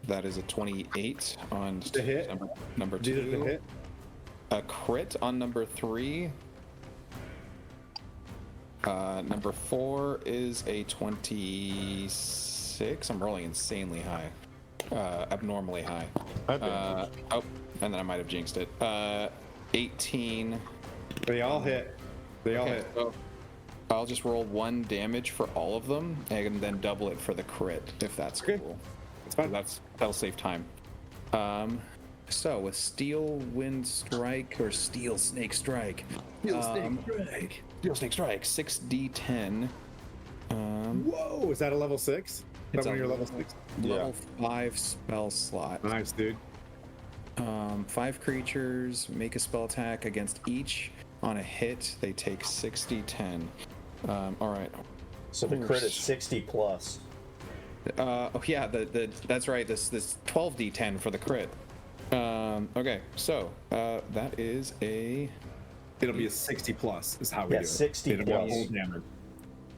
That is a 28 on The hit? number Did 2. it hit? A crit on number 3. Number 4 is a 26. I'm rolling insanely high. Abnormally high. And then I might have jinxed it. 18. They all hit. They all hit. So I'll just roll 1 damage for all of them, and then double it for the crit, if that's Okay. cool. It's fine. That'll save time. So with Steel Wind Strike or Steel Snake Strike. Steel Snake Strike. 6d10. Whoa, is that a level 6? Is that It's one a of your level 6? Level 5 spell slot. Nice, dude. 5 creatures make a spell attack against each. On a hit, they take 6d10. All right. So the crit is 60 plus. Oh yeah, that's right. This 12d10 for the crit. Okay, so that is a It'll be a 60 plus is how we Yeah, do it. 60 It'll be a plus. whole damage.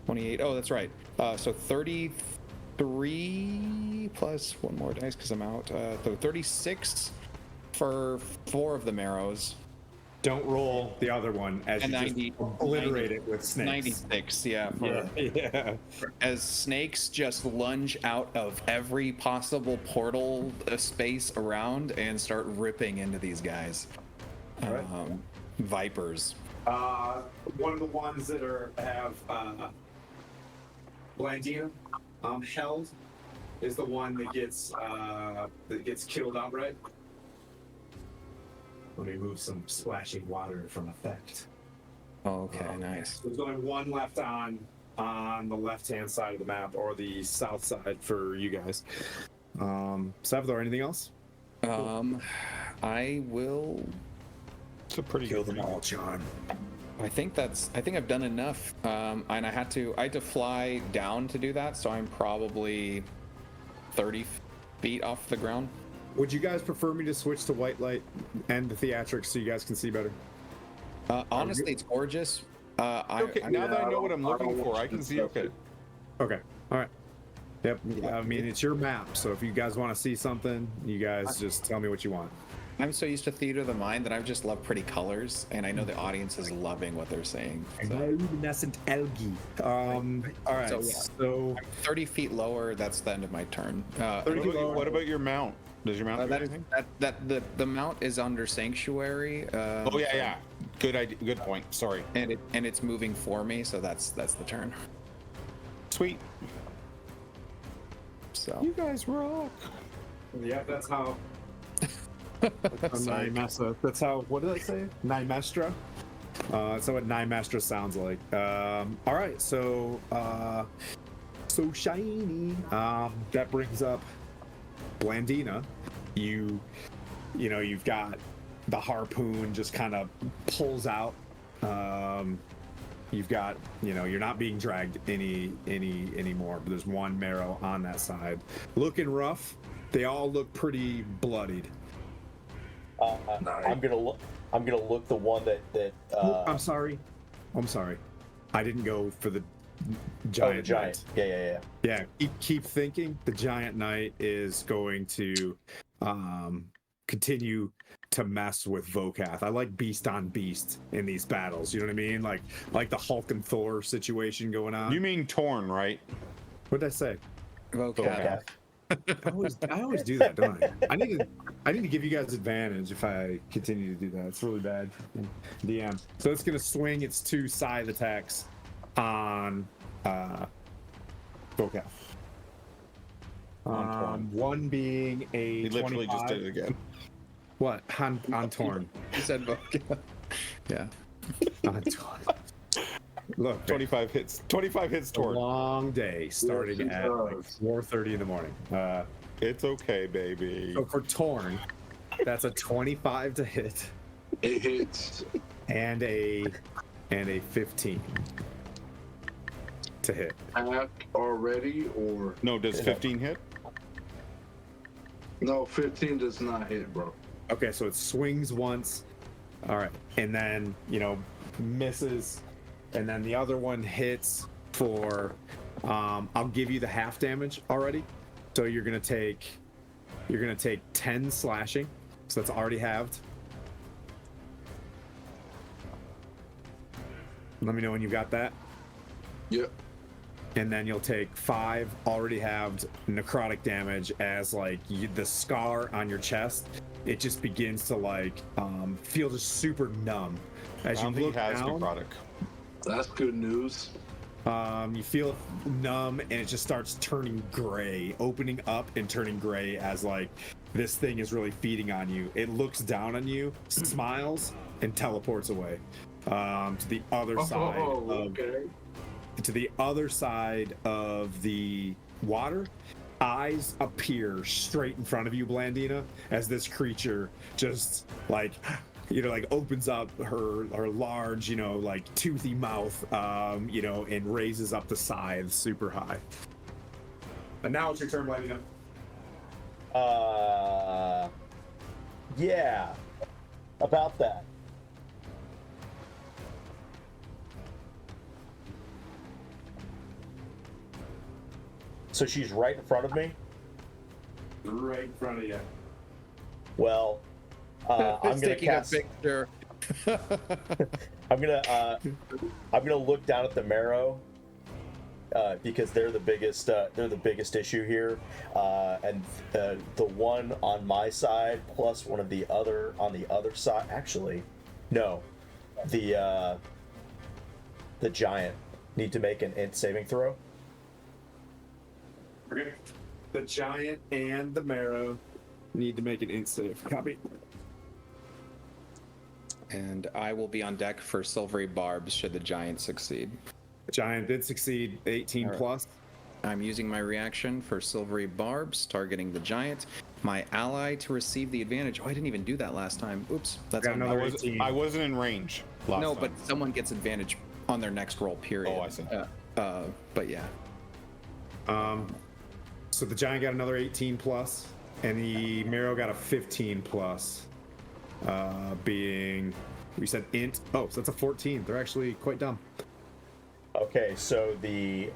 28. Oh, that's right. So 33 plus one more dice because I'm out. So 36 for 4 of the marrows. Don't roll the other one as And you 90 just obliterate it with snakes. 96, yeah. Yeah. As snakes just lunge out of every possible portal space around and start ripping into these guys. Right. Vipers. One of the ones that have Blandina held is the one that gets killed outright. Let me move some splashing water from effect. Okay, nice. There's only one left on the left-hand side of the map, or the south side for you guys. Savador, anything else? I will. It's a pretty Kill them all, John. I think I've done enough. And I had to fly down to do that, so I'm probably 30 feet off the ground. Would you guys prefer me to switch to white light and the theatrics so you guys can see better? Honestly, it's gorgeous. Okay, now that I know what I'm looking for, I can see. Okay. Okay. All right. Yep. I mean, it's your map, so if you guys want to see something, you guys just tell me what you want. I'm so used to theater of the mind that I just love pretty colors, and I know the audience is loving what they're saying. So, Luminescent algae. All right. So, yeah. So 30 feet lower, that's the end of my turn. What about your mount? Does your mount do That, anything? the mount is under sanctuary. Oh yeah. Good idea. Good point. Sorry. And it's moving for me, so that's the turn. Sweet. So You guys rock. yeah, that's how. That's how. What did I say? Nymestra. That's what Nymestra sounds like. All right. So so shiny. That brings up Blandina. You've got the harpoon just kind of pulls out. You've got, you're not being dragged anymore, but there's one marrow on that side. Looking rough. They all look pretty bloodied. I'm gonna look the one that I'm sorry. I didn't go for the giant. giant. Knight. Yeah. Keep thinking the giant knight is going to continue to mess with Vokath. I like beast on beast in these battles. You know what I mean? Like the Hulk and Thor situation going on. You mean Torn, right? What did I say? Vocab. I always do that, don't I? I need to give you guys advantage if I continue to do that. It's really bad. DM. So it's gonna swing its 2 scythe attacks on Vokath. One being a He literally 25. just did it again. What? On Torn. You said vocab. Yeah. On Torn. Look, 25 hits. 25 hits a Torn. long day starting at like 4:30 in the morning. It's okay, baby. So for Torn, that's a 25 to hit It hits. and a 15 to hit. Attack already, or No, does 15 hit? no? 15 does not hit, bro. Okay, so it swings once. All right, and then misses, and then the other one hits for. I'll give you the half damage already. So you're gonna take 10 slashing. So that's already halved. Let me know when you got that. Yep. And then you'll take 5 already halved necrotic damage as the scar on your chest, it just begins to feel just super numb as I you don't think look he has down. necrotic. That's good news. You feel numb and it just starts turning gray, opening up and turning gray as this thing is really feeding on you. It looks down on you, smiles, and teleports away to the other side okay. to the other side of the water. Eyes appear straight in front of you, Blandina, as this creature just opens up her large, toothy mouth, and raises up the scythe super high. And now it's your turn, Blandina. Yeah, about that. So she's right in front of me. Right in front of you. Well, I'm gonna taking cast. a picture. I'm gonna look down at the marrow because they're the biggest. They're the biggest issue here, and the one on my side plus one of the other on the other side. Actually, no, the giant need to make an int saving throw. Okay. The giant and the marrow need to make an int save. Copy. And I will be on deck for silvery barbs should the giant succeed. Giant did succeed, 18 All right. plus. I'm using my reaction for silvery barbs, targeting the giant. My ally to receive the advantage. Oh, I didn't even do that last time. Oops, that's Got on me. another 18. I wasn't in range last No, time. but someone gets advantage on their next roll. Period. Oh, I see. But yeah. So the giant got another 18 plus, and the marrow got a 15 plus. Being, we said int. Oh, so that's a 14. They're actually quite dumb. Okay, so the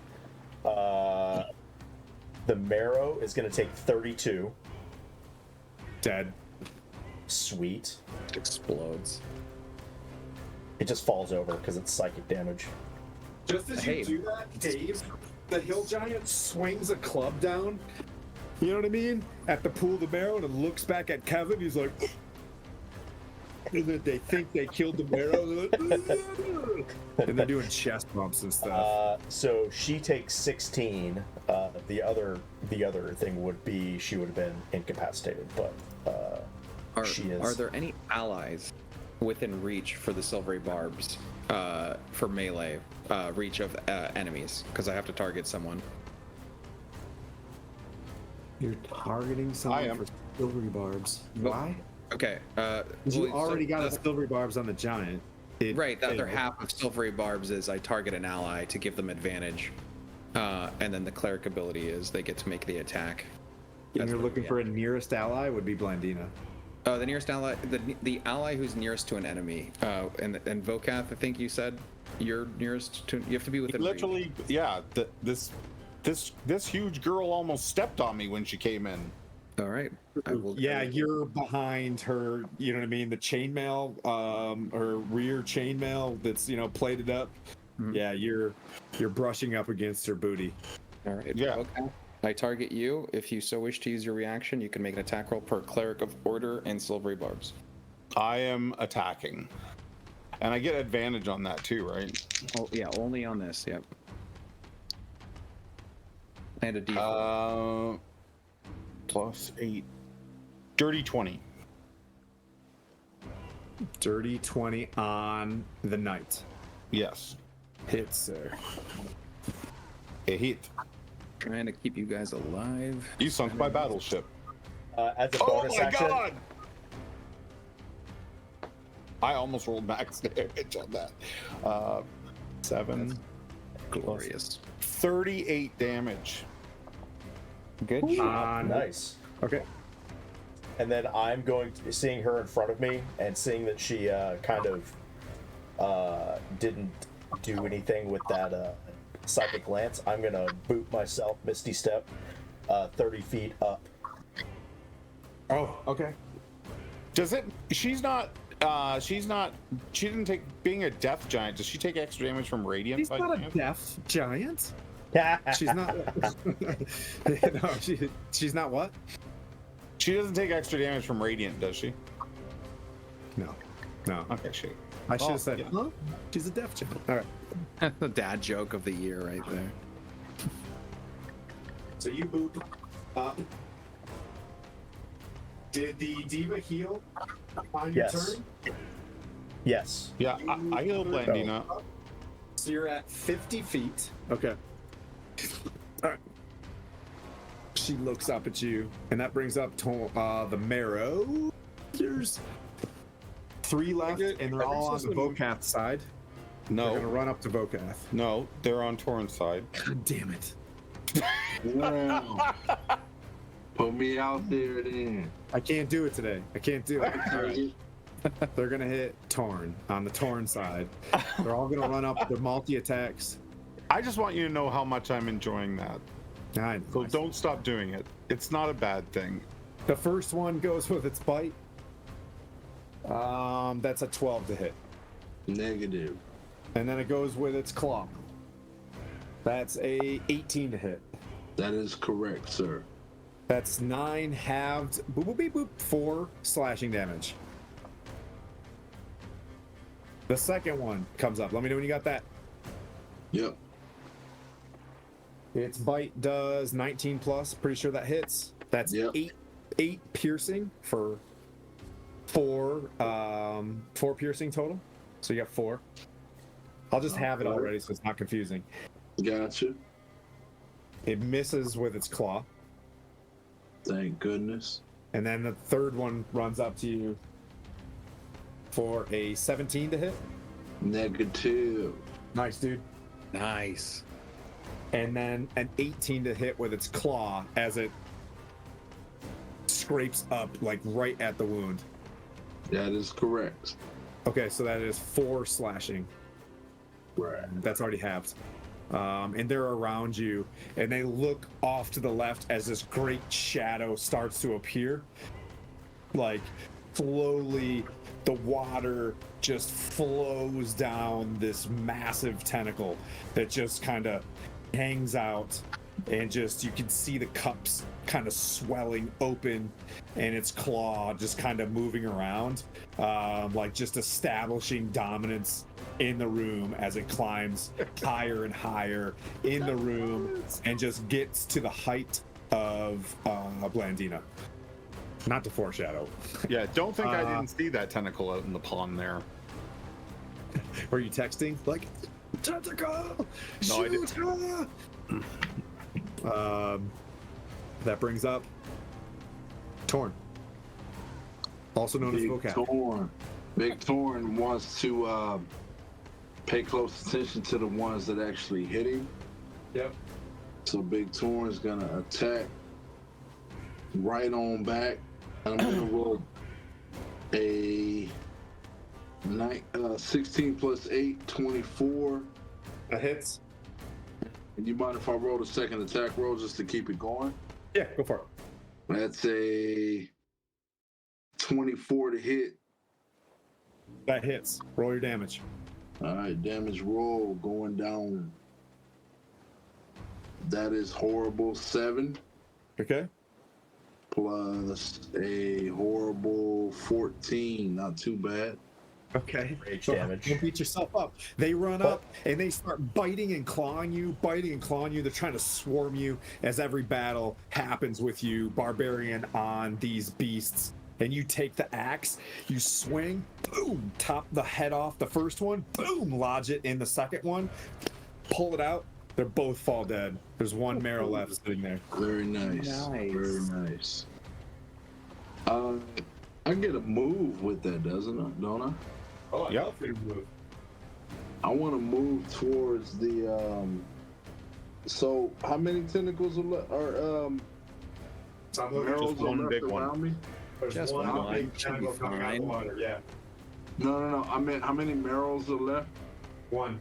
marrow is gonna take 32. Dead. Sweet. It explodes. It just falls over because it's psychic damage. Just as Hey. you do that, Dave, the hill giant swings a club down. You know what I mean? At the pool of the marrow, and it looks back at Kevin. He's like, and then they think they killed the marrow, and they're doing chest bumps and stuff. So she takes 16. The other thing would be she would have been incapacitated, but she is. Are there any allies within reach for the silvery barbs for melee reach of enemies? Because I have to target someone. You're targeting I someone am. for silvery barbs. Why? Okay. Because you already got a silvery barbs on the giant. Right, the other half of silvery barbs is I target an ally to give them advantage, and then the cleric ability is they get to make the attack. And That's you're what- looking yeah. for a nearest ally would be Blandina. The nearest ally, the ally who's nearest to an enemy, and Vokath, I think you said you're nearest to. You have to be within reach. Literally, yeah. This huge girl almost stepped on me when she came in. All right. I will. Yeah, you're behind her. You know what I mean? The chainmail, her rear chainmail that's plated up. Mhm. Yeah, you're brushing up against her booty. All right. Yeah. Okay. I target you. If you so wish to use your reaction, you can make an attack roll per cleric of order and silvery barbs. I am attacking, and I get advantage on that too, right? Oh yeah, only on this. Yep. And a D4. +8. Dirty 20. Dirty 20 on the knight. Yes. Hits, sir. A hit. Trying to keep you guys alive. You sunk my battleship. As a Oh bonus my action, god! I almost rolled max damage on that. 7. Glorious. 38 damage. Good. nice. Okay. And then I'm going to seeing her in front of me and seeing that she kind of didn't do anything with that psychic lance. I'm gonna boot myself Misty Step 30 feet up. Oh, okay. Does it? She didn't take, being a death giant, does she take extra damage from radiant? She's by not a chance? death giant. She's not. No, she's not what? She doesn't take extra damage from radiant, does she? No. No. Okay, she. I should Oh, have said, yeah. huh? She's a death giant. All right. The dad joke of the year right there. So you boot up. Did the diva heal on your Yes. turn? Yes. Yeah, I heal Blandina. So you're at 50 feet. Okay. All right. She looks up at you, and that brings up the marrow. There's 3 left, and they're all on the Vokath side. They're gonna No, run up to Vokath. no, they're on Torrent's side. God damn it! Wow. Put me out there then. I can't do it today. I can't do it. All right. They're gonna hit Torn on the Torn side. They're all gonna run up. They're multi attacks. I just want you to know how much I'm enjoying that. I know. So don't stop doing it. It's not a bad thing. The first one goes with its bite. That's a 12 to hit. Negative. And then it goes with its claw. That's a 18 to hit. That is correct, sir. That's 9 halved, boop, boop, beep, boop, 4 slashing damage. The second one comes up. Let me know when you got that. Yep. Its bite does 19 plus. Pretty sure that hits. That's Yep. 8 piercing for 4 piercing total. So you got 4. I'll just have it already so it's not confusing. Gotcha. It misses with its claw. Thank goodness. And then the third one runs up to you for a 17 to hit. Negative. Nice, dude. Nice. And then an 18 to hit with its claw as it scrapes up like right at the wound. That is correct. Okay, so that is 4 slashing. Right. That's already halved. And they're around you, and they look off to the left as this great shadow starts to appear. Like, slowly, the water just flows down this massive tentacle that just kind of hangs out, and just you can see the cups kind of swelling open, and its claw just kind of moving around, like just establishing dominance in the room as it climbs higher and higher in the room and just gets to the height of Blandina. Not to foreshadow. Yeah, don't think I didn't see that tentacle out in the pond there. Were you texting? Like, tentacle! No, I Shoot her! That brings up Torn. Also known as Big Vocab. Torn. Big Torn wants to pay close attention to the ones that actually hit him. Yep. So Big Torn is gonna attack right on back. I'm gonna roll a 16 plus 8, 24. That hits. And you mind if I roll the second attack roll just to keep it going? Yeah, go for it. That's a 24 to hit. That hits. Roll your damage. All right, damage roll going down. That is horrible 7 Okay. plus a horrible 14. Not too bad. Okay. Rage So damage. don't beat yourself up. They run up and they start biting and clawing you. They're trying to swarm you as every battle happens with you, barbarian, on these beasts. And you take the axe, you swing, boom, top the head off the first one, boom, lodge it in the second one, pull it out. They both fall dead. There's one marrow left sitting there. Very nice. Nice. Very nice. I get a move with that, don't I? Oh, Yep. love your move. I want to move towards the. So how many tentacles are left? Or marrows are one left big one. around me? There's Just one one big should be tentacle coming out of the fine. water. Yeah, No. I meant how many marrows are left? one.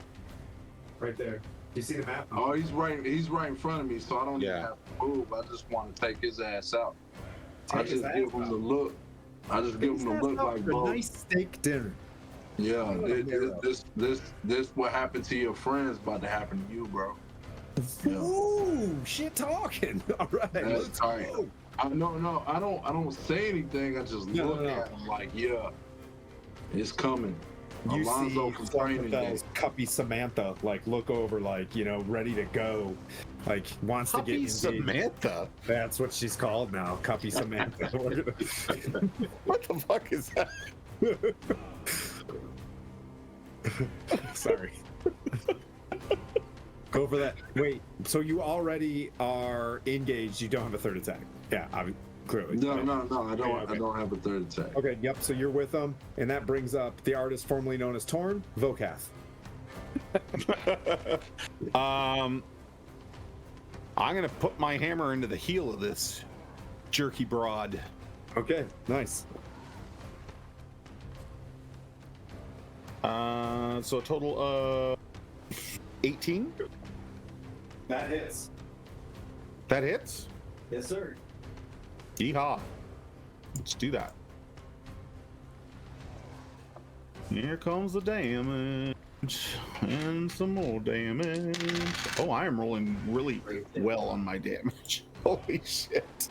Right there. You see the map? Oh, he's right in front of me, so I don't even Yeah. have to move. I just want to take his ass out. I Take his just give ass him out. the look. I just give him the look like, a bro. nice steak dinner. Yeah, What a marrow. this what happened to your friends about to happen to you, bro. Yeah. Ooh, shit talking. All right, That's let's tight. go. I don't say anything. I just No, look no. at him like, yeah, it's coming. You Alonzo see from training day. Fluffyfel's Cuppy Samantha like look over, like, you know, ready to go, like wants to get Puppy engaged. Samantha. That's what she's called now, Cuppy Samantha. What the fuck is that? Sorry. Go for that. Wait, so you already are engaged? You don't have a third attack? Yeah, clearly. No, Okay. I don't. Okay. I don't have a third attack. Okay, yep, so you're with them, and that brings up the artist formerly known as Torn, Vokath. I'm gonna put my hammer into the heel of this jerky broad. Okay, nice. So a total of 18. That hits. That hits. Yes, sir. Yeehaw. Let's do that. Here comes the damage. And some more damage. Oh, I am rolling really well on my damage. Holy shit.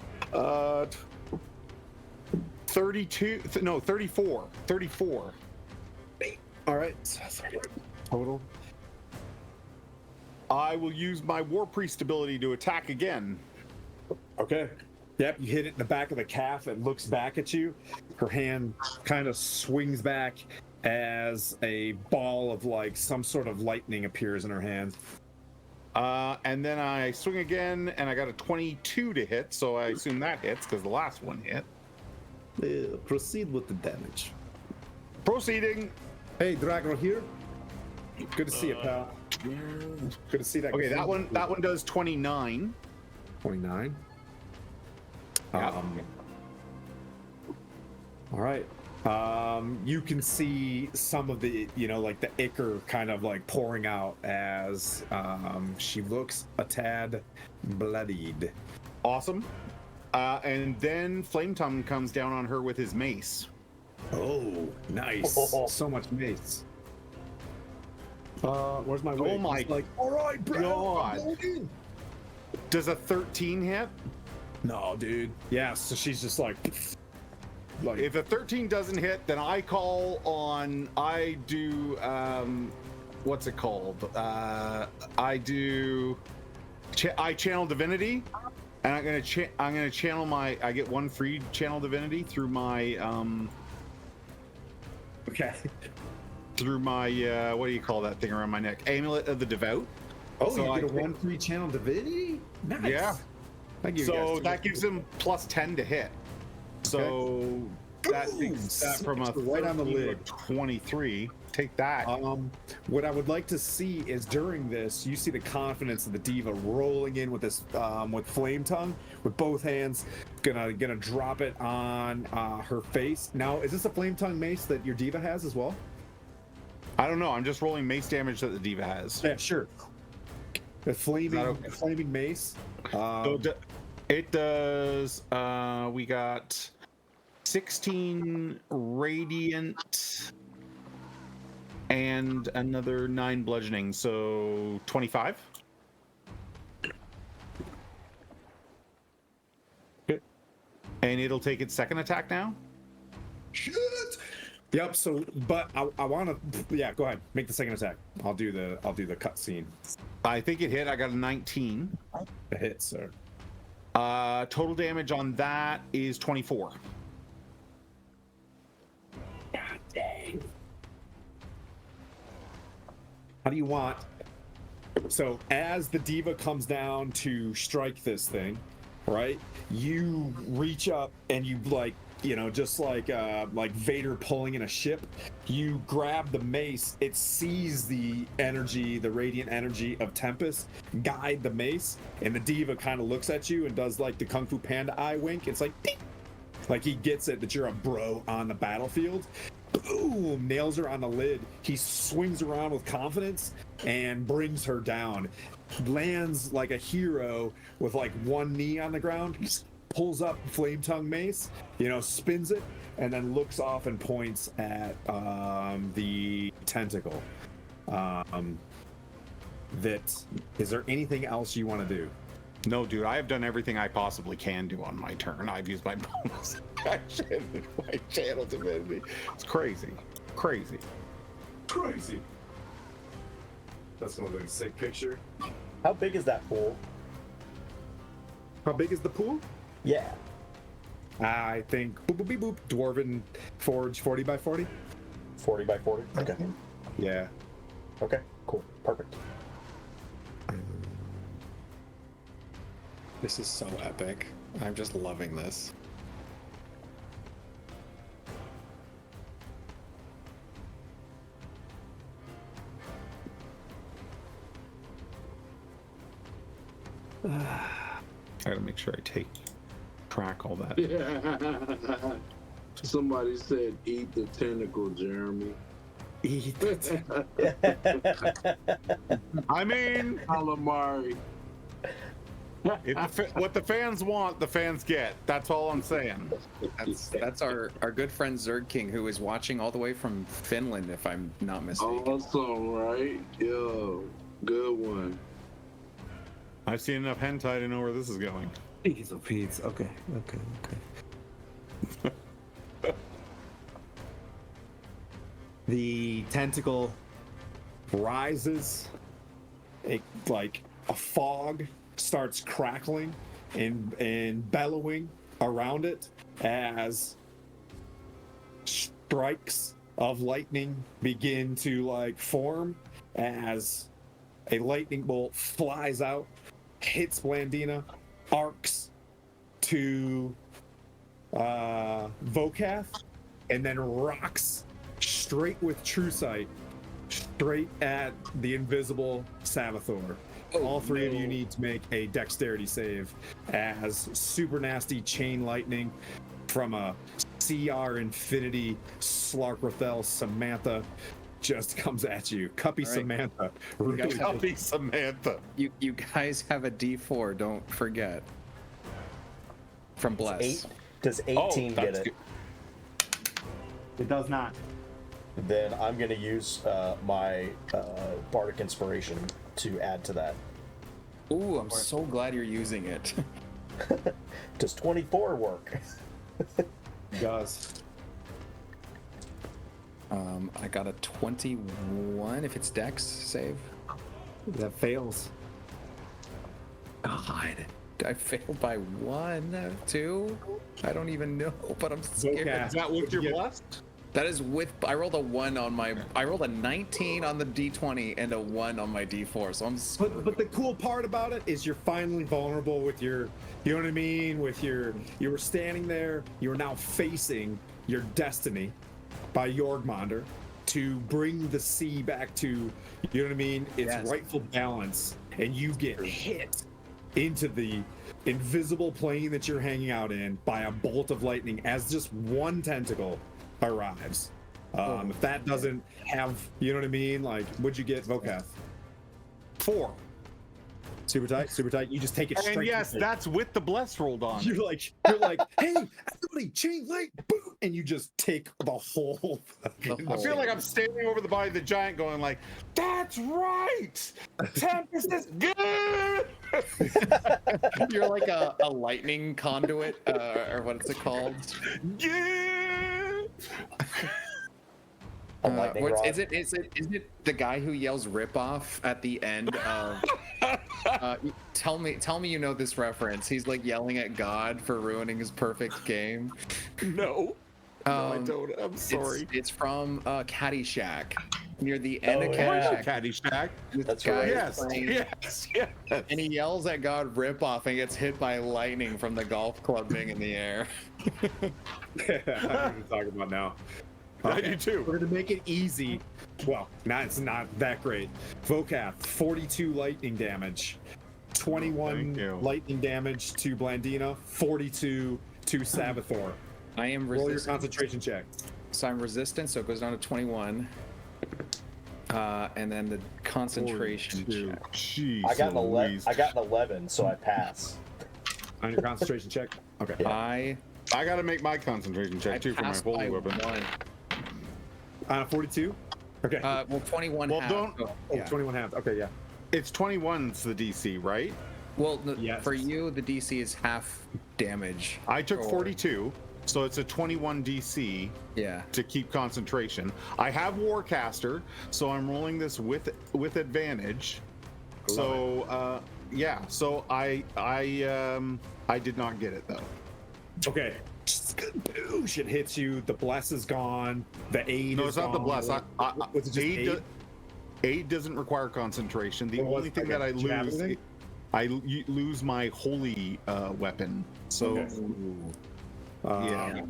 32. No, 34. 34. All right. Total. I will use my War Priest ability to attack again. Okay. Yep, you hit it in the back of the calf. It looks back at you. Her hand kind of swings back as a ball of like some sort of lightning appears in her hand. And then I swing again, and I got a 22 to hit, so I assume that hits because the last one hit. Proceed with the damage. Proceeding. Hey, Drago here. Good to see you, pal. Good to see that. Okay, that one does 29. 29. Yep. All right. You can see some of the, you know, like the ichor kind of like pouring out as she looks a tad bloodied. Awesome. And then Flame Tongue comes down on her with his mace. Oh, nice. So much mace. Where's my wig? my He's like, all right, bro. God. I'm going in." Does a 13 hit? No, dude. Yeah, so she's just like If a 13 doesn't hit, then I call on. I do. What's it called? I do. I channel divinity, and I'm gonna channel my. I get one free channel divinity through my. okay. Through my what do you call that thing around my neck? Amulet of the Devout. Oh, So you get I- a 1 free channel divinity? Nice. Yeah. Thank you, So guys. that gives him plus 10 to hit. So that takes that from a Right on the 13 to a lid. 23. Take that. What I would like to see is during this, you see the confidence of the diva rolling in with this, with Flame Tongue, with both hands, gonna drop it on her face. Now, is this a Flame Tongue mace that your diva has as well? I don't know. I'm just rolling mace damage that the diva has. Yeah, sure. The flaming, okay? flaming mace. So It does. We got 16 radiant and another 9 bludgeoning, so 25. Good. And it'll take its second attack now. Shit. Yep. So, but I want to. Yeah, go ahead. Make the second attack. I'll do the cut scene. I think it hit. I got a 19. A hit, sir. Total damage on that is 24. God dang. How do you want? So as the diva comes down to strike this thing, right? You reach up and you just like Vader pulling in a ship. You grab the mace. It sees the energy, the radiant energy of Tempest, guide the mace, and the diva kind of looks at you and does like the Kung Fu Panda eye wink. It's like, ding! Like he gets it that you're a bro on the battlefield. Boom! Nails her on the lid. He swings around with confidence and brings her down. Lands like a hero with like one knee on the ground. Pulls up Flame Tongue Mace, spins it, and then looks off and points at the tentacle. Is there anything else you want to do? No, dude, I have done everything I possibly can do on my turn. I've used my bonus action, my channel divinity. It's crazy. Crazy. That's gonna look a sick picture. How big is that pool? How big is the pool? Yeah. I think boop, Dwarven Forge 40 by 40. 40 by 40? Okay. Yeah. Okay, cool. Perfect. This is so epic. I'm just loving this. I gotta make sure I track all that. Somebody said, "Eat the tentacle, Jeremy." Eat it. I mean, Calamari. what the fans want, the fans get. That's all I'm saying. That's our good friend Zerg King, who is watching all the way from Finland, if I'm not mistaken. Awesome, right? Yo, good one. I've seen enough hentai to know where this is going. Pizza. Okay. The tentacle rises, like a fog starts crackling and bellowing around it as strikes of lightning begin to form as a lightning bolt flies out, hits Blandina, arcs to Vokath, and then rocks straight with True Sight straight at the invisible Savathor. All three of you need to make a dexterity save as super nasty chain lightning from a CR Infinity Slarkrathel Samantha just comes at you. Cuppy right. Samantha. Really Cuppy Samantha. You guys have a D4, don't forget. From Bless. Does 18 get it? Good. It does not. Then I'm going to use my Bardic Inspiration to add to that. Ooh, I'm so glad you're using it. Does 24 work? It does. I got a 21 if it's Dex save. That fails. God. I failed by 1, 2? I don't even know, but I'm scared. Okay. Is that with your blessed? That is with, I rolled a 1 on my, I rolled a 19 on the D20 and a 1 on my D4, so I'm But the cool part about it is you're finally vulnerable with your, you know what I mean? You were standing there, you are now facing your destiny by Jorgmonder to bring the sea back to, you know what I mean? Its rightful balance, and you get hit into the invisible plane that you're hanging out in by a bolt of lightning as just one tentacle arrives. If that doesn't have, you know what I mean? Like, what'd you get, Vokath? 4. Super tight. You just take it straight. And yes, to the face. that's with the bless rolled on. You're like, hey, everybody, chain light, boom, and you just take the whole. I feel like I'm standing over the body of the giant, going like, "That's right, Tempest is good." You're like a lightning conduit, or what is it called? Yeah. Is it the guy who yells "rip off" at the end of? Tell me you know this reference. He's like yelling at God for ruining his perfect game. No, I don't. I'm sorry. It's from Caddyshack. Near the end of yeah. Caddyshack. Caddyshack. That's guy right. Yes, playing- yes. And he yells at God "rip off" and gets hit by lightning from the golf club being in the air. I know what you're talking about now. I do too. We're gonna make it easy. Well, it's not that great. Vocath, 42 lightning damage, 21 you. lightning damage to Blandina, 42 to Sabathor. I am Roll your resistant. concentration check. So I'm resistant, so it goes down to 21. And then the concentration check. Jeez, I got an 11. Louise. I got an 11, so I pass. On your concentration check. Okay. I got to make my concentration check too for my passed by holy weapon. 1. 42. Okay. Well, 21. Well, half, don't- so, Oh, yeah. 21 half. Okay, yeah. It's 21's the DC, right? Well, Yes. for you, the DC is half damage. I took Or- 42, so it's a 21 DC Yeah. to keep concentration. I have Warcaster, so I'm rolling this with advantage. So yeah, so I did not get it though. Okay. Just boosh, it hits you. The bless is gone. The aid No, is it's not the gone. bless. Was it just aid? Aid doesn't require concentration. The What was- only thing okay, that I did you have lose, anything? I lose my holy weapon. So Okay. yeah.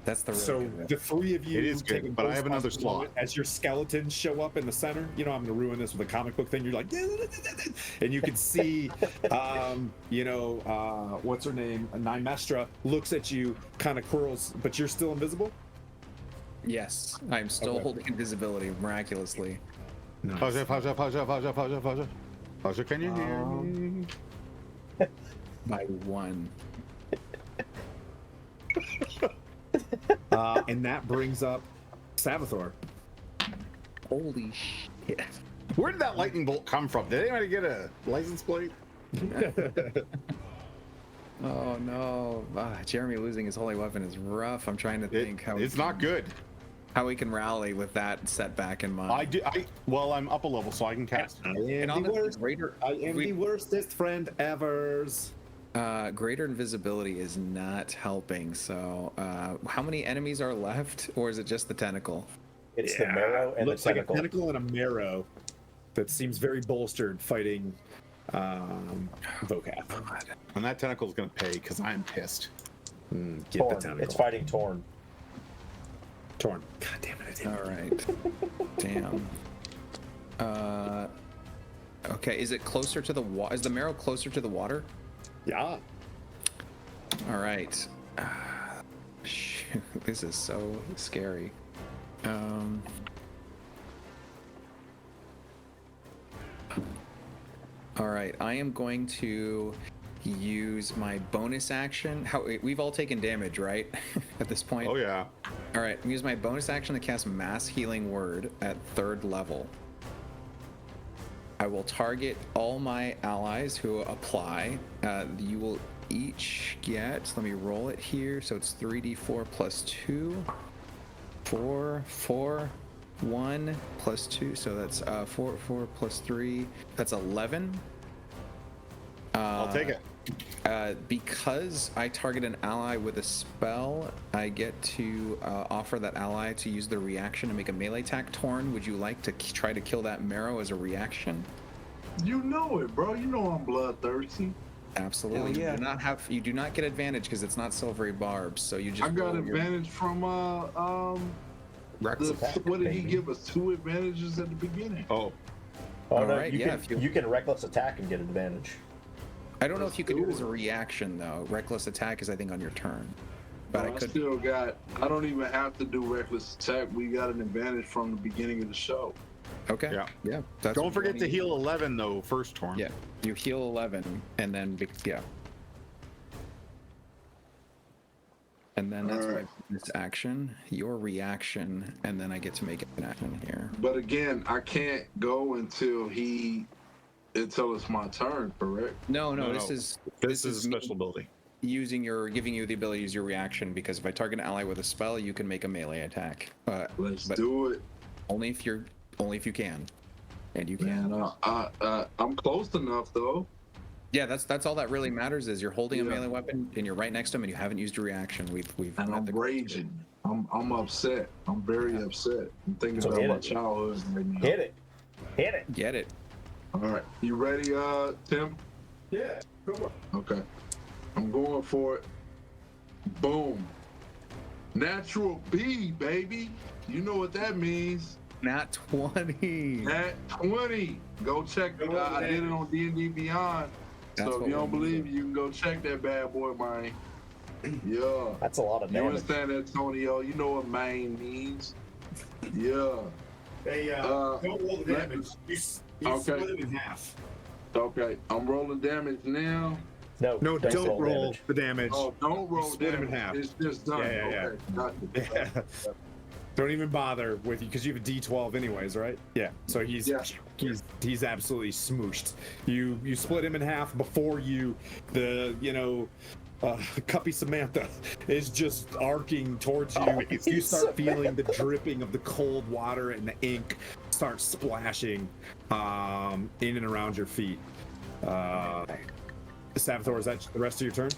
That's the real So good one. the three of you It is good, take a but I have another Ghostbusters slot. moment as your skeletons show up in the center. You know, I'm going to ruin this with a comic book thing. You're like, and you can see, what's her name? Nymestra looks at you, kind of curls, but you're still invisible. Yes, I'm still Okay. holding invisibility miraculously. Faja, can you hear me? By 1. And that brings up Sabathor. Holy shit. Where did that lightning bolt come from? Did anybody get a license plate? Oh no. Jeremy losing his holy weapon is rough. I'm trying to think It's not good. how we can rally with that setback in mind. Well, I'm up a level, so I can cast. I am And the honestly, worst. I am the worstest friend ever. Greater invisibility is not helping. So, how many enemies are left, or is it just the tentacle? It's the marrow and the Looks like tentacle. a tentacle and a marrow that seems very bolstered fighting Vocath. And that tentacle's gonna pay because I'm pissed. Get the Torn. tentacle. It's fighting Torn. Torn. God damn it! I didn't. All right. Damn. Okay. Is it closer to the water? Is the marrow closer to the water? Yeah. All right. Shoot, this is so scary. All right, I am going to use my bonus action. We've all taken damage, right? At this point. Oh yeah. All right, use my bonus action to cast Mass Healing Word at 3rd level. I will target all my allies who apply. You will each get, let me roll it here. So it's 3d4 plus 2, 4, 1 plus 2. So that's 4 plus 3. That's 11. I'll take it. Because I target an ally with a spell, I get to offer that ally to use the reaction to make a melee attack. Torn, would you like to try to kill that marrow as a reaction? You know it, bro. You know I'm bloodthirsty. Absolutely. Hell yeah. You do not get advantage because it's not silvery barbs. So you just. I got roll your- advantage from Rex attack, what did he baby. give us? 2 advantages at the beginning. Oh, Oh All no, right, you yeah, can if you- you can reckless attack and get advantage. I don't know if you could do it Let's as a do it. reaction though. Reckless attack is I think on your turn, but I I could. still got. I don't even have to do reckless attack. We got an advantage from the beginning of the show. Okay. Yeah. Yeah. That's Don't forget one to you- heal 11 though first, Torm. Yeah. You heal 11, and then yeah. And then that's Alright. my bonus action, your reaction, and then I get to make an action here. But again, I can't go until it's my turn, correct? No, No, this no. is This is a me special ability. giving you the ability to use your reaction, because if I target an ally with a spell, you can make a melee attack. Let's But do it. only if you can, and you can. Man, I'm close enough though. Yeah, that's all that really matters is you're holding a Yeah. melee weapon and you're right next to him and you haven't used your reaction. We've And met I'm the raging. I'm upset. I'm very upset. I'm thinking So about hit my it. childhood right now. Hit it. Hit it. Get it. All right. You ready, Tim? Yeah. Go for it. Okay. I'm going for it. Boom. Natural B, baby. You know what that means. Nat 20. Nat 20. Go check. I did it on D&D Beyond. That's So what if you don't we're believe, using. you can go check that bad boy, man. Yeah. That's a lot of You damage. understand, Antonio? You know what main means. Yeah. Hey, don't roll the damage. You Okay. split it in half. Okay. I'm rolling damage now. No, No, don't roll damage. the damage. Oh, don't roll split him damage. in half. It's just done. Yeah, yeah, Okay. Gotcha. Yeah. Don't even bother with you because you have a D12 anyways, right? Yeah. So he's absolutely smooshed. You split him in half before Cuppy Samantha is just arcing towards you. You start feeling the dripping of the cold water and the ink start splashing in and around your feet. Savitor, is that the rest of your turn?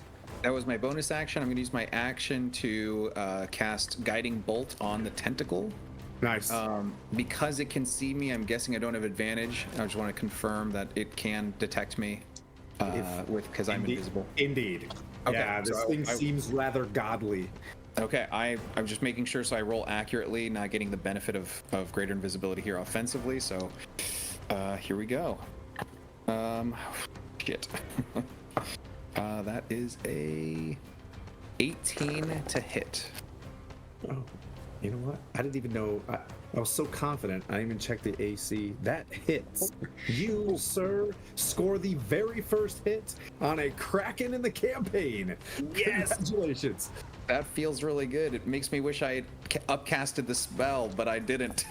That was my bonus action. I'm going to use my action to cast Guiding Bolt on the tentacle. Nice. Because it can see me, I'm guessing I don't have advantage. I just want to confirm that it can detect me because I'm invisible. Indeed. Okay, Yeah, this so thing I- seems rather godly. Okay, I'm just making sure so I roll accurately, not getting the benefit of greater invisibility here offensively. So here we go. Shit. That is a 18 to hit. Oh, you know what? I didn't even know. I was so confident. I didn't even check the AC. That hits. You, sir, score the very first hit on a Kraken in the campaign. Yes. Congratulations. That feels really good. It makes me wish I had upcasted the spell, but I didn't.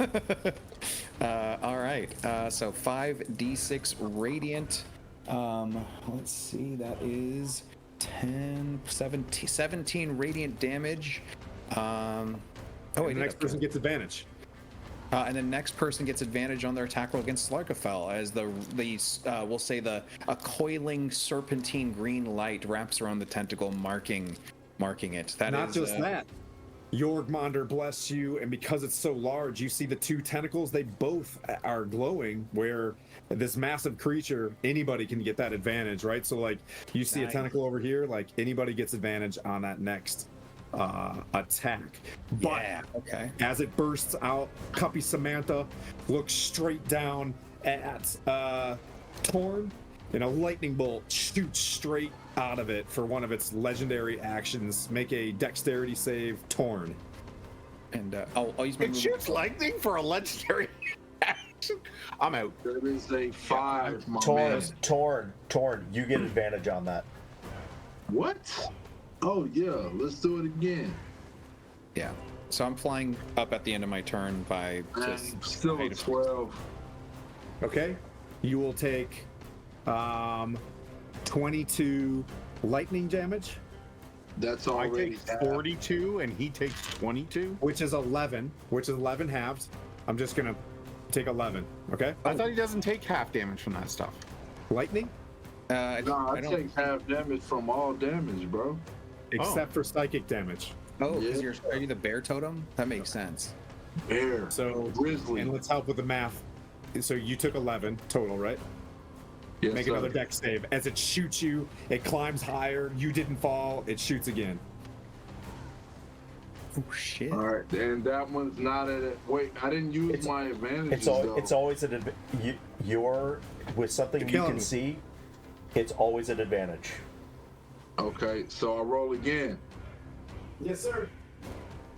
All right. So 5d6 radiant. Let's see. That is 10, 17 radiant damage. And the next person gets advantage. And the next person gets advantage on their attack roll against Slarkafell as we'll say a coiling serpentine green light wraps around the tentacle, marking it. That Not is, just that. Jorgmonder bless you, and because it's so large, you see the two tentacles, they both are glowing, where this massive creature, anybody can get that advantage, right? So like you see Nice. a tentacle over here, like anybody gets advantage on that next attack. But Yeah. Okay. as it bursts out, Cuppy Samantha looks straight down at Torn, and a lightning bolt shoots straight out of it for one of its legendary actions. Make a dexterity save, Torn. And I'll use my It movement. shoots lightning for a legendary action. I'm out. That is a 5, my Torn, man. torn. You get advantage on that. What? Oh yeah, let's do it again. Yeah. So I'm flying up at the end of my turn by I'm just still height a of- 12. Okay? You will take 22 lightning damage, That's I already take half. 42 and he takes 22. which is 11 halved. I'm just gonna take 11, okay? I thought he doesn't take half damage from that stuff. Lightning, I No, I don't. take half damage from all damage, bro. except for psychic damage. Oh, because Yeah. are you the bear totem? That makes sense. Bear. So, Grizzly. and let's help with the math. So you took 11 total, right? Yes, Make sir. another dex save. As it shoots you, it climbs higher. You didn't fall. It shoots again. Oh shit. All right, and that one's not at it. Wait, I didn't use It's- my advantages It's though. always an you're with something You're you killing can me. see. It's always an advantage. Okay, so I roll again. Yes, sir.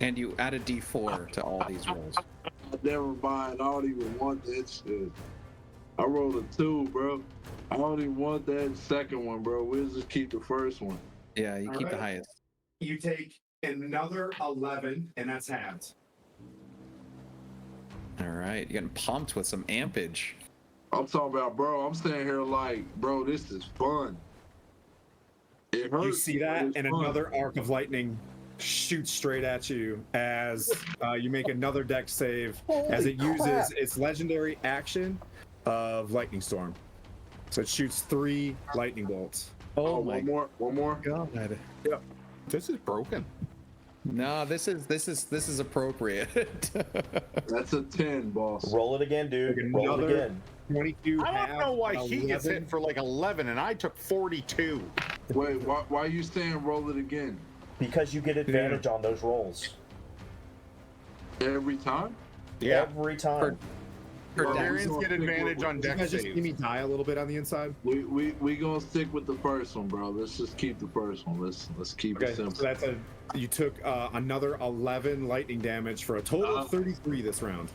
And you add a d4 to all these rolls. I Never mind. I don't even want that shit. I rolled a 2, bro. I don't even want that second one, bro. We'll just keep the first one. Yeah, you keep the Alright. highest. You take another 11, and that's halved. All right, you're getting pumped with some ampage. I'm talking about, bro. I'm standing here like, bro, this is fun. It hurts. You see but that, it's and fun. another arc of lightning shoots straight at you as you make another dex save as it Holy crap. uses its legendary action of lightning storm. So it shoots 3 lightning bolts. Oh, one more. God. This is broken. No, this is appropriate. That's a 10, boss. Roll it again, dude. Like Roll it another again. 22. I don't know why half, he gets 11. hit for like 11 and I took 42. Wait, why are you saying roll it again? Because you get advantage on those rolls. Every time? Yeah. Every time. Barbarians get advantage on You deck guys just see saves. me die a little bit on the inside. We gonna stick with the first one, bro. Let's just keep the first one. Let's keep Okay, it so simple. that's you took another 11 lightning damage for a total of 33 this round.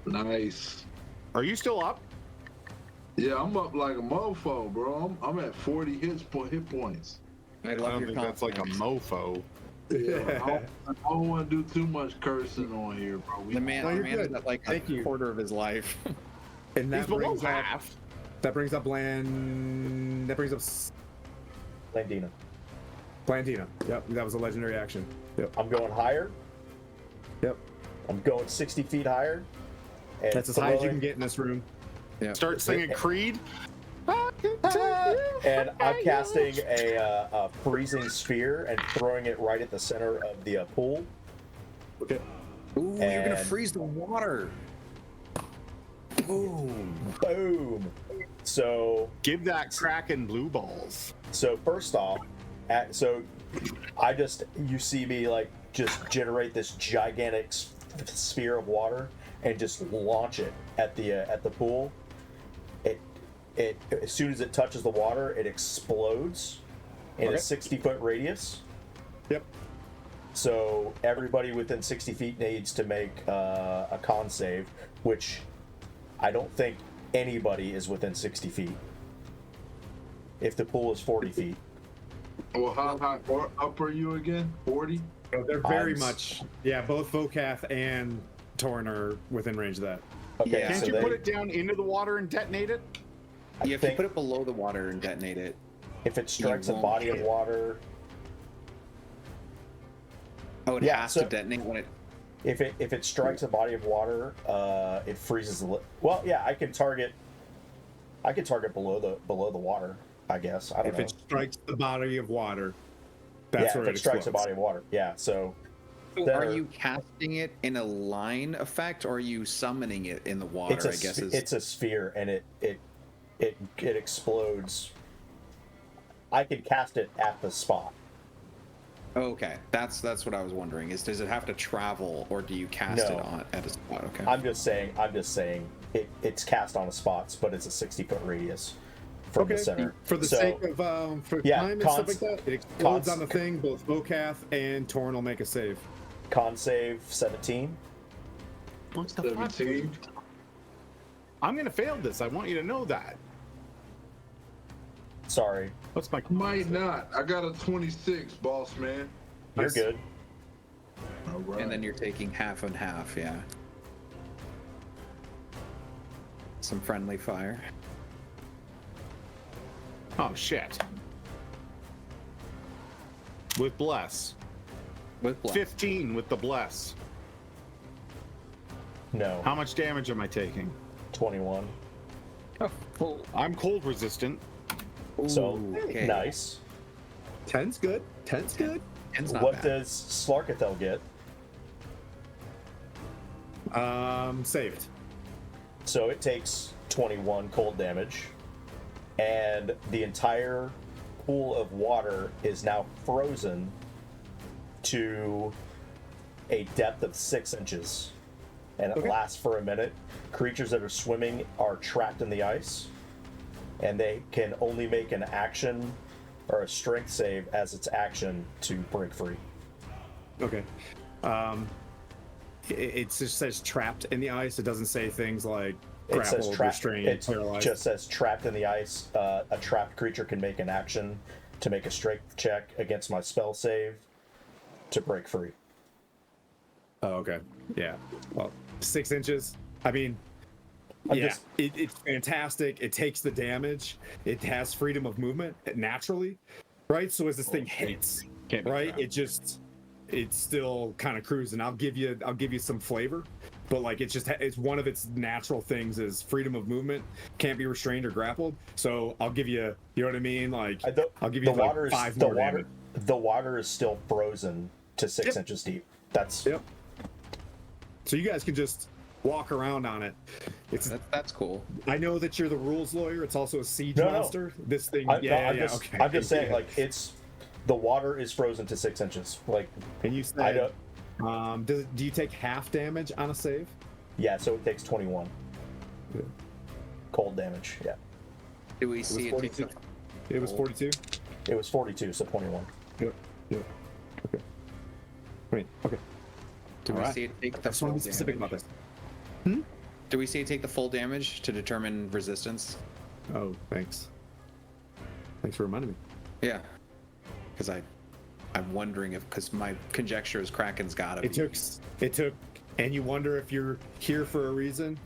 Nice. Are you still up? Yeah, I'm up like a mofo, bro. I'm at 40 hit points. I I love don't your think that's like a confidence. mofo. Yeah, I don't want to do too much cursing on here, bro. The man, No, the you're man is good. at like Thank a you. quarter of his life. And He's that below brings up half. Bland. That brings up Landina. Blandina. Yep, that was a legendary action. Yep. I'm going higher. Yep. I'm going 60 feet higher. And That's as high as you throwing- can get in this room. Yeah. Start singing Creed. And I'm casting a freezing sphere and throwing it right at the center of the pool. Okay. Ooh, you're gonna And- freeze the water. Boom. Boom. So Give that Kraken blue balls. first off, you see me like just generate this gigantic sphere of water and just launch it at the pool. It as soon as it touches the water, it explodes in Okay. a 60-foot radius. Yep. So everybody within 60 feet needs to make a con save, which I don't think anybody is within 60 feet. If the pool is 40 feet. Well, how high up are you again? 40? So they're very I'm- much, yeah, both Vokath and Torn are within range of that. Okay, Yeah. Can't so you they, put it down into the water and detonate it? I Yeah, if you think put it below the water and detonate it. if it strikes a won't body of hit. water, Oh, it Yeah, has so- to detonate when it. if it strikes a body of water, it freezes the. Well, yeah, I can target below the water. I guess I don't If know. it strikes the body of water, that's Yeah, where if it it strikes a explodes. body of water. Yeah, so. So That are are- you casting it in a line effect, or are you summoning it in the water? It's a I guess is. it's a sphere and it explodes. I could cast it at the spot. Okay, that's what I was wondering. Is does it have to travel, or do you cast No. it on at a spot? Okay. I'm just saying it's cast on the spots, but it's a 60-foot radius from the center. For the So, sake of for yeah, time and stuff like that, it explodes on the thing. Both Vokath and Torn will make a save. con save 17. What's the fuck? 17. I'm gonna fail this. I want you to know that. Sorry, What's my Might not. I got a 26, boss man. you're Nice. good. All right. And then you're taking half and half, yeah. Some friendly fire. Oh shit. With bless. With blast. 15 with the bless. No, How much damage am I taking? 21. I'm cold resistant. So okay. nice. 10's good. 10's good. Ten's not What bad. does Slarkathel get? Saved. So it takes 21 cold damage, and the entire pool of water is now frozen to a depth of 6 inches, and it Okay. lasts for a minute. Creatures that are swimming are trapped in the ice, and they can only make an action or a strength save as its action to break free. Okay. it just says trapped in the ice. It doesn't say things like It says grappled, trapped. restrained, It paralyzed. just says trapped in the ice. A trapped creature can make an action to make a strength check against my spell save to break free. Oh, okay. Yeah. Well, 6 inches. I mean, it's fantastic. It takes the damage. It has freedom of movement naturally, right? So as this thing hits, Can't be right, trapped. it's still kind of cruising. I'll give you some flavor, but like it's one of its natural things is freedom of movement, can't be restrained or grappled. So I'll give you, you know what I mean? Like I'll give you the like water is 5 the more water. damage. The water is still frozen to 6 Yep. inches deep. That's Yep. So you guys can just walk around on it. That's cool. I know that you're the rules lawyer. It's also a siege No. monster. This thing, I'm just, okay. I'm just saying, like the water is frozen to 6 inches. Like And you I said, don't. do you take half damage on a save? Yeah, so it takes 21 Yeah. cold damage. Yeah, Do we see it take 42. It was 42. it was 42, so 21. Yep. Yep. Okay. Wait. Okay. Do we Alright. see it take I the just want full to be specific damage? about this. Do we see it take the full damage to determine resistance? Oh, thanks. Thanks for reminding me. Yeah. Because I'm wondering because my conjecture is Kraken's got to It be. took, and you wonder if you're here for a reason.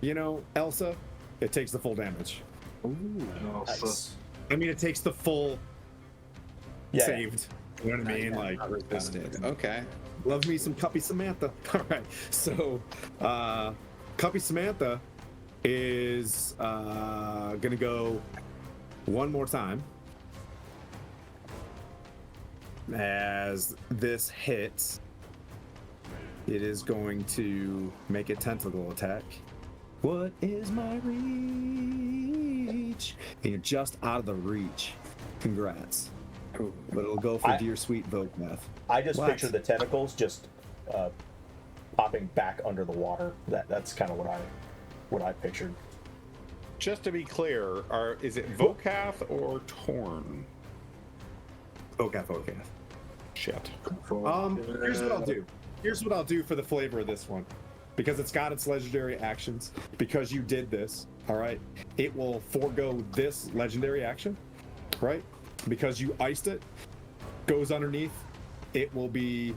You know, Elsa, it takes the full damage. Nice. I mean, it takes the full Yeah, saved. You know what I mean? Like, Not resisted. Okay. love me some Cuppy Samantha. All right. So, Cuppy Samantha is gonna go one more time as this hits. It is going to make a tentacle attack. What is my reach? And you're just out of the reach. Congrats. But it'll go for dear sweet Vokmath. I just What? picture the tentacles just popping back under the water. That's kind of what I pictured. Just to be clear, is it Vokath or Torn? Vokath. Shit. Here's what I'll do. Here's what I'll do for the flavor of this one. Because it's got its legendary actions. Because you did this, all right? It will forego this legendary action, right? Because you iced it, goes underneath. It will be.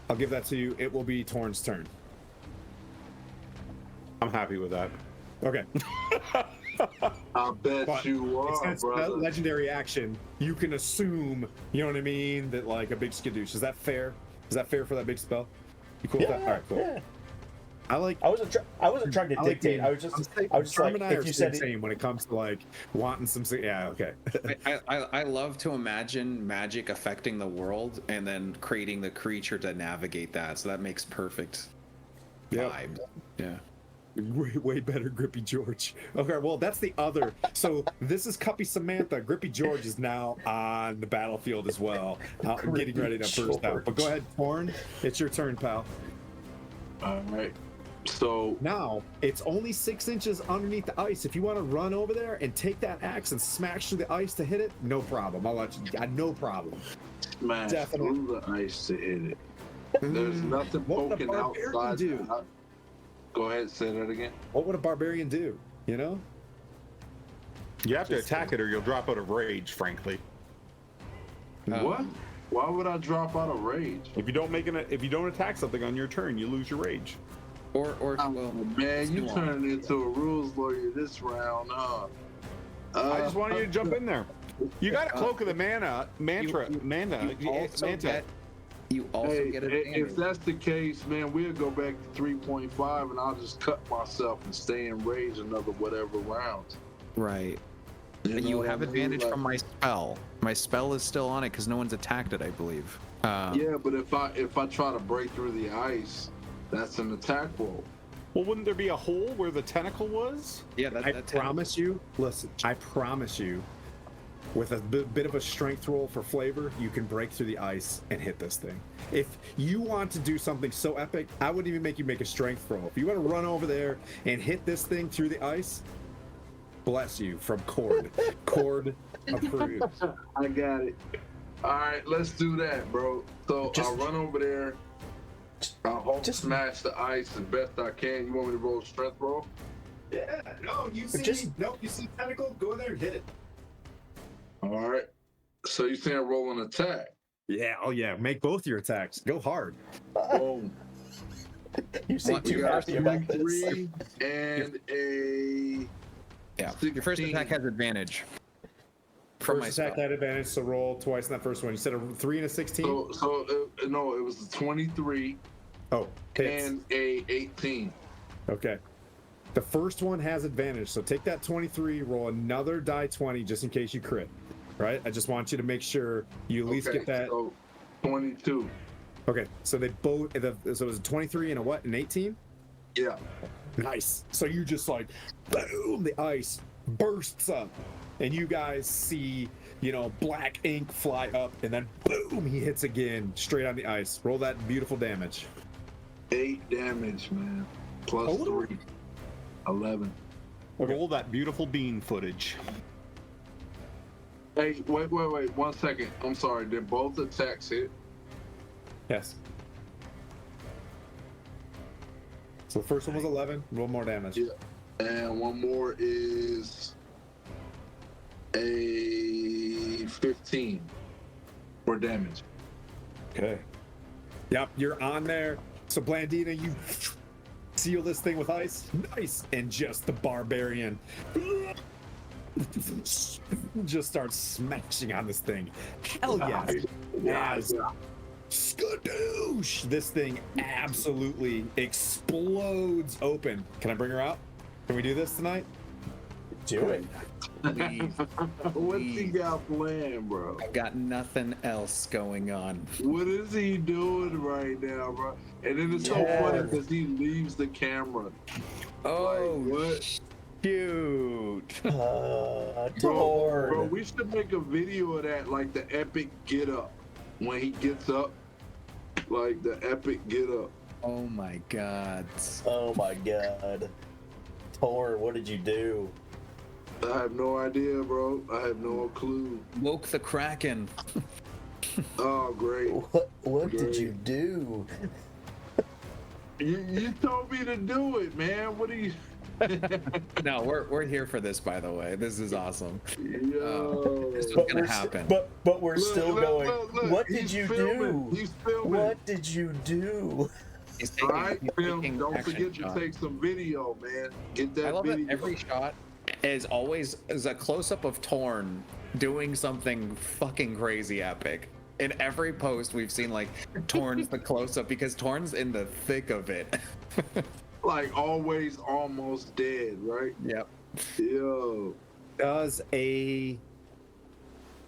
I'll give that to you. It will be Torn's turn. I'm happy with that. Okay. I bet But you are, since brother. that legendary action, you can assume, you know what I mean, that like a big skadoosh. Is that fair? Is that fair for that big spell? You cool with that? All right, cool. Yeah. I like. I wasn't trying to dictate. I was just Tom like, and I if are you the said same when it comes to like wanting some. Yeah, okay. I love to imagine magic affecting the world and then creating the creature to navigate that. So that makes perfect Yep. vibe. Yeah. Way better, Grippy George. Okay, well that's the other. So this is Cuppy Samantha. Grippy George is now on the battlefield as well, getting ready to burst out. But go ahead, Torn. It's your turn, pal. All right. So Now it's only 6 inches underneath the ice. If you want to run over there and take that axe and smash through the ice to hit it, no problem. I'll let you. No problem. smash Definitely. through the ice to hit it. There's nothing What would a poking barbarian outside. do? Go ahead, say that again. What would a barbarian do? You know? You have to attack it or you'll drop out of rage, frankly. What? Why would I drop out of rage? If you don't attack something on your turn, you lose your rage. Or well, Man, you nuance. turned into a rules lawyer this round, huh? I just wanted you to jump in there. You got a cloak of the mana. You also Hey, get if advantage. that's the case, man, we'll go back to 3.5 and I'll just cut myself and stay in rage another whatever rounds. Right. You You know have what I mean? advantage Like, from my spell. My spell is still on it because no one's attacked it, I believe. Yeah, but if I try to break through the ice, that's an attack roll. Well, wouldn't there be a hole where the tentacle was? Yeah, I promise you. Listen, I promise you. With a bit of a strength roll for flavor, you can break through the ice and hit this thing. If you want to do something so epic, I wouldn't even make you make a strength roll. If you want to run over there and hit this thing through the ice, bless you from Cord. Cord approved. I got it. All right, let's do that, bro. So I'll run over there I hope to smash the ice as best I can. You want me to roll strength roll? Yeah, no, you see, you see tentacle, go in there and hit it. All right. So you saying roll an attack? Yeah, oh yeah, make both your attacks. Go hard. Boom. You seem What, too you got happy about this. 3 and a Yeah. Your first 16. attack has advantage. From my First attack spell. had advantage, so roll twice in that first one. You said a 3 and a 16? No, it was a 23 Oh, hits. and a 18. Okay. The first one has advantage, so take that 23, roll another die 20 just in case you crit. Right? I just want you to make sure you at least get that. So 22. Okay, so they both. So it was a 23 and a what? An 18? Yeah. Nice. So you just like, boom, the ice bursts up, and you guys see, black ink fly up, and then boom, he hits again straight on the ice. Roll that beautiful damage. 8 damage, man. Plus 3. 11. Roll that beautiful bean footage. Hey, wait. 1 second. I'm sorry. Did both attacks hit? Yes. So the first one was 11. Roll more damage. Yeah. And one more is a 15 for damage. Okay. Yep, you're on there. So Blandina, you seal this thing with ice. Nice. And just the barbarian just starts smashing on this thing. Hell yes. As skadoosh, this thing absolutely explodes open. Can I bring her out? Can we do this tonight? Do it. Leave. What's he got planned, bro? I've got nothing else going on. What is he doing right now, bro? And then it's so funny because he leaves the camera. Oh, What? cute. Bro, Torn. we should make a video of that, like the epic get up. When he gets up, like the epic get up. Oh my god. Oh my god. Tor, what did you do? I have no idea, bro. I have no clue. Woke the Kraken. Oh, great. What did you do? You told me to do it, man. What are you... No, we're here for this, by the way. This is awesome. Yo. This was gonna happen. But we're still going. Look, What did he's you filming. do? He's filming. What did you do? He's All taking, right, he's Phil, taking don't action forget shots. to take some video, man. Get that I love video. that every shot is always a close-up of Torn doing something fucking crazy epic. In every post we've seen like Torn's the close-up because Torn's in the thick of it. Like always almost dead, right? Yep. Yo. Does a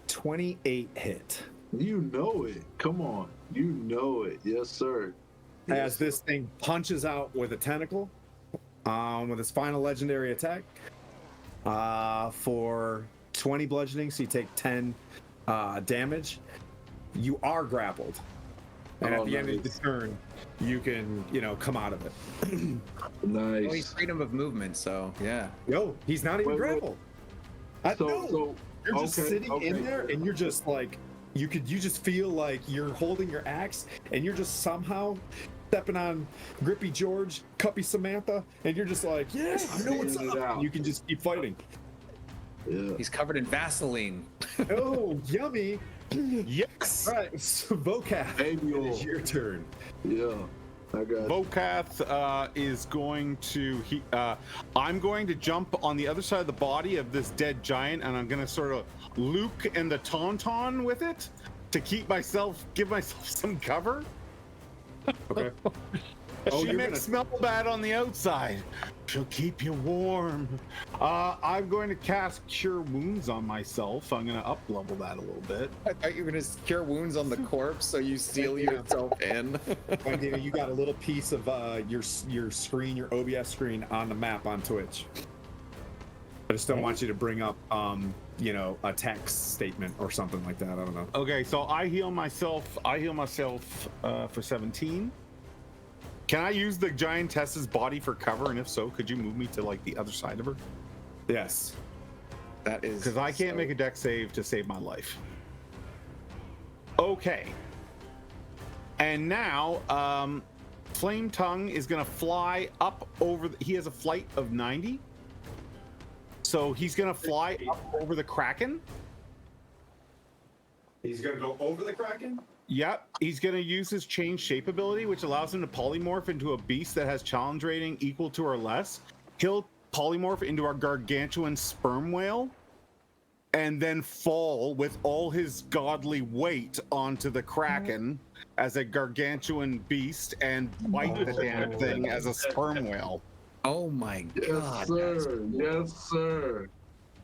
28 hit? You know it. Come on. You know it. Yes, sir. As this thing punches out with a tentacle, with its final legendary attack, for 20 bludgeoning, so you take 10 damage. You are grappled, and at the end of the turn, you can, come out of it. Nice. Well, he's freedom of movement, so yeah. Yo, he's not even Wait, wait. grappled. I know. So You're just sitting in there, and you're just like, you just feel like you're holding your axe, and you're just somehow stepping on Grippy George, Cuppy Samantha, and you're just like, yeah, I know what's Feeling it up. out. And you can just keep fighting. Yeah. He's covered in Vaseline. Oh, yummy. Yes. All right, so Vocath, Baby it oil. is your turn. Yeah. I got you. Vokath is going to I'm going to jump on the other side of the body of this dead giant, and I'm going to sort of Luke and the Tauntaun with it to give myself some cover. Okay. She you're may gonna- smell bad on the outside. She'll keep you warm. I'm going to cast Cure Wounds on myself. I'm going to up level that a little bit. I thought you were gonna cure wounds on the corpse, so you seal yourself in. Dana, you got a little piece of your screen, your OBS screen on the map on Twitch. I just don't want you to bring up, a text statement or something like that. I don't know. Okay, so I heal myself for 17. Can I use the giantess's body for cover? And if so, could you move me to like the other side of her? Yes. That is Because I can't make a deck save to save my life. Okay. And now, Flame Tongue is going to fly up over. He has a flight of 90. So he's going to fly up over the Kraken. He's gonna go over the Kraken. Yep, he's going to use his change shape ability, which allows him to polymorph into a beast that has challenge rating equal to or less. He'll polymorph into our gargantuan sperm whale and then fall with all his godly weight onto the Kraken as a gargantuan beast and bite the damn thing as a sperm whale. Oh my Yes, god. sir. Yes, sir.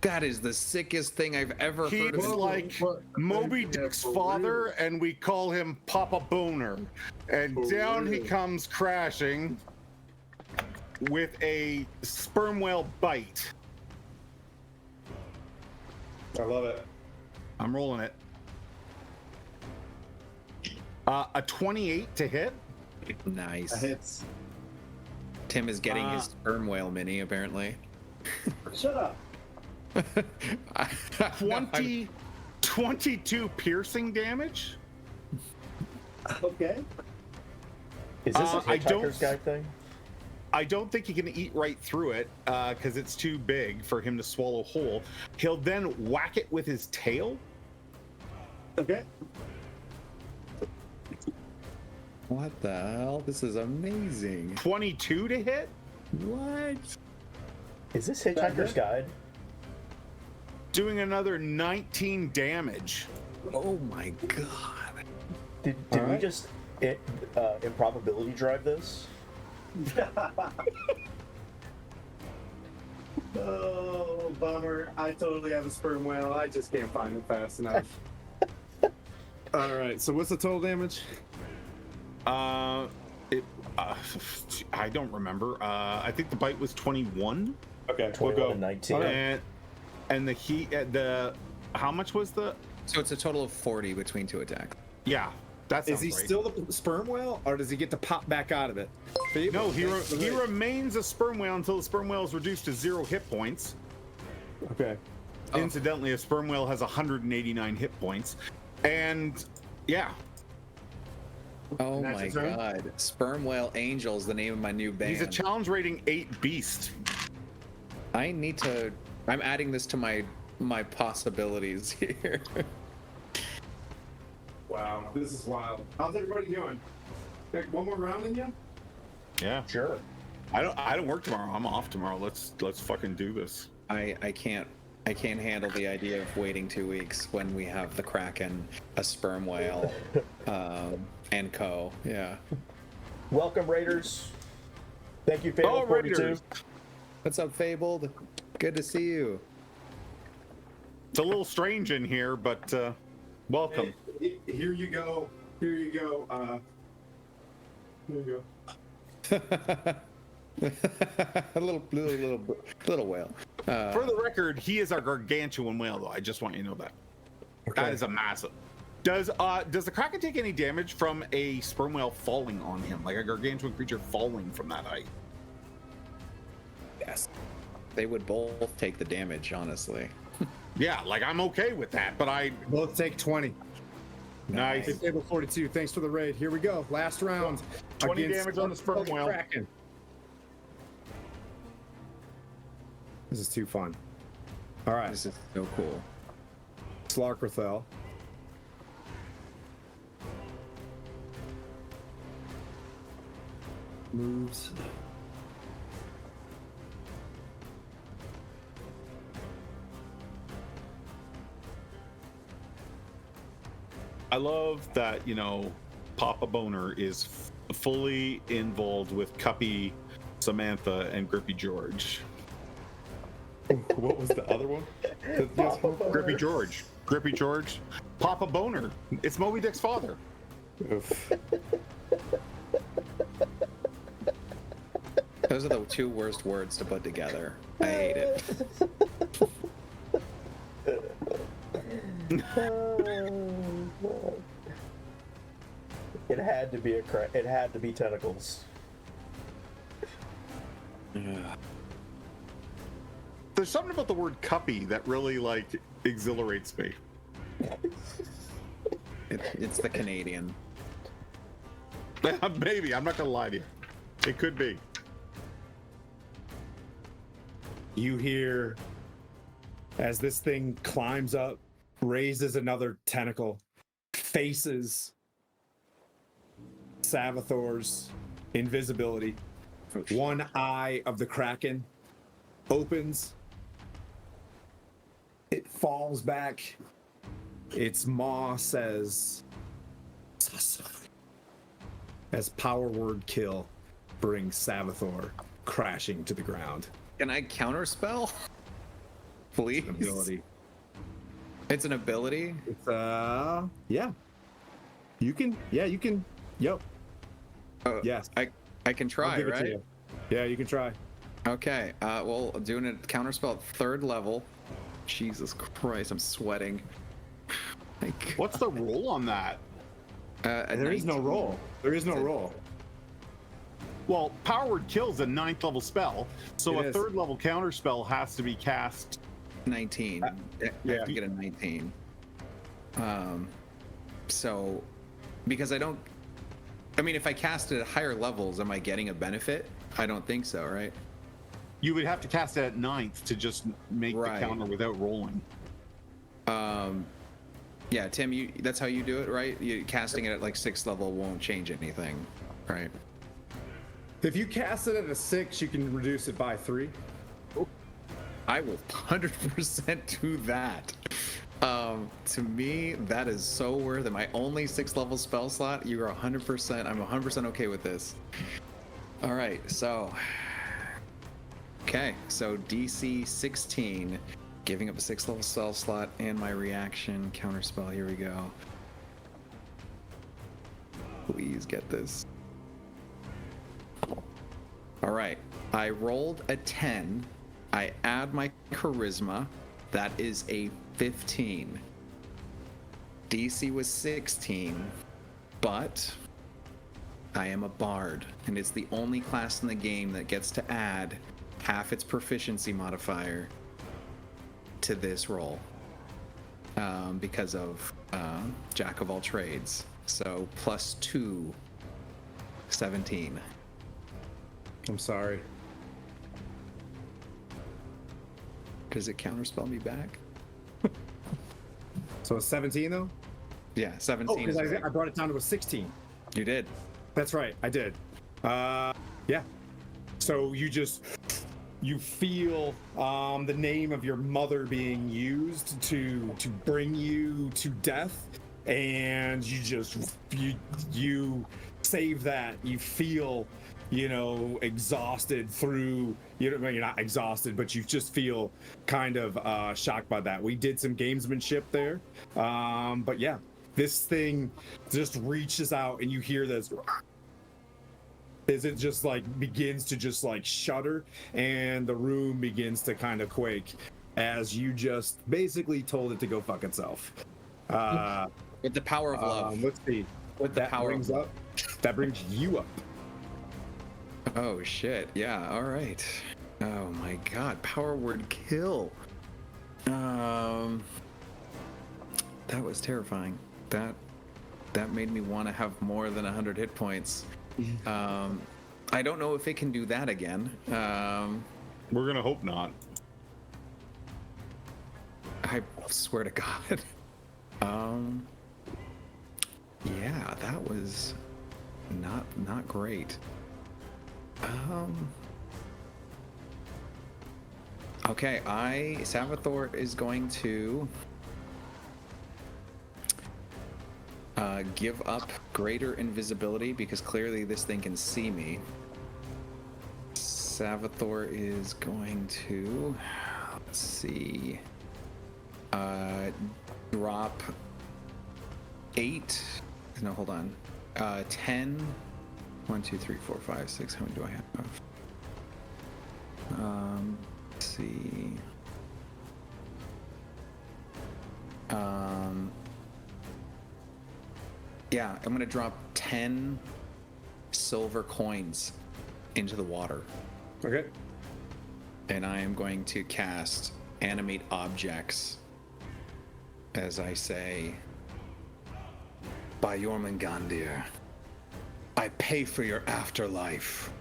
That is the sickest thing I've ever heard He's of. like Moby Dick's father, and we call him Papa Boner. And For down he real. comes crashing with a sperm whale bite. I love it. I'm rolling it. A 28 to hit. Nice. Hits. Tim is getting his sperm whale mini, apparently. Shut up. 22 piercing damage. Okay. Is this a I don't- Hitchhiker's Guide thing? I don't think he can eat right through it because it's too big for him to swallow whole. He'll then whack it with his tail. Okay. What the hell? This is amazing. 22 to hit. What? Is this Hitchhiker's Guide? Doing another 19 damage. Oh my god. Did we just improbability drive this? Oh, bummer. I totally have a sperm whale. I just can't find it fast enough. All right. So what's the total damage? I don't remember. I think the bite was 21. Okay. 21 and 19. And the heat how much was the? So it's a total of 40 between two attacks. Yeah, that Is sounds he right. still the sperm whale, or does he get to pop back out of it? No, he remains a sperm whale until the sperm whale is reduced to 0 hit points. Okay. Oh. Incidentally, a sperm whale has 189 hit points, and yeah, Oh That's my his turn? god. Sperm Whale Angel is the name of my new band. he's a challenge rating 8 beast. I'm adding this to my possibilities here. Wow, this is wild. How's everybody doing? One more round in you? Yeah, Sure. I don't work tomorrow. I'm off tomorrow. Let's fucking do this. I can't handle the idea of waiting 2 weeks when we have the Kraken, a sperm whale, and co. Yeah. Welcome, Raiders. Thank you, Fable 42. Raiders. What's up, Fabled? Good to see you. It's a little strange in here, but welcome. Hey, here you go. Here you go. Here you go. A little whale. For the record, he is our gargantuan whale, though. I just want you to know that. That is a massive. Does the Kraken take any damage from a sperm whale falling on him, like a gargantuan creature falling from that height? Yes. They would both take the damage, honestly. Yeah, like I'm okay with that, but I Both take 20. nice. Hey, Table 42, thanks for the raid. Here we go. Last round. 20 against damage on the sperm whale. Kraken. This is too fun. All right. This is so cool. Slarkerthel. Moves. I love that, Papa Boner is fully involved with Cuppy, Samantha, and Grippy George. What was the other one? Grippy George. Grippy George. Papa Boner. It's Moby Dick's father. Those are the two worst words to put together. I hate it. It had to be it had to be tentacles. There's something about the word Cuppy that really, exhilarates me. It's the Canadian. Maybe. I'm not gonna lie to you. It could be. You hear as this thing climbs up, raises another tentacle, faces Savathor's invisibility. One eye of the Kraken opens. It falls back. Its maw says, as power word kill brings Savathor crashing to the ground. Can I counterspell? Please. Ability. It's an ability? It's yeah. You can yep. Yes. I can I'll try, give it to right? you. Yeah, you can try. Okay. Well, doing a counterspell at 3rd level. Jesus Christ, I'm sweating. Like, What's the roll on that? There is no roll. There is no roll. Well, Power Word Kill is a 9th level spell, so It a is. 3rd level counter spell has to be cast. 19. I yeah. have to get a 19. So, because I mean, if I cast it at higher levels, am I getting a benefit? I don't think so, right? You would have to cast it at 9th to just make Right. the counter without rolling. Yeah, Tim, that's how you do it, right? Casting it at like 6th level won't change anything, right? If you cast it at a 6, you can reduce it by 3. I will 100% do that. To me, that is so worth it. My only 6th level spell slot, you are 100%. I'm 100% okay with this. All right, so. Okay, so DC 16, giving up a 6th level spell slot and my reaction counterspell. Here we go. Please get this. All right, I rolled a 10. I add my charisma. That is a 15. DC was 16, but I am a bard, and it's the only class in the game that gets to add half its proficiency modifier to this roll because of Jack of all trades. So +2, 17. I'm sorry. Does it counterspell me back? So it's 17 though? Yeah, 17 because is right. I brought it down to a 16. You did. That's right, I did. Yeah. So you feel the name of your mother being used to bring you to death, and you save that. You feel, exhausted through. You're not exhausted, but you just feel kind of shocked by that. We did some gamesmanship there, but yeah, this thing just reaches out, and you hear this. As it just begins to just shudder, and the room begins to kind of quake as you just basically told it to go fuck itself. With the power of love. Let's see. With the That power brings of up. That brings you up. Oh shit. Yeah, all right. Oh my god, power word kill. That was terrifying. That made me want to have more than 100 hit points. I don't know if it can do that again. We're gonna hope not. I swear to God. Yeah, that was not great. Okay, Savathor is going to give up greater invisibility because clearly this thing can see me. Savathor is going to, let's see, drop 8. No, hold on. 10. 1, 2, 3, 4, 5, 6. How many do I have? Let's see. Yeah, I'm gonna drop 10 silver coins into the water. Okay. And I am going to cast Animate Objects as I say, by Jormungandr. I pay for your afterlife.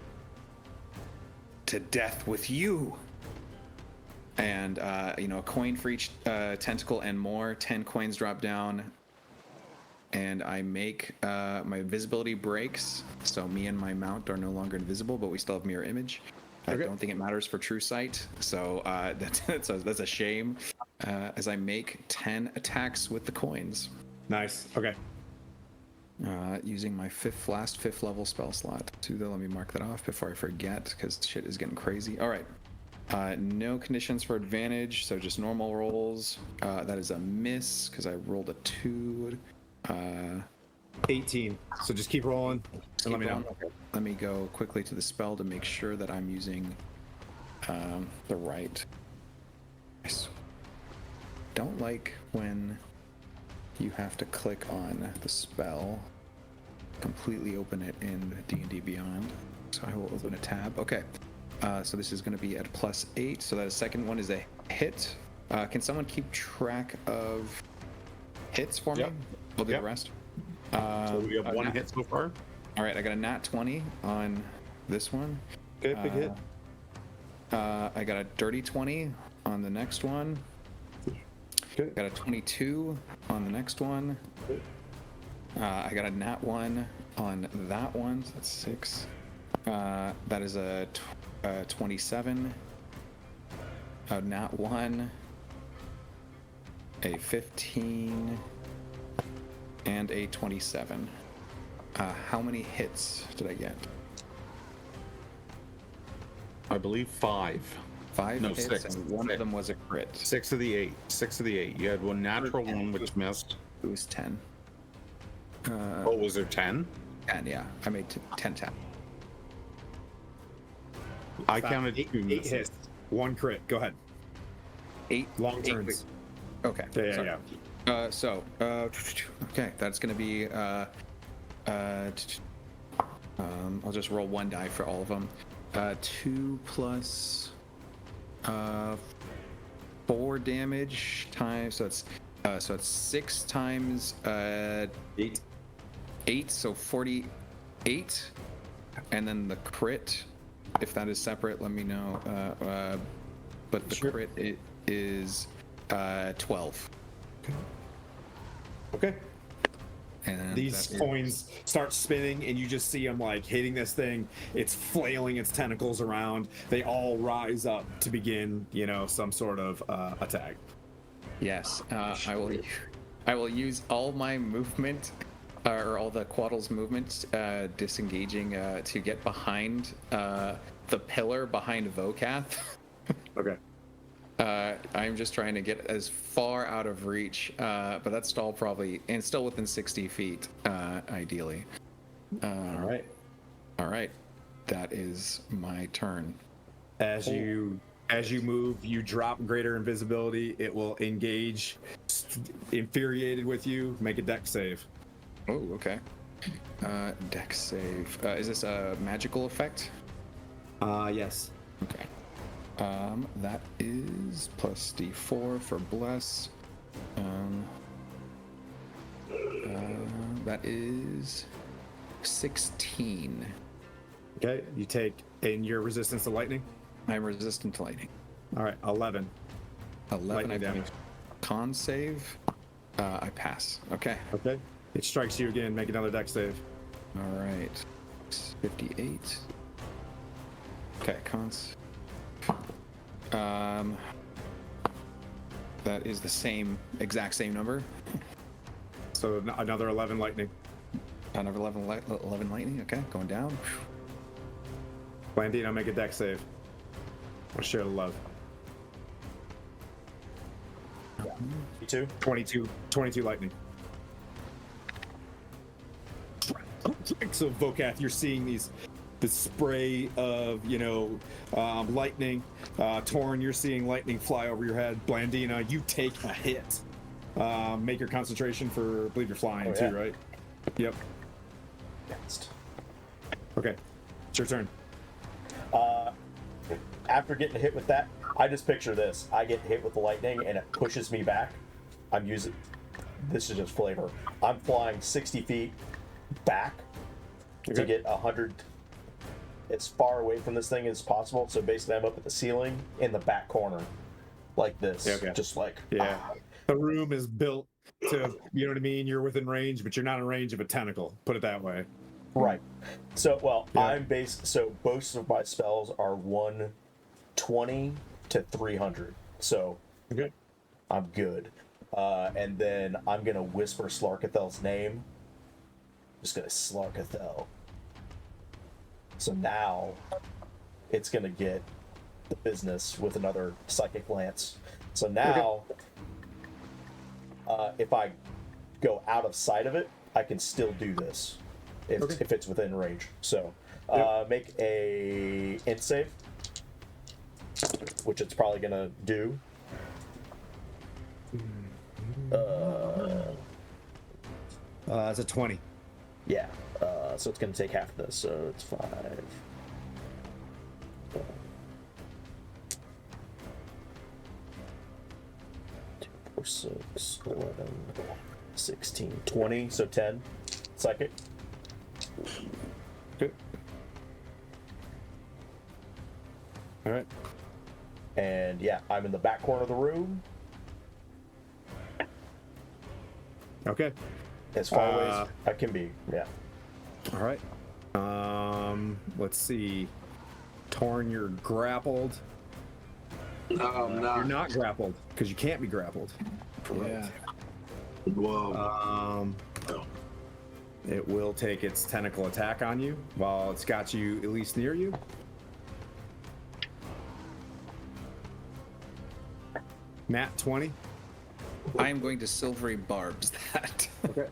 To death with you. And, a coin for each tentacle and more. 10 coins drop down. And I make my visibility breaks, so me and my mount are no longer invisible, but we still have mirror image. I don't think it matters for true sight, so that's a shame. As I make 10 attacks with the coins. Nice. Okay. Using my fifth level spell slot. Let me mark that off before I forget, because shit is getting crazy. All right. No conditions for advantage, so just normal rolls. That is a miss because I rolled a 2. 18. So just keep rolling and let me know. Okay. Let me go quickly to the spell to make sure that I'm using the right. I don't like when you have to click on the spell. Completely open it in D&D Beyond. So I will open a tab. Okay. So this is going to be at +8. So that second one is a hit. Can someone keep track of hits for me? We'll do the rest. So we have one hit so far. All right, I got a nat 20 on this one. Okay, big hit. I got a dirty 20 on the next one. Okay. Got a 22 on the next one. I got a nat 1 on that one. So that's 6. That is a 27. A nat 1. A 15. And a 27. How many hits did I get? I believe 5. 5 No, hits, 6. and one of them was a crit. 6 of the 8. 6 of the 8. You had one natural one which missed. It was 10. Oh, was there 10? 10, yeah. I made 10 tap. I counted 8 2 misses. hits. 1 crit. Go ahead. 8 Long 8 turns. Okay. Yeah, sorry. yeah. Okay, that's gonna be I'll just roll 1 die for all of them. 2 plus 4 damage times, so it's 6 times 8. 8, so 48, and then the crit, if that is separate, let me know. But the Sure. crit is 12. Okay. And These that is- coins start spinning, and you just see them like hitting this thing. It's flailing its tentacles around. They all rise up to begin, some sort of attack. Yes, I will use all my movement, or all the Quaddle's movement, disengaging to get behind the pillar behind Vokath. Okay. I'm just trying to get as far out of reach, but that's still still within 60 feet, ideally. All right. All right, that is my turn. As you move, you drop greater invisibility. It will engage, infuriated with you. Make a dex save. Oh, okay. Dex save. Is this a magical effect? Yes. Okay. That is plus D4 for bless. That is 16. Okay. You take, and your resistance to lightning. I'm resistant to lightning. All right. 11. 11. Lightning I've damage. got a con save. I pass. Okay. Okay. It strikes you again. Make another dex save. All right. 58. Okay. Cons. That is the exact same number. So another 11 lightning. Another 11 lightning. Okay, going down. Blandino, make a dex save. I'll share the love. You too? 22 lightning. So Vokath, you're seeing the spray of lightning. Torn, you're seeing lightning fly over your head. Blandina, you take a hit. Make your concentration for, I believe you're flying too, right? Yep. Next. Okay, it's your turn. After getting hit with that, I just picture this. I get hit with the lightning and it pushes me back. This is just flavor. I'm flying 60 feet back to get 100 as far away from this thing as possible. So basically, I'm up at the ceiling in the back corner, like this, just like The room is built to, you know what I mean. You're within range, but you're not in range of a tentacle. Put it that way. Right. So, I'm based. So most of my spells are 120 to 300. So I'm good. And then I'm gonna whisper Slarkathel's name. Just gonna Slarkathel. So now it's gonna get the business with another psychic lance. So now, if I go out of sight of it, I can still do this if it's within range. So make a int save, which it's probably gonna do. It's a 20. Yeah. So it's gonna take half of this. So it's 5. 2, 4, 6, 11, 16, 20. So 10. Psychic. Good. All right. And yeah, I'm in the back corner of the room, Okay. as far away as I can be. Yeah. All right. Let's see. Torn, you're grappled. I'm not. You're not grappled because you can't be grappled. Yeah. Whoa. It will take its tentacle attack on you while it's got you at least near you. Nat 20. I am going to silvery barbs that. Okay.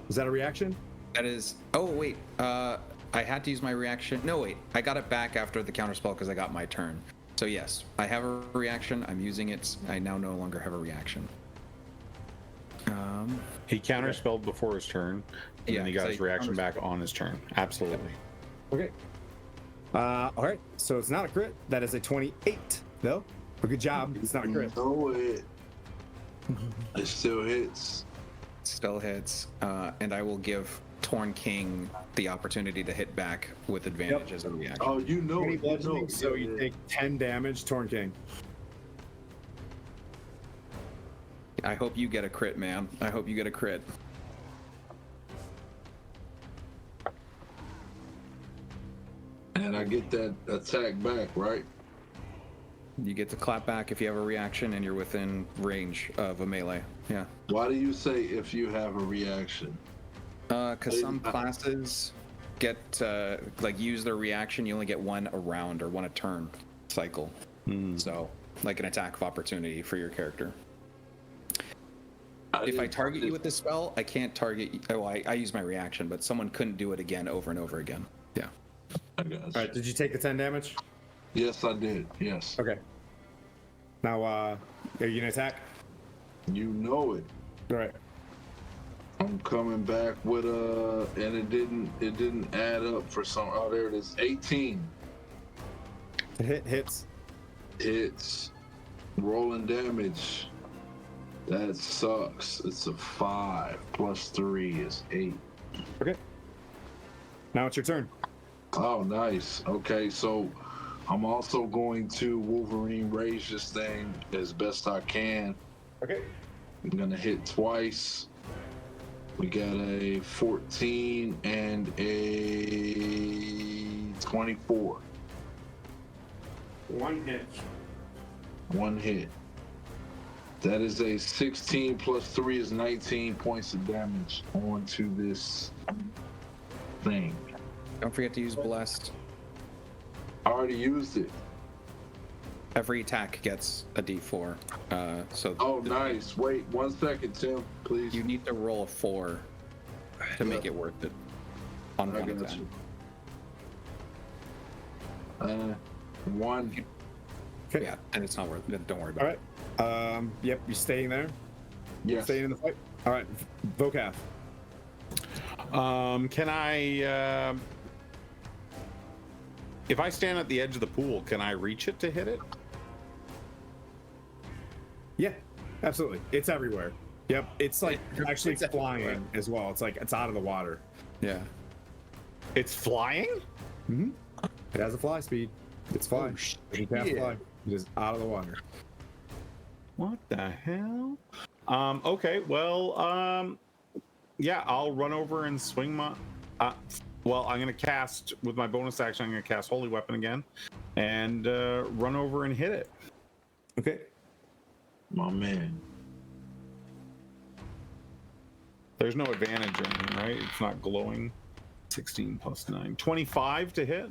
Is that a reaction? That is. Oh wait. I had to use my reaction. No wait. I got it back after the counterspell because I got my turn. So yes, I have a reaction. I'm using it. I now no longer have a reaction. He counterspelled before his turn, and then he got so his reaction back on his turn. Absolutely. Okay. All right. So it's not a crit. That is a 28, though. But good job. It's not a crit. No, it still hits. Still hits, and I will give Torn King the opportunity to hit back with advantage as a reaction. Oh, you know it. You know. So you take 10 damage, Torn King. I hope you get a crit, man. I hope you get a crit. And I get that attack back, right? You get to clap back if you have a reaction and you're within range of a melee. Yeah. Why do you say if you have a reaction? Because some classes get use their reaction. You only get one a round or one a turn cycle. So like an attack of opportunity for your character. If I target you with this spell, I can't target you. Oh, I use my reaction, but someone couldn't do it again over and over again. Yeah. I guess. All right. Did you take the 10 damage? Yes, I did. Yes. Okay. Now, are you gonna attack? You know it. All right. I'm coming back with and it didn't add up for some. Oh, there it is. 18 Hits. hits. Rolling damage. That sucks. It's a 5 plus 3 is 8. Okay. Now it's your turn. Oh, nice. Okay, so I'm also going to Wolverine rage this thing as best I can. Okay. I'm gonna hit twice. We got a 14 and a 24. One hit. One hit. That is a 16 plus 3 is 19 points of damage onto this thing. Don't forget to use blessed. I already used it. Every attack gets a D4. Oh, nice. Wait 1 second, Tim, please. You need to roll a 4 to make it worth it. On I one got attack. you. 1. Okay. Yeah, and it's not worth it. Don't worry about All it. right. Yep. You staying there? Yes. Staying in the fight. All right. Vocath. Can I? If I stand at the edge of the pool, can I reach it to hit it? Yeah. Absolutely. It's everywhere. Yep. It's like actually It's flying everywhere. as well. It's like it's out of the water. Yeah. It's flying? It has a fly speed. It's flying. It can't fly. It is out of the water. What the hell? Okay, well, yeah, I'll run over and swing my. Well, I'm gonna cast with my bonus action. I'm gonna cast Holy Weapon again, and run over and hit it. Okay. My man. There's no advantage or anything, right? It's not glowing. 16 plus 9. 25 to hit.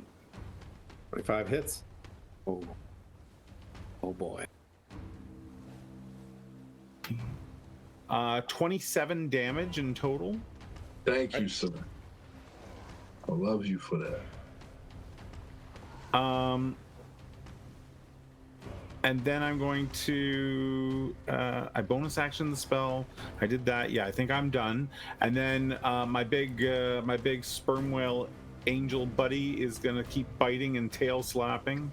25 hits. Oh. Oh boy. 27 damage in total. Thank you, sir. I love you for that. And then I'm going to I bonus action the spell. I did that. Yeah, I think I'm done. And then my big sperm whale angel buddy is gonna keep biting and tail slapping.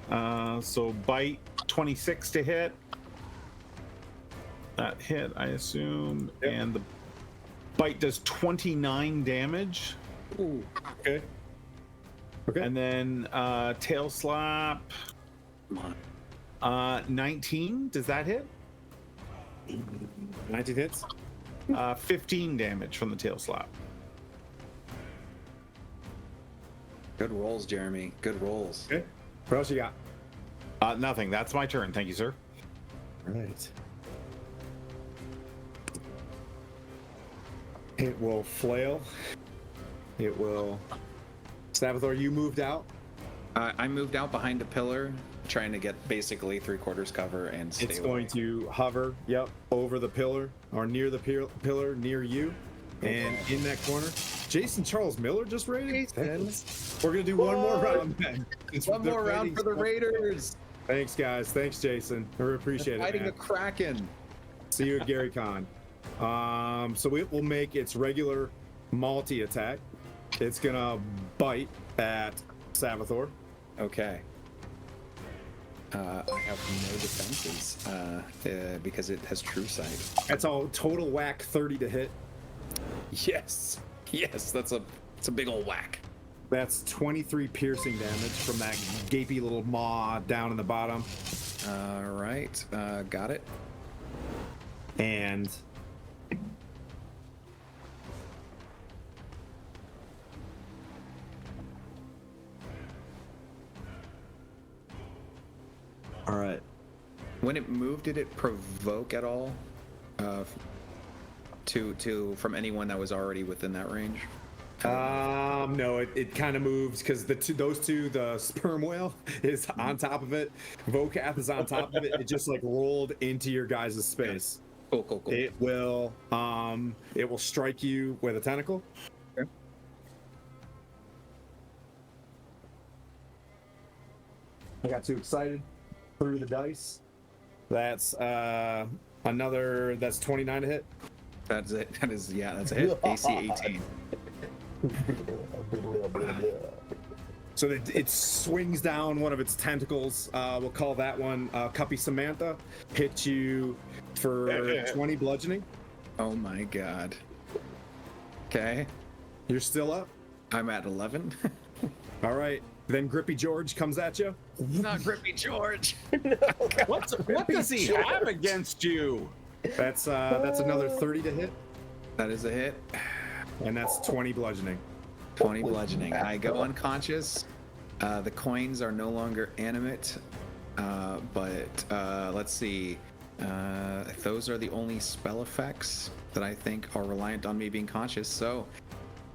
So bite 26 to hit. That hit, I assume, and the bite does 29 damage. Ooh. Okay. Okay. And then tail slap. Come on. 19. Does that hit? 19 hits. 15 damage from the tail slap. Good rolls, Jeremy. Good rolls. Okay. What else you got? Nothing. That's my turn. Thank you, sir. All right. It will flail. It will. Sabathor, you moved out. I moved out behind a pillar, trying to get basically 3/4 cover and stay It's away. going to hover, over the pillar or near the pillar near you, and in that corner. Jason Charles Miller just raided. We're gonna do one more round then. One more round for the Raiders. Thanks, guys. Thanks, Jason. I appreciate it. Fighting Man. a Kraken. See you at Gary Con. So it will make its regular multi attack. It's gonna bite at Sabathor. Okay. I have no defenses because it has true sight. That's all total whack 30 to hit. Yes. Yes, that's a big old whack. That's 23 piercing damage from that gapy little maw down in the bottom. All right. Got it. And all right. When it moved, did it provoke at all? To from anyone that was already within that range? No, it kind of moves because those two, the sperm whale is on top of it, Vocath is on top of it. It just like rolled into your guys' space. Cool. It will strike you with a tentacle. Okay. I got too excited. Threw the dice. That's another. That's 29 to hit. That's it. That's a hit. AC 18. So it swings down one of its tentacles. We'll call that one Cuppy Samantha. Hits you for 20 bludgeoning. Oh my god. Okay. You're still up. I'm at 11. All right. Then Grippy George comes at you. Not Grippy George. What does he have against you? That's another 30 to hit, That is a hit. and that's 20 bludgeoning. 20 bludgeoning. I go unconscious. The coins are no longer animate. But let's see. Those are the only spell effects that I think are reliant on me being conscious. So,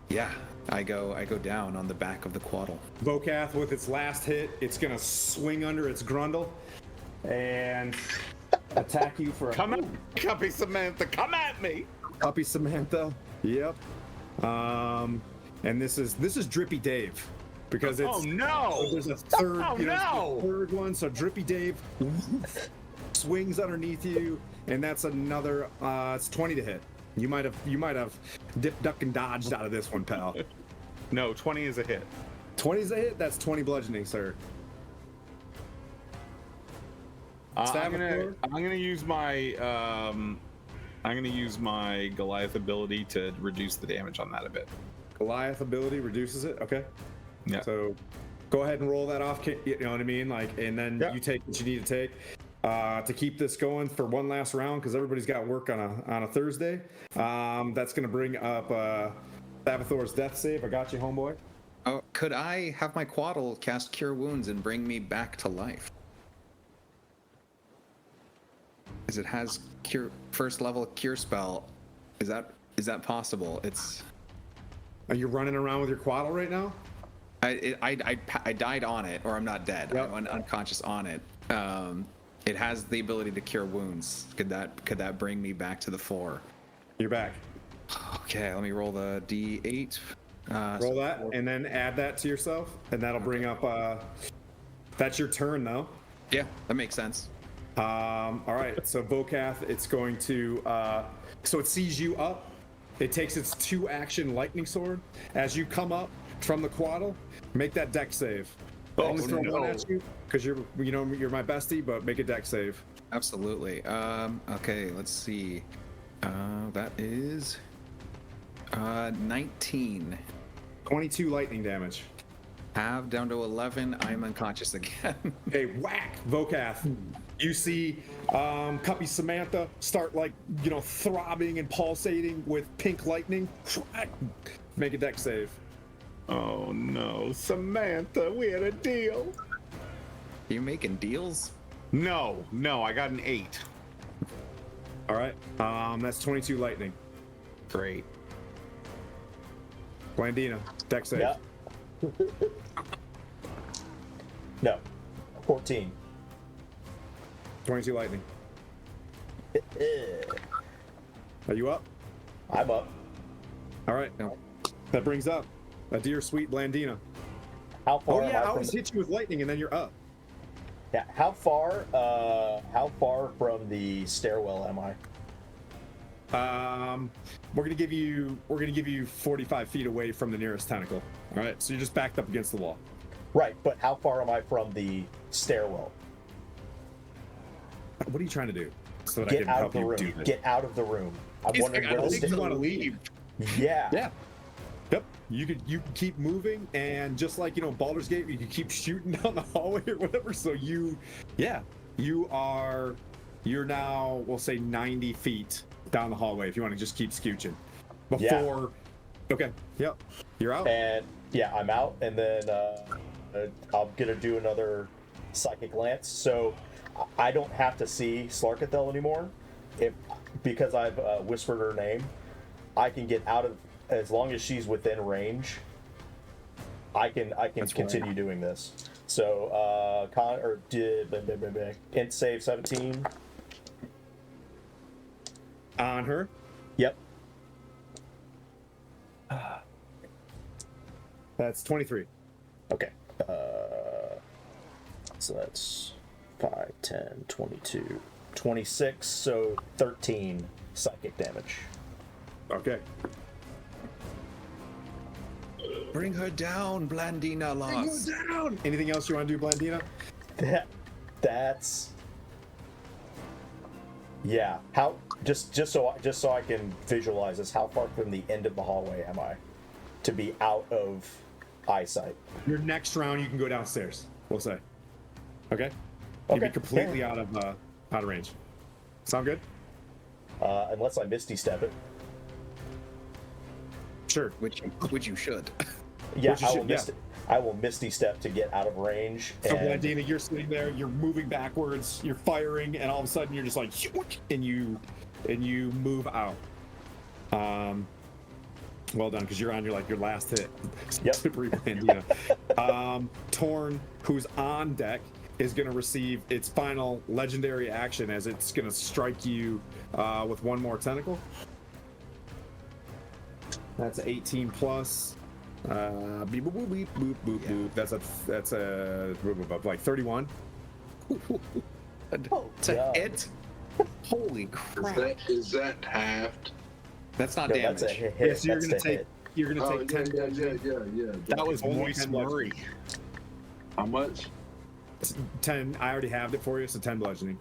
yeah, I go down on the back of the Quaddle. Vocath with its last hit, it's gonna swing under its grundle and attack you for Come on, Cuppy Samantha, come at me! Cuppy Samantha. Yep. And this is Drippy Dave. Because it's there's a third there's a third one, so Drippy Dave swings underneath you, and that's another it's 20 to hit. You might have dipped, duck, and dodged out of this one, pal. No, 20 is a hit. 20 is a hit, that's 20 bludgeoning, sir. I'm gonna use my Goliath ability to reduce the damage on that a bit. Goliath ability reduces it. Okay. Yeah. So go ahead and roll that off. You know what I mean? Like, and then Yeah. you take what you need to take to keep this going for one last round because everybody's got work on a Thursday. That's gonna bring up Sabathor's death save. I got you, homeboy. Oh, could I have my Quaddle cast Cure Wounds and bring me back to life? Because it has first level cure spell. Is that possible? It's. Are you running around with your quaddle right now? I died on it, or I'm not dead. Yep. I'm unconscious on it. It has the ability to cure wounds. Could that bring me back to the floor? You're back. Okay, let me roll the D8. Roll that, and then add that to yourself, and that'll bring up. That's your turn, though. Yeah, that makes sense. All right, so Vokath, it's going to. So it sees you up. It takes its 2-action lightning sword. As you come up from the quaddle, make that deck save. Only throw one at you because you're my bestie, but make a deck save. Absolutely. Okay, let's see. That is 19. 22 lightning damage. Half down to 11. I'm unconscious again. Hey, whack, Vokath. You see Cuppy Samantha start throbbing and pulsating with pink lightning. Make a deck save. Oh no, Samantha, we had a deal. You making deals? No, I got an 8. All right, that's 22 lightning. Great. Blandina, deck save. Yeah. No. 14. 22 lightning. Are you up? I'm up. All right. No. That brings up a dear sweet Blandina. How far? Oh am yeah, I from always hit you with lightning and then you're up. Yeah. How far? How far from the stairwell am I? We're gonna give you 45 feet away from the nearest tentacle. All right, so you're just backed up against the wall. Right, but how far am I from the stairwell? What are you trying to do? So that I Get can out of help the you room. do this. Get out of the room. I'm He's wondering like, I where don't the think you stair. want to leave. Yeah. Yeah. Yep. You can keep moving, and just like Baldur's Gate, you can keep shooting down the hallway or whatever. So you're now, we'll say 90 feet down the hallway if you want to just keep scooching. Before. Yeah. Okay. Yep. You're out. And yeah, I'm out, and then I'm gonna do another psychic lance. So I don't have to see Slarkathel anymore, because I've whispered her name. I can get out of, as long as she's within range. I can continue doing this. So int save 17 On her. Yep. That's 23. Okay. So that's 5, 10, 22, 26, so 13 psychic damage. Okay. Bring her down, Blandina Loss. Down. Anything else you want to do, Blandina? That's yeah. How just so I can visualize this, how far from the end of the hallway am I to be out of eyesight? Your next round, you can go downstairs. We'll say. Okay. You'd be completely out of range. Sound good? Unless I misty step it. Sure. Which you should. Yeah, Which you should, I will misty step to get out of range. So And Blandina, you're sitting there, you're moving backwards, you're firing, and all of a sudden you're just like, and you move out. Well done, because you're on your last hit. Yep. Slippery Blandina. Torn, who's on deck, is going to receive its final legendary action as it's going to strike you with one more tentacle. That's 18 plus. Beep, boop, boop, beep, boop, boop, boop. That's a like 31. It's a hit. Holy crap! Is that halved? That's not no, damage. that's a hit. Yeah, so That's the hit. you're gonna take 10 damage. Yeah. That was Only Moist 10 bludgeoning. Murray. How much? 10. I already have it for you, so 10 bludgeoning.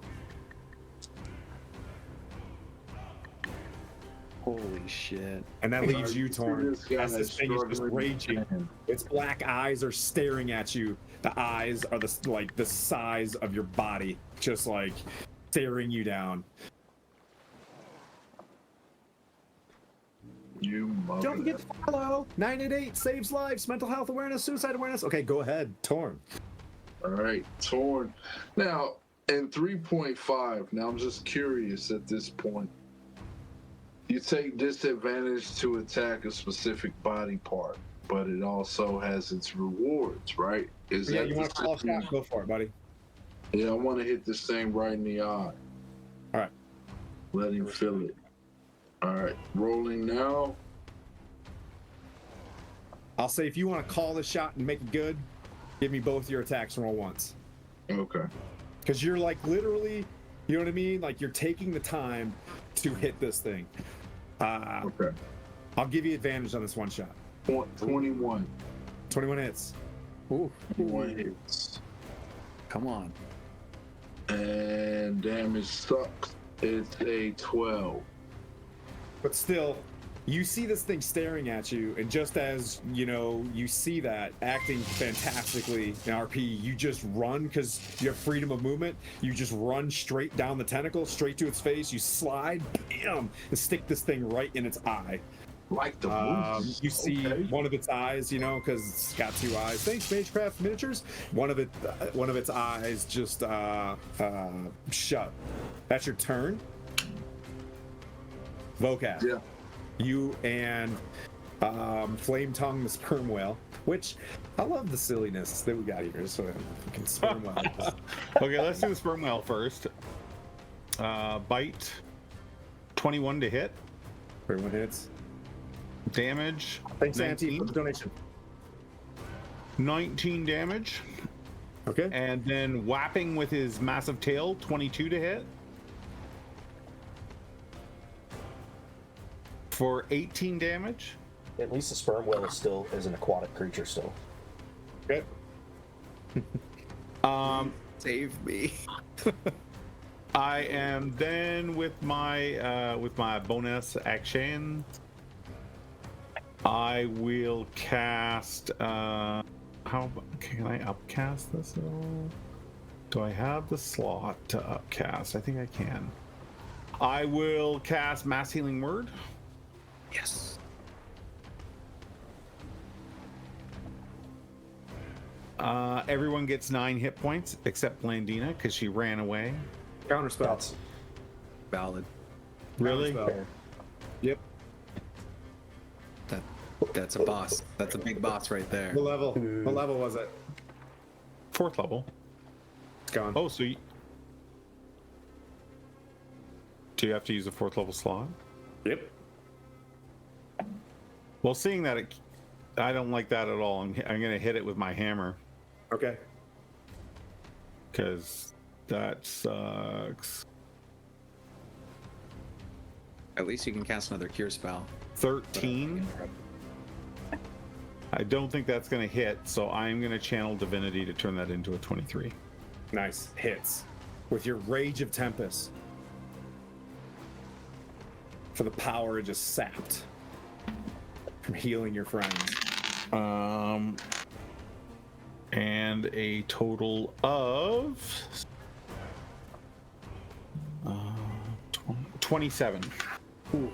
Holy shit. And that leaves you, see Torn, this guy as this thing is just struggling. raging. Its black eyes are staring at you. The eyes are the size of your body, just like staring you down. You mother. Don't forget to follow 988 saves lives, mental health awareness, suicide awareness. Okay, go ahead, Torn. All right, Torn. Now, in 3.5, now I'm just curious at this point. You take disadvantage to attack a specific body part, but it also has its rewards, right? Is Yeah, that you the want to call a same? shot? Go for it, buddy. Yeah, I want to hit this thing right in the eye. All right. Let him feel it. All right, rolling now. I'll say if you want to call the shot and make it good, give me both your attacks and roll once. Okay. Because you're like literally, you know what I mean? Like you're taking the time to hit this thing. Okay. I'll give you advantage on this one shot. 21. 21 hits. Ooh. 21 hits. Come on. And damage sucks. It's a 12. But still, you see this thing staring at you, and just as you see that acting fantastically in RP, you just run because you have freedom of movement. You just run straight down the tentacle, straight to its face. You slide, bam, and stick this thing right in its eye. Like the movies. You see one of its eyes, because it's got two eyes. Thanks, Magecraft Miniatures. One of its eyes just shut. That's your turn. Vocab. Yeah. You and Flame Tongue, the sperm whale, which I love the silliness that we got here. So fucking sperm whale. Okay, let's do the sperm whale first. Bite. 21 to hit. 21 hits. Damage. Thanks, Auntie, for the donation. 19 damage. Okay. And then whapping with his massive tail, 22 to hit. For 18 damage. At least the sperm whale is an aquatic creature still. Okay. Save me. I am then with my bonus action. I will cast. How can I upcast this at all? Do I have the slot to upcast? I think I can. I will cast Mass Healing Word. Yes. Everyone gets 9 hit points except Blandina because she ran away. Counterspell. Valid. Really? Counterspell. Yep. That's a boss. That's a big boss right there. What level was it? 4th level. It's gone. Oh, so do you have to use a 4th level slot? Yep. Well, seeing that I don't like that at all. I'm going to hit it with my hammer Okay. because that sucks. At least you can cast another cure spell. 13. I don't think that's going to hit, so I'm going to channel Divinity to turn that into a 23. Nice. Hits. With your Rage of Tempest. For the power just sapped from healing your friends. And a total of 27. Ooh.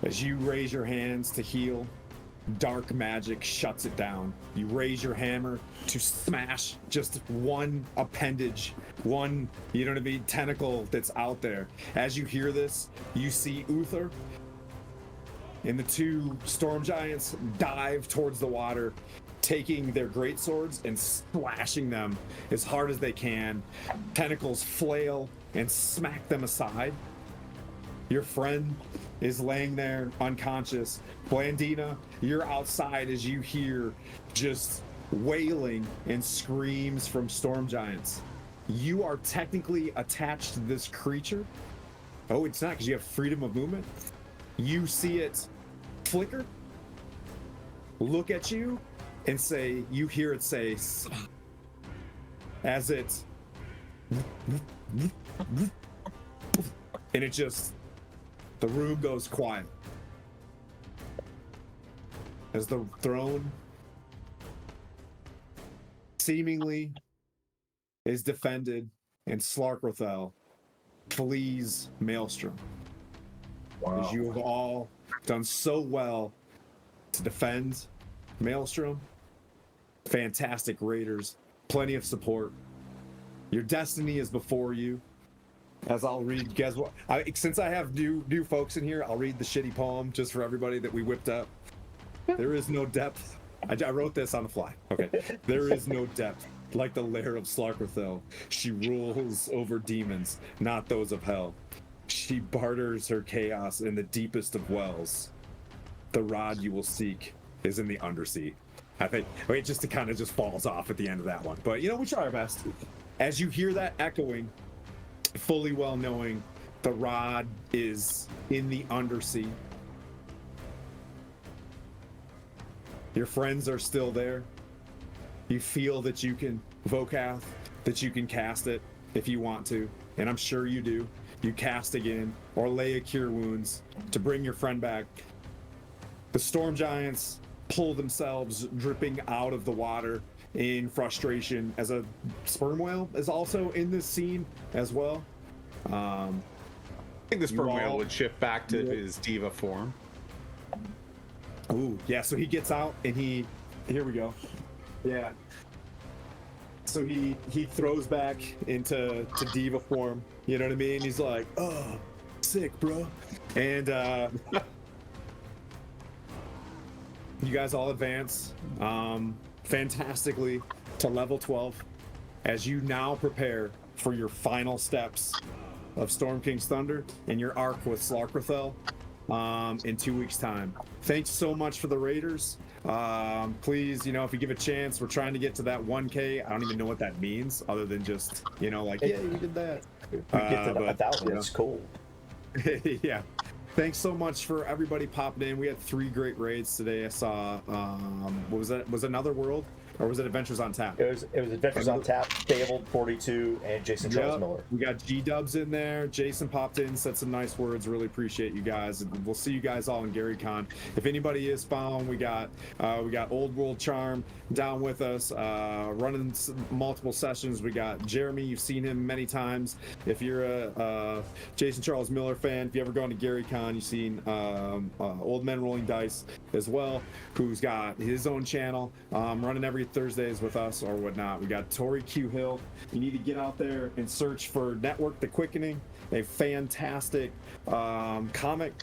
As you raise your hands to heal, dark magic shuts it down. You raise your hammer to smash just one appendage, one, tentacle that's out there. As you hear this, you see Uther and the 2 storm giants dive towards the water, taking their greatswords and slashing them as hard as they can. Tentacles flail and smack them aside. Your friend is laying there unconscious. Blandina, you're outside as you hear just wailing and screams from storm giants. You are technically attached to this creature. Oh, it's not because you have freedom of movement. You see it flicker, look at you, and you hear it say, as it And it just, the room goes quiet as the throne seemingly is defended and Slarkrethel flees Maelstrom. Wow. As you have all done so well to defend Maelstrom, fantastic raiders, plenty of support. Your destiny is before you. As I'll read, guess what? Since I have new folks in here, I'll read the shitty poem just for everybody that we whipped up. There is no depth. I wrote this on the fly. Okay. There is no depth like the lair of Slarkrethel. She rules over demons, not those of hell. She barters her chaos in the deepest of wells. The rod you will seek is in the undersea. I think it just kind of just falls off at the end of that one. But we try our best. As you hear that echoing, fully well knowing the rod is in the undersea. Your friends are still there. You feel that you can vocath, that you can cast it if you want to, and I'm sure you do. You cast again or lay a cure wounds to bring your friend back. The storm giants pull themselves dripping out of the water in frustration, as a sperm whale is also in this scene as well. I think the sperm whale would shift back to his diva form. Ooh, yeah, so he gets out and here we go. Yeah. So he throws back into diva form, you know what I mean? He's like, oh, sick, bro. And you guys all advance fantastically to level 12 as you now prepare for your final steps of Storm King's Thunder and your arc with Slarkrethel in 2 weeks' time. Thanks so much for the Raiders. Please, if you give a chance, we're trying to get to that 1K. I don't even know what that means other than just, like, yeah, we did that. We get to 1,000. It's cool. Yeah. Thanks so much for everybody popping in. We had 3 great raids today. I saw, what was that? Was it Another World? Or was it Adventures on Tap? It was Adventures on Tap, Fabled 42, and Jason Charles Miller. We got G-Dubs in there. Jason popped in, said some nice words. Really appreciate you guys. And we'll see you guys all in GaryCon. If anybody is following, we got Old World Charm down with us, running multiple sessions. We got Jeremy. You've seen him many times. If you're a Jason Charles Miller fan, if you ever gone to GaryCon, you've seen Old Men Rolling Dice as well, who's got his own channel, running every Thursdays with us or whatnot. We got Tori Q Hill. You need to get out there and search for Network The Quickening, a fantastic comic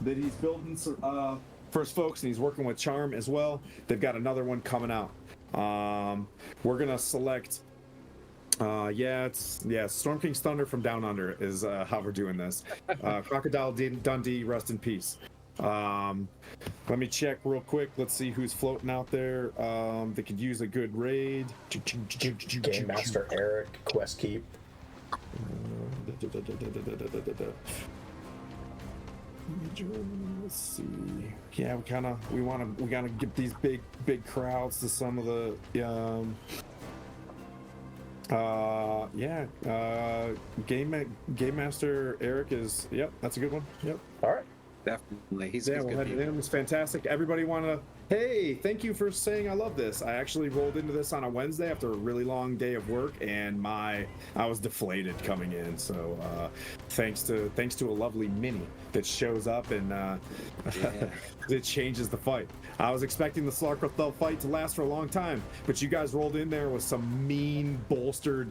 that he's building for his folks, and he's working with Charm as well. They've got another one coming out. We're gonna select Storm King's Thunder from Down Under is how we're doing this. Crocodile Dundee, rest in peace. Let me check real quick. Let's see who's floating out there. They could use a good raid. Game Master Eric, Quest Keep. Let's see. Yeah, we want to get these big crowds to some of the Game Master Eric is, yep, that's a good one. Yep. All right. Definitely. He's We'll good head people. in. It's fantastic. Everybody hey, thank you for saying I love this. I actually rolled into this on a Wednesday after a really long day of work, and I was deflated coming in. So thanks to a lovely mini that shows up and it changes the fight. I was expecting the Slarkrethel fight to last for a long time, but you guys rolled in there with some mean bolstered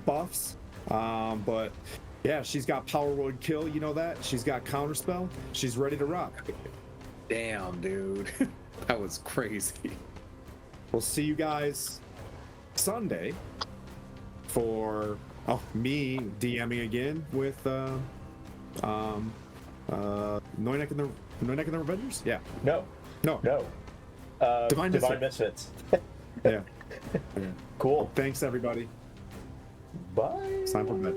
buffs. But yeah, she's got Power Word Kill, you know that? She's got Counterspell. She's ready to rock. Damn, dude. That was crazy. We'll see you guys Sunday for me DMing again with Noynek and the Revengers? Yeah. No. Divine Misfits. Yeah. Cool. Thanks everybody. Bye. It's time for bed.